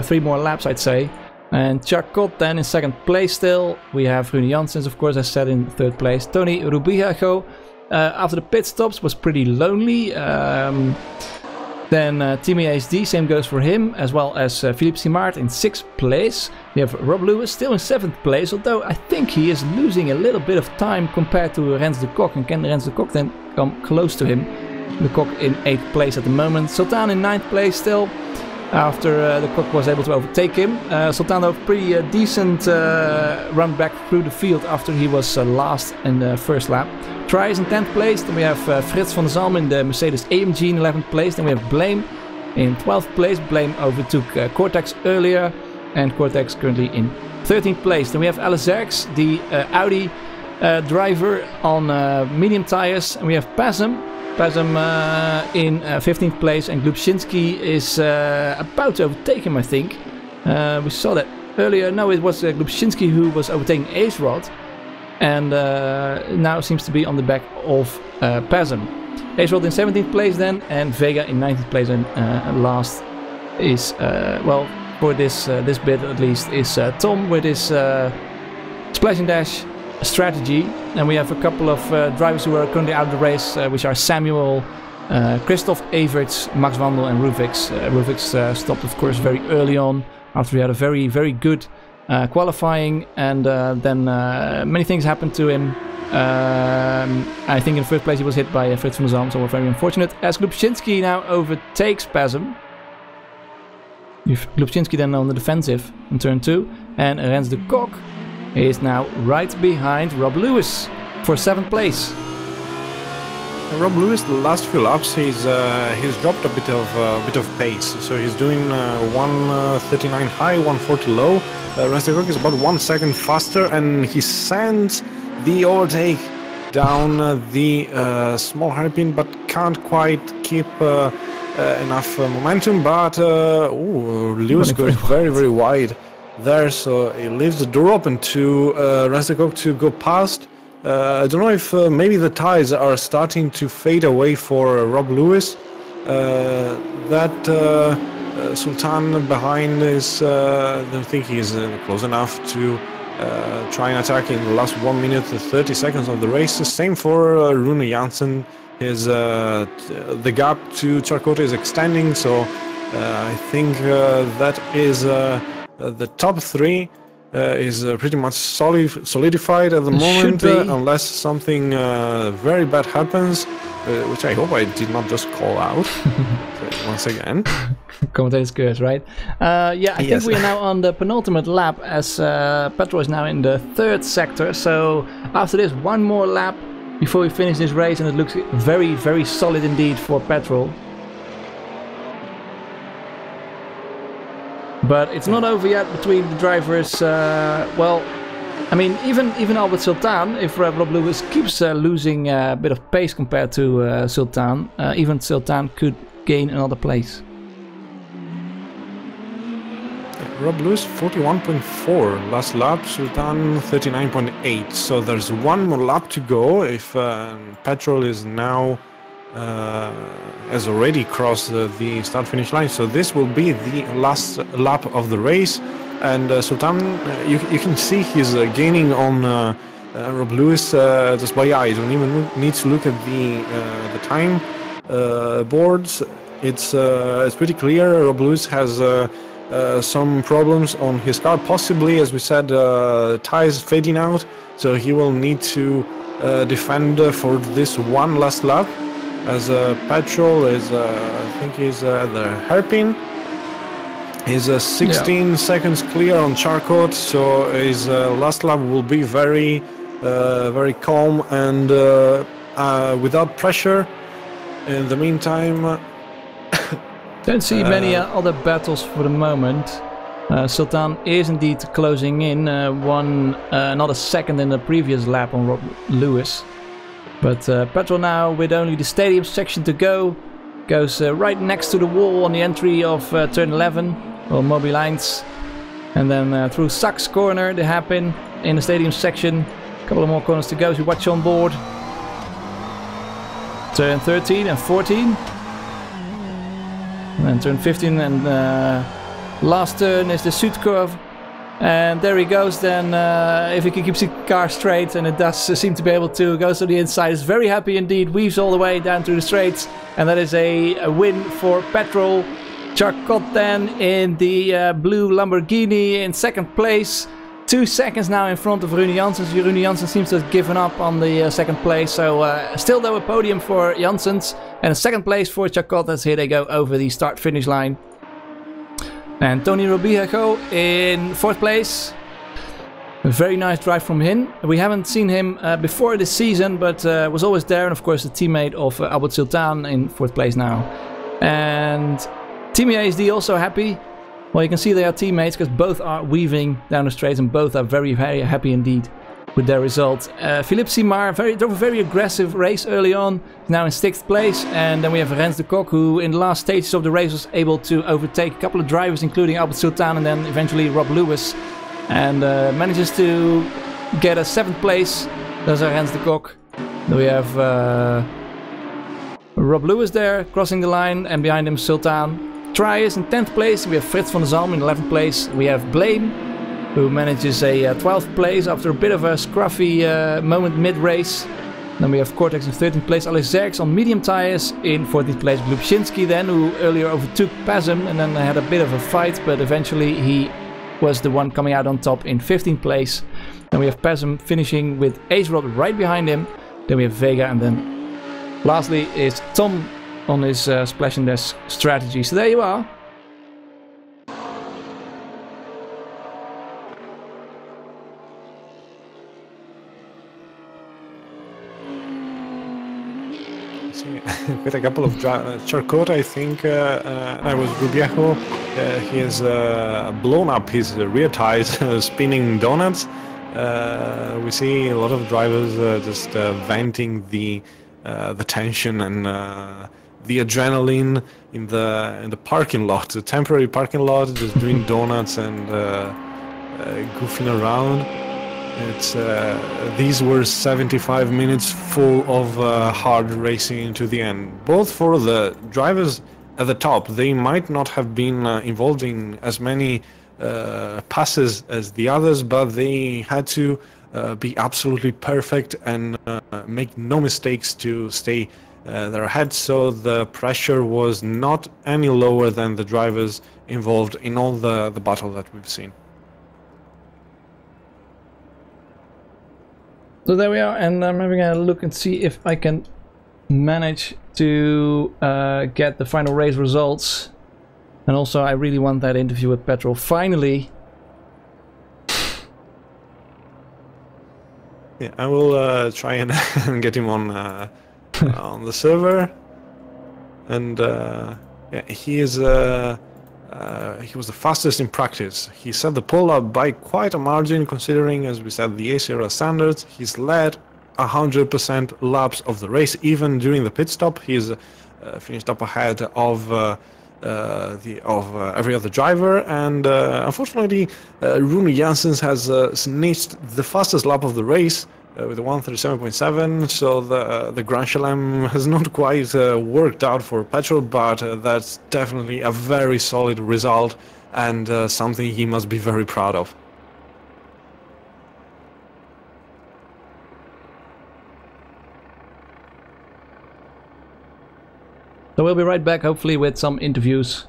3 more laps I'd say. And Charcot then in second place still. We have Rune Janssens, of course, as said, in third place. Tony Rubiago, after the pit stops, was pretty lonely. Then Timmy HD, same goes for him, as well as Philippe Simard in 6th place. We have Rob Lewis still in 7th place, although I think he is losing a little bit of time compared to Rens de Kok, and can Rens de Kok then come close to him? De Kok in 8th place at the moment. Sultan in 9th place still, after the Kok was able to overtake him. Sultan had a pretty decent run back through the field after he was last in the first lap. Try is in 10th place. Then we have Frits van der Zalm in the Mercedes AMG in 11th place. Then we have Blame in 12th place. Blame overtook Cortex earlier, and Cortex currently in 13th place. Then we have Alice Zerks, the Audi driver on medium tires. And we have Pasm Pasm in 15th place, and Glubczynski is about to overtake him, I think. We saw that earlier. No, it was Glubczynski who was overtaking Ace-Rod, and now seems to be on the back of Pasm. Ace-Rod in 17th place then, and Vega in 19th place, and last is, well, for this bit at least, is Tom with his Splash and Dash strategy. And we have a couple of drivers who are currently out of the race, which are Samuel, Christoph Everts, Max Wandel and Ruvix. Ruvix stopped, of course, very early on after we had a very, very good qualifying, and then many things happened to him. I think in first place he was hit by Fritz van der Zalm, so we're very unfortunate. As Glubczynski now overtakes Pasm. Glubczynski then on the defensive in turn 2, and Rens de Kok is now right behind Rob Lewis for 7th place. Rob Lewis, the last few laps, he's dropped a bit of pace. So he's doing 139 high, 140 low. Rens de Kok is about 1 second faster, and he sends the overtake down the small hairpin, but can't quite keep enough momentum. But Lewis goes very, very wide there, so he leaves the door open to Rens de Kok to go past. I don't know if maybe the tires are starting to fade away for Rob Lewis. Sultan behind is, I don't think he's close enough to try and attack in the last 1 minute and 30 seconds of the race. Same for Rune Jansen. The gap to Charcot is extending, so I think that is the top 3 is pretty much solidified at the moment, unless something very bad happens, which I hope I did not just call out once again. Commentator's curse, right? Yeah, I think we are now on the penultimate lap, as Petrol is now in the 3rd sector. So after this, one more lap before we finish this race, and it looks very, very solid indeed for Petrol. But it's not over yet between the drivers. Well, I mean, even Albert Sultan, if Rob Lewis keeps losing a bit of pace compared to Sultan, even Sultan could gain another place. Rob Lewis 41.4 last lap, Sultan 39.8. So there's one more lap to go. If Petrol is now has already crossed the start-finish line, so this will be the last lap of the race. And Sultan, you can see he's gaining on Rob Lewis just by eye. You don't even need to look at the time boards. It's pretty clear. Rob Lewis has some problems on his car, possibly, as we said, tires fading out, so he will need to defend for this one last lap, as Petrol is I think he's the hairpin. He's 16 seconds clear on Charcot, so his last lap will be very very calm and without pressure. In the meantime, don't see many other battles for the moment. Sultan is indeed closing in another second in the previous lap on Rob Lewis. But Petrol now, with only the stadium section to go, goes right next to the wall on the entry of turn 11, or Moby Lines. And then through Sachs corner, the hairpin in the stadium section. A couple of more corners to go, so watch on board. Turn 13 and 14. And then turn 15 and last turn is the Sud curve. And there he goes then, if he can keep the car straight, and it does seem to be able to, goes to the inside, is very happy indeed, weaves all the way down to the straights, and that is a win for Petrol. Charcot then in the blue Lamborghini in 2nd place, 2 seconds now in front of Rune Janssens. Rune Janssens seems to have given up on the 2nd place, so still though a podium for Janssens, and a 2nd place for Charcot, as here they go over the start-finish line. And Tony Robiego in 4th place. A very nice drive from him. We haven't seen him before this season, but was always there. And of course the teammate of Albert Sultan in 4th place now. And Team ASD also happy. Well, you can see they are teammates because both are weaving down the straights and both are very, very happy indeed with their result. Philippe Simard drove a very aggressive race early on, now in 6th place. And then we have Rens de Kock, who in the last stages of the race was able to overtake a couple of drivers, including Albert Sultan and then eventually Rob Lewis. And manages to get a 7th place. Those are Rens de Kock. Then we have Rob Lewis there, crossing the line, and behind him Sultan. Trias in 10th place. We have Frits van der Zalm in 11th place. We have Blame, who manages a 12th place after a bit of a scruffy moment mid-race. Then we have Cortex in 13th place. Alex Zerks on medium tires in 14th place. Lubchinski then, who earlier overtook Pazem and then had a bit of a fight, but eventually he was the one coming out on top in 15th place. Then we have Pazem finishing with Ace Rod right behind him. Then we have Vega, and then lastly is Tom on his splash and dash strategy. So there you are. With a couple of Charcot, I think, I was Rubiejo. He has blown up his rear tires, spinning donuts. We see a lot of drivers just venting the tension and the adrenaline in the parking lot, the temporary parking lot, just doing donuts and goofing around. These were 75 minutes full of hard racing to the end. Both for the drivers at the top, they might not have been involved in as many passes as the others, but they had to be absolutely perfect and make no mistakes to stay their ahead. So the pressure was not any lower than the drivers involved in all the battle that we've seen. So there we are, and I'm having a look and see if I can manage to get the final race results. And also I really want that interview with Petrol finally. Yeah, I will try and get him on the server. And yeah, he was the fastest in practice. He set the pole up by quite a margin, considering, as we said, the ACRL standards. He's led 100% laps of the race, even during the pit stop. He's finished up ahead of every other driver, and unfortunately, Rune Janssens has snitched the fastest lap of the race with a 1:37.7. So the Grand Chelem has not quite worked out for Petrol, but that's definitely a very solid result and something he must be very proud of. So we'll be right back, hopefully, with some interviews.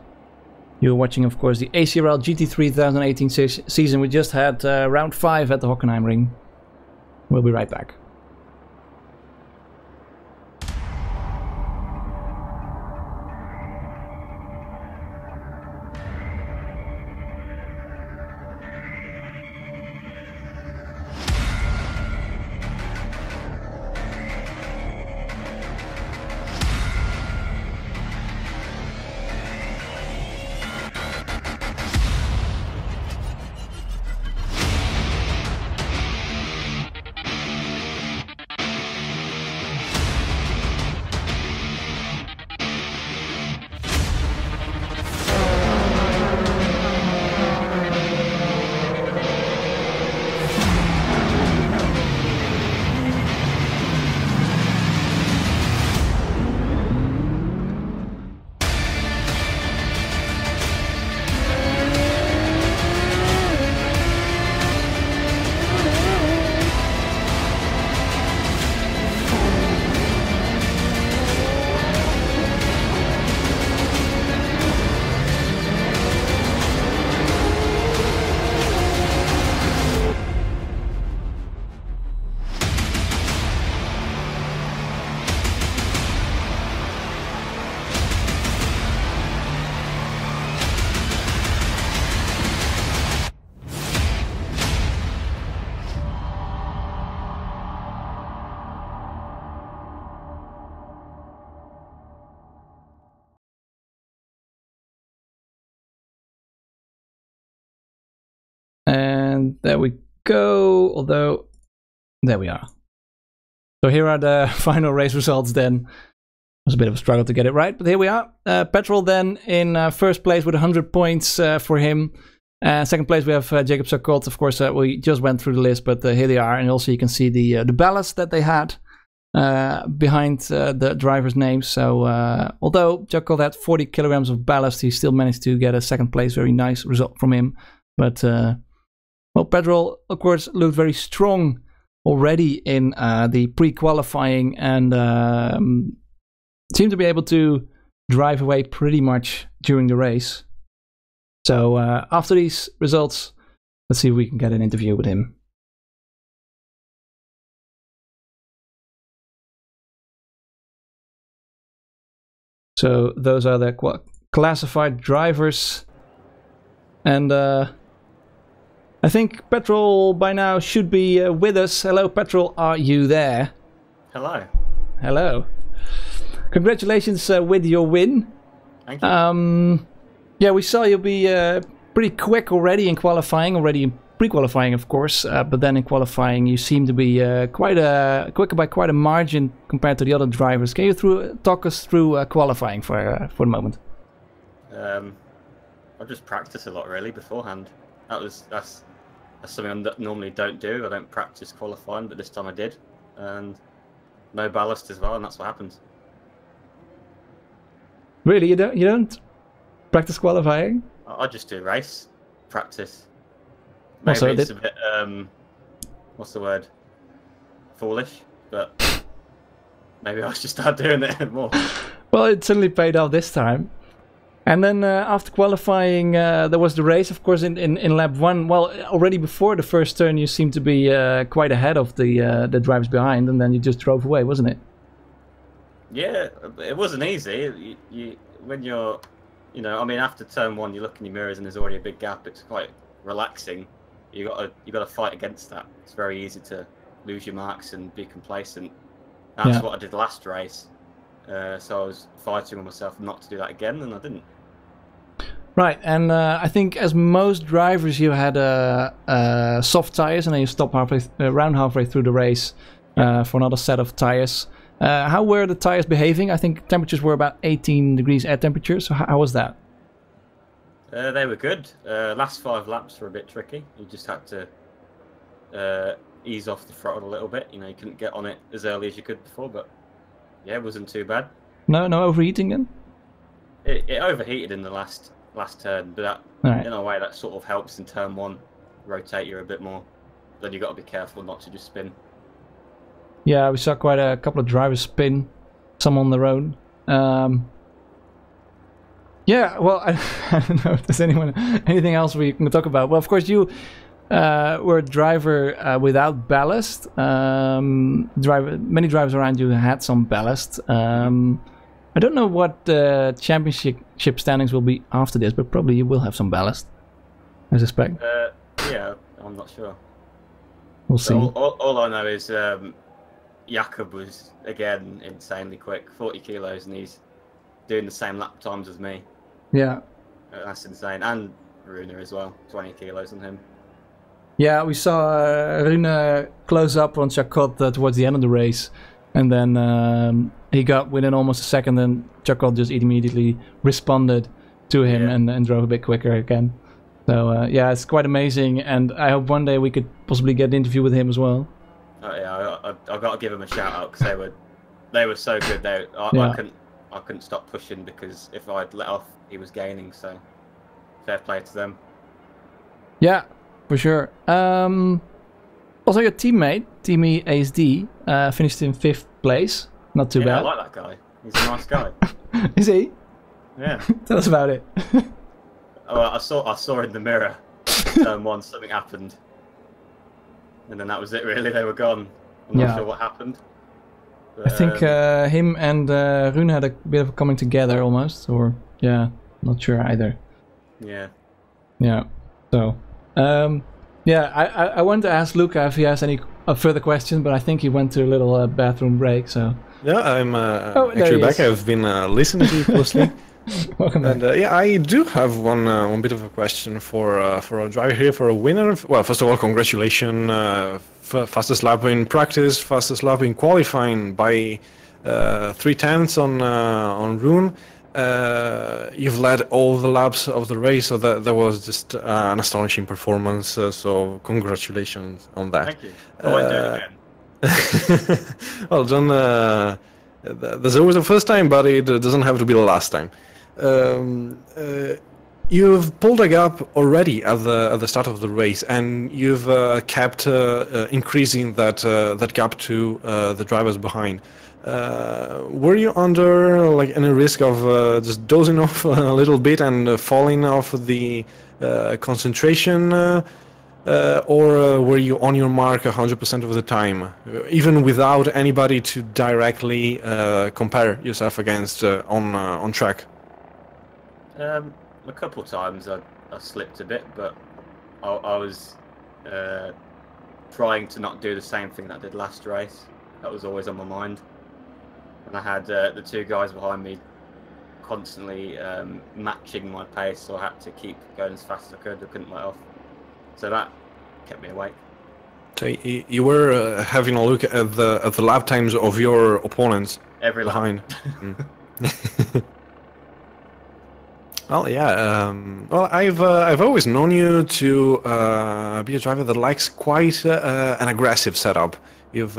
You're watching, of course, the ACRL GT3 2018 season. We just had round 5 at the Hockenheimring. We'll be right back. And there we go, although There we are. So here are the final race results then. It was a bit of a struggle to get it right, but here we are. Petrol then in first place with 100 points for him. Second place we have Jacob Sarkot. Of course, we just went through the list, but here they are. And also you can see the ballast that they had behind the drivers' names. So although Sarkot had 40 kilograms of ballast, he still managed to get a second place. Very nice result from him. But well, Petrol, of course, looked very strong already in the pre-qualifying and seemed to be able to drive away pretty much during the race. So after these results, let's see if we can get an interview with him. So those are the classified drivers. And I think Petrol by now should be with us. Hello, Petrol, are you there? Hello. Hello. Congratulations with your win. Thank you. Yeah, we saw you be pretty quick already in qualifying, already in pre-qualifying, of course. But then in qualifying, you seem to be quicker by quite a margin compared to the other drivers. Can you talk us through qualifying for the moment? I just practice a lot really beforehand. That's something I normally don't do. I don't practice qualifying, but this time I did, and no ballast as well, and that's what happens. Really, you don't practice qualifying? I just do race practice. Maybe also, it's a bit what's the word? Foolish, but maybe I should start doing it more. Well, it certainly paid off this time. And then after qualifying, there was the race, of course, in lap 1. Well, already before the first turn, you seemed to be quite ahead of the drivers behind, and then you just drove away, wasn't it? Yeah, it wasn't easy. When you're, I mean, after turn 1, you look in your mirrors and there's already a big gap. It's quite relaxing. You got to fight against that. It's very easy to lose your marks and be complacent. That's what I did last race. So I was fighting with myself not to do that again, and I didn't. Right, and I think as most drivers, you had soft tires, and then you stopped around halfway through the race for another set of tires. How were the tires behaving? I think temperatures were about 18 degrees air temperature, so how was that? They were good. Last 5 laps were a bit tricky. You just had to ease off the throttle a little bit. You couldn't get on it as early as you could before, but yeah, it wasn't too bad. No overheating then? It overheated in the last turn, but that, in a way that sort of helps in turn 1, rotate you a bit more. Then you've got to be careful not to just spin. Yeah, we saw quite a couple of drivers spin, some on their own. Yeah, well, I don't know if there's anything else we can talk about. Well, of course, you were a driver without ballast. Many drivers around you had some ballast. I don't know what the championship standings will be after this, but probably you will have some ballast, I suspect. Yeah, I'm not sure. We'll see. All I know is Jakob was, again, insanely quick, 40 kilos, and he's doing the same lap times as me. Yeah. That's insane. And Rune as well, 20 kilos on him. Yeah, we saw Rune close up on Sarkot towards the end of the race, and then he got within almost a second, and Sarkot just immediately responded to him and drove a bit quicker again. So yeah, it's quite amazing, and I hope one day we could possibly get an interview with him as well. Oh yeah, I've got to give him a shout out because they were so good. I couldn't stop pushing because if I'd let off, he was gaining. So fair play to them. Yeah, for sure. Also, your teammate, Teamy ASD, finished in 5th place. Not too bad. I like that guy. He's a nice guy. Is he? Yeah. Tell us about it. Oh, I saw in the mirror. Turn 1, something happened, and then that was it. Really, they were gone. I'm not sure what happened. But, I think him and Rune had a bit of a coming together almost, or not sure either. Yeah. Yeah. So, yeah, I wanted to ask Luca if he has any further questions, but I think he went to a little bathroom break. So. Yeah, I'm actually back. I've been listening to you closely. Welcome back. And yeah, I do have one bit of a question for a driver here, for a winner. Well, first of all, congratulations, fastest lap in practice, fastest lap in qualifying by 3/10 on Rune. You've led all the laps of the race, so that was just an astonishing performance. So congratulations on that. Thank you. I won't do it again. Well, John, there's always a first time, but it doesn't have to be the last time. You've pulled a gap already at the start of the race, and you've kept increasing that gap to the drivers behind. Were you under like any risk of just dozing off a little bit and falling off the concentration, or were you on your mark 100% of the time, even without anybody to directly compare yourself against on track? A couple of times I slipped a bit, but I was trying to not do the same thing that I did last race. That was always on my mind. And I had the two guys behind me constantly matching my pace, so I had to keep going as fast as I could. I couldn't let off. So that kept me awake. So you were having a look at the lap times of your opponents Every lap. behind. Well, yeah. Well, I've always known you to be a driver that likes quite an aggressive setup. You've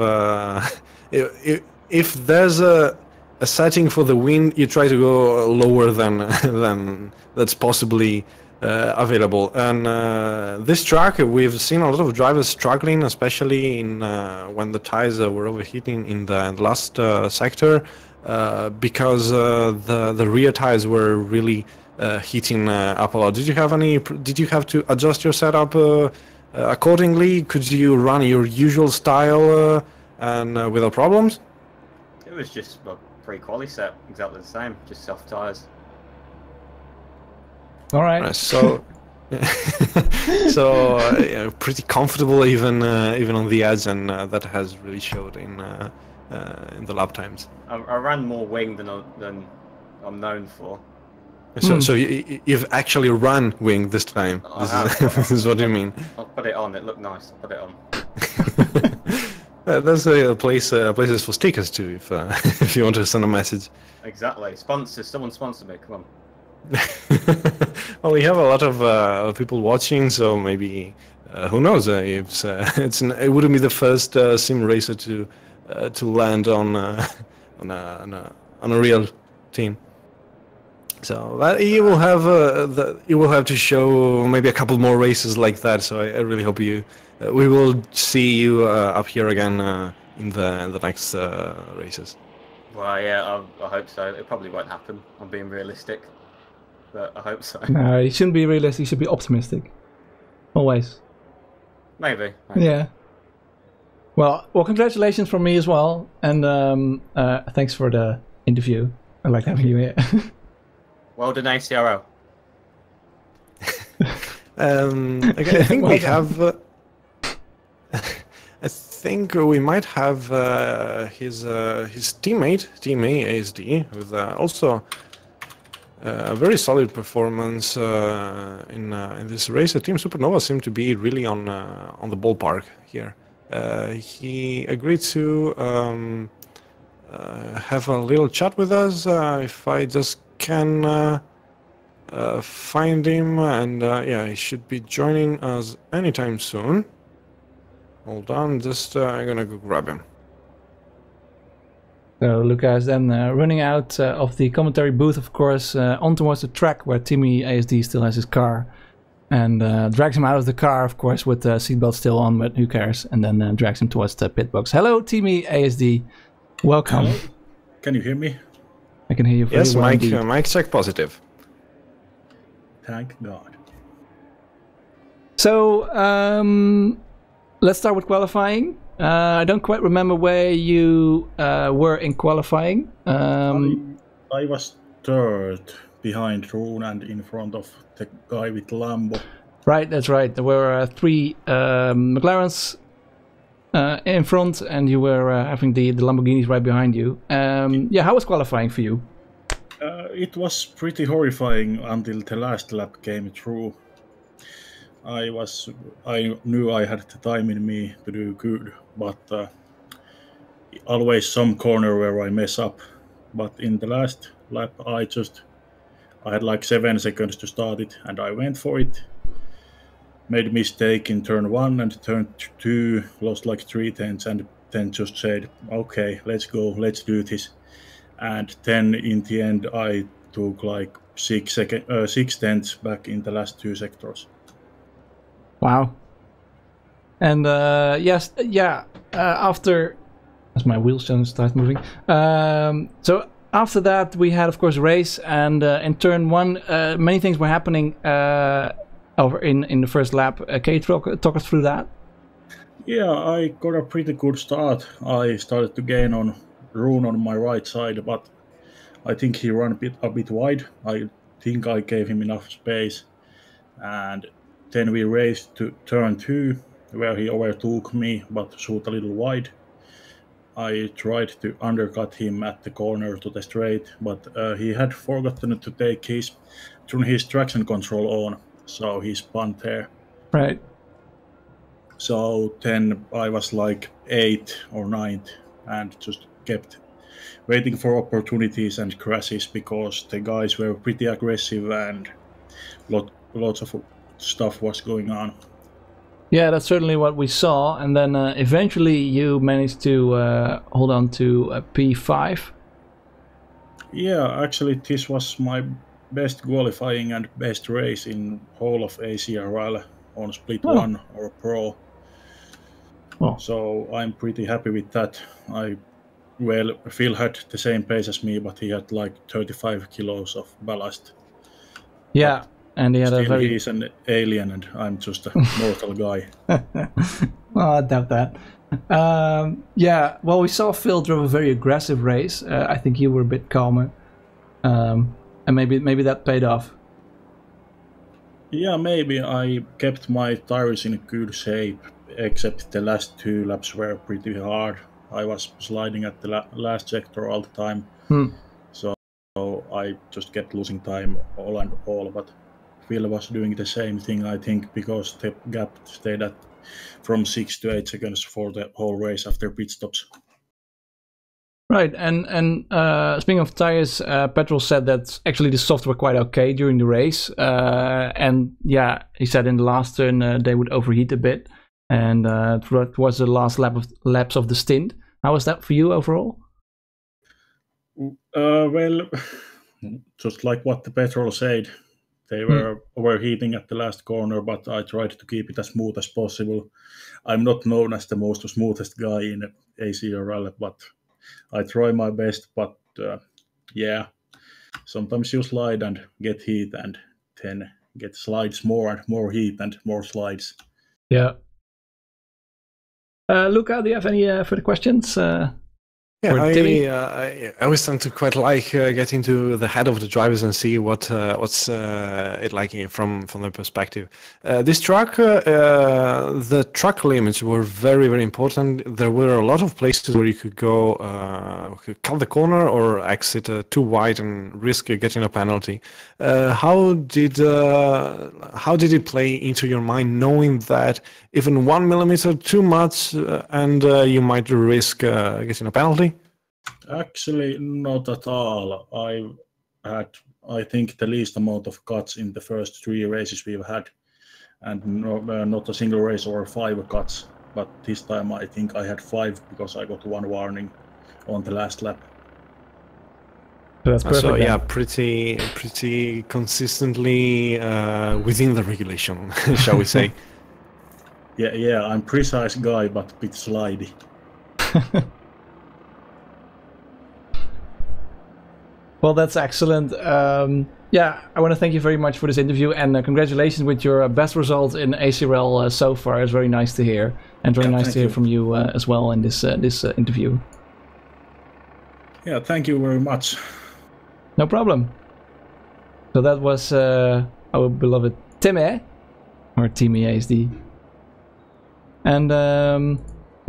if there's a setting for the win, you try to go lower than that's possibly available. And this track, we've seen a lot of drivers struggling, especially in when the tires were overheating in the last sector, because the rear tires were really heating up a lot. Did you have to adjust your setup accordingly? Could you run your usual style and without problems? It was just a pre-quali set, exactly the same, just soft tyres. All right. So, yeah, pretty comfortable even on the edge, and that has really showed in the lap times. I ran more wing than I'm known for. So you've actually run wing this time. This is what you mean. I'll put it on. It looked nice. I'll put it on. There's places for stickers too, if you want to send a message. Exactly. Sponsors. Someone sponsor me. Come on. Well, we have a lot of people watching, so maybe who knows? It wouldn't be the first sim racer to land on a real team. So that you will have to show maybe a couple more races like that. So I really hope we will see you up here again in the next races. Well, yeah, I hope so. It probably won't happen. I'm being realistic, but I hope so. No, you shouldn't be realistic. You should be optimistic. Always. Maybe. Yeah. Well, congratulations from me as well, and thanks for the interview. I like having you here. Well done, ACRL. Okay, I think we have. I think we might have his teammate, Team ASD, with also a very solid performance in this race. Team Supernova seemed to be really on the ballpark here. He agreed to have a little chat with us. If I just can find him, and yeah, he should be joining us anytime soon. Hold on, just I'm gonna go grab him. So Lucas then running out of the commentary booth, of course, on towards the track where Timmy ASD still has his car, and drags him out of the car, of course, with the seatbelt still on, but who cares? And then drags him towards the pit box. Hello, Timmy ASD. Welcome. Hello. Can you hear me? I can hear you very well. Yes, mic check positive. Thank God. So, let's start with qualifying. I don't quite remember where you were in qualifying. I was third behind Rune and in front of the guy with Lambo. Right, that's right. There were three McLarens in front, and you were having the Lamborghinis right behind you. Yeah, how was qualifying for you? It was pretty horrifying until the last lap came through. I knew I had the time in me to do good, but always some corner where I mess up. But in the last lap, I had like 7 seconds to start it, and I went for it. Made a mistake in turn 1 and turn 2, lost like 3 tenths, and then just said, okay, let's go, let's do this. And then in the end, I took like 6 tenths back in the last 2 sectors. Wow. And yes, yeah, after... As my wheels start moving. So after that, we had, of course, a race, and in turn 1, many things were happening over in the first lap. Can you talk us through that? Yeah, I got a pretty good start. I started to gain on Rune on my right side, but I think he ran a bit wide. I think I gave him enough space. And then we raced to turn 2, where he overtook me, but shoot a little wide. I tried to undercut him at the corner to the straight, but he had forgotten to turn his traction control on, so he spun there. Right. So then I was like 8th or 9th and just kept waiting for opportunities and crashes because the guys were pretty aggressive and lots of stuff was going on. Yeah, that's certainly what we saw. And then eventually you managed to hold on to P5. Yeah, actually this was my best qualifying and best race in whole of ACRL on Split 1 or Pro. Oh. So I'm pretty happy with that. Phil had the same pace as me, but he had like 35 kilos of ballast. Yeah. But and he had still, a very... he's an alien and I'm just a mortal guy. Oh, I doubt that. Yeah, well, we saw Phil drove a very aggressive race. I think you were a bit calmer. And maybe that paid off. Yeah, maybe I kept my tires in good shape, except the last 2 laps were pretty hard. I was sliding at the last sector all the time. So I just kept losing time all, but Phil was doing the same thing, I think, because the gap stayed at from 6 to 8 seconds for the whole race after pit stops. Right, and speaking of tires, Petrol said that actually the softs were quite okay during the race. And yeah, he said in the last turn they would overheat a bit. And that was the last laps of the stint. How was that for you overall? Well, just like what the Petrol said, they were overheating at the last corner, but I tried to keep it as smooth as possible. I'm not known as the most smoothest guy in ACRL, but I try my best. But yeah, sometimes you slide and get heat, and then get slides more and more heat and more slides. Yeah. Luca, do you have any further questions? Yeah, I always tend to quite like getting to the head of the drivers and see what's it like from their perspective. This track, the track limits were very, very important. There were a lot of places where you could go, could cut the corner or exit too wide and risk getting a penalty. How did it play into your mind, knowing that even 1 millimeter too much and you might risk getting a penalty? Actually, not at all. I had, I think, the least amount of cuts in the first 3 races we've had, and not a single race over 5 cuts. But this time I think I had 5 because I got 1 warning on the last lap. That's perfect. So yeah, pretty consistently within the regulation, shall we say? Yeah, I'm precise guy, but a bit slidey. Well, that's excellent. Yeah, I want to thank you very much for this interview, and congratulations with your best result in ACRL so far. It's very nice to hear, and very nice to hear from you as well in this interview. Yeah, thank you very much. No problem. So that was our beloved Timmy, or Timmy ASD. And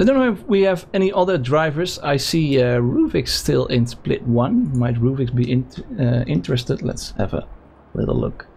I don't know if we have any other drivers. I see Ruvik still in split 1. Might Ruvik be interested? Let's have a little look.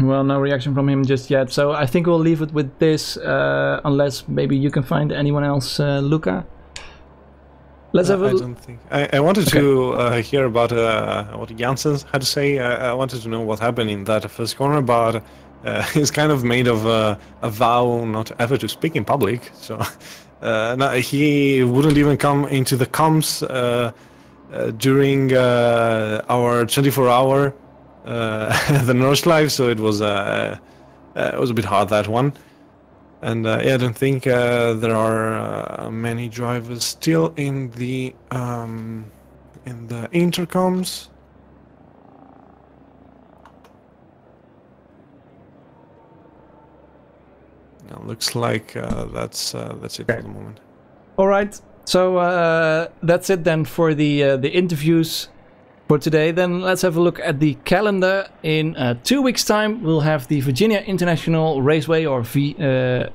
Well, no reaction from him just yet, so I think we'll leave it with this, unless maybe you can find anyone else, Luca. Let's have a I don't think. I wanted to hear about what Janssen had to say. I wanted to know what happened in that first corner, but he's kind of made of a vow not ever to speak in public, so no, he wouldn't even come into the comms during our 24-hour the North Live, so it was a bit hard, that one. And yeah, I don't think there are many drivers still in the intercoms. Yeah, looks like that's it for the moment. All right, so that's it then for the interviews for today. Then let's have a look at the calendar. In 2 weeks' time, we'll have the Virginia International Raceway, or VIR,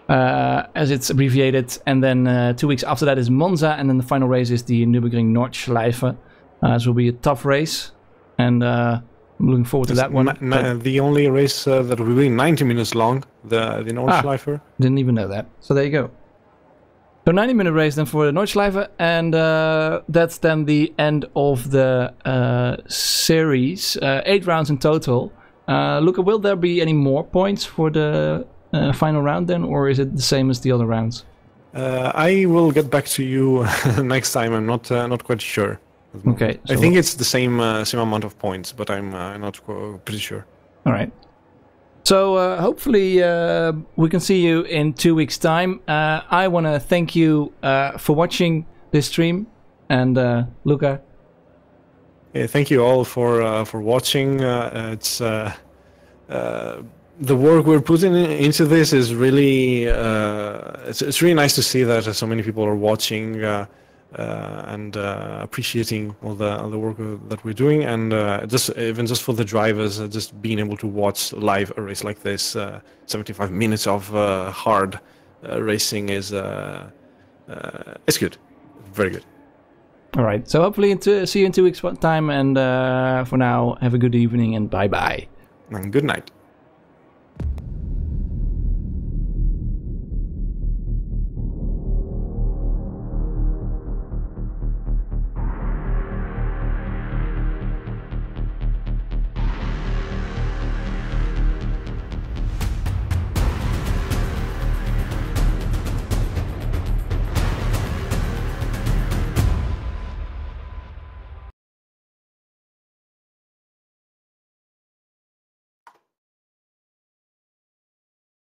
as it's abbreviated. And then 2 weeks after that is Monza, and then the final race is the Nürburgring Nordschleife. This will be a tough race, and I'm looking forward to that one. The only race that will be 90 minutes long, the Nordschleife. Didn't even know that. So there you go. So 90-minute race then for the Nordschleife, and that's then the end of the series. 8 rounds in total. Luca, will there be any more points for the final round then, or is it the same as the other rounds? I will get back to you next time. I'm not quite sure. Okay. So I think it's the same amount of points, but I'm not pretty sure. All right. So hopefully we can see you in 2 weeks' time. I want to thank you for watching this stream, and Luca. Yeah, thank you all for watching. It's the work we're putting into this is really it's really nice to see that so many people are watching and appreciating all the work that we're doing, and even just for the drivers, just being able to watch live a race like this, 75 minutes of hard racing is it's good, very good. All right, so hopefully see you in 2 weeks' time, and for now, have a good evening and bye bye. And good night.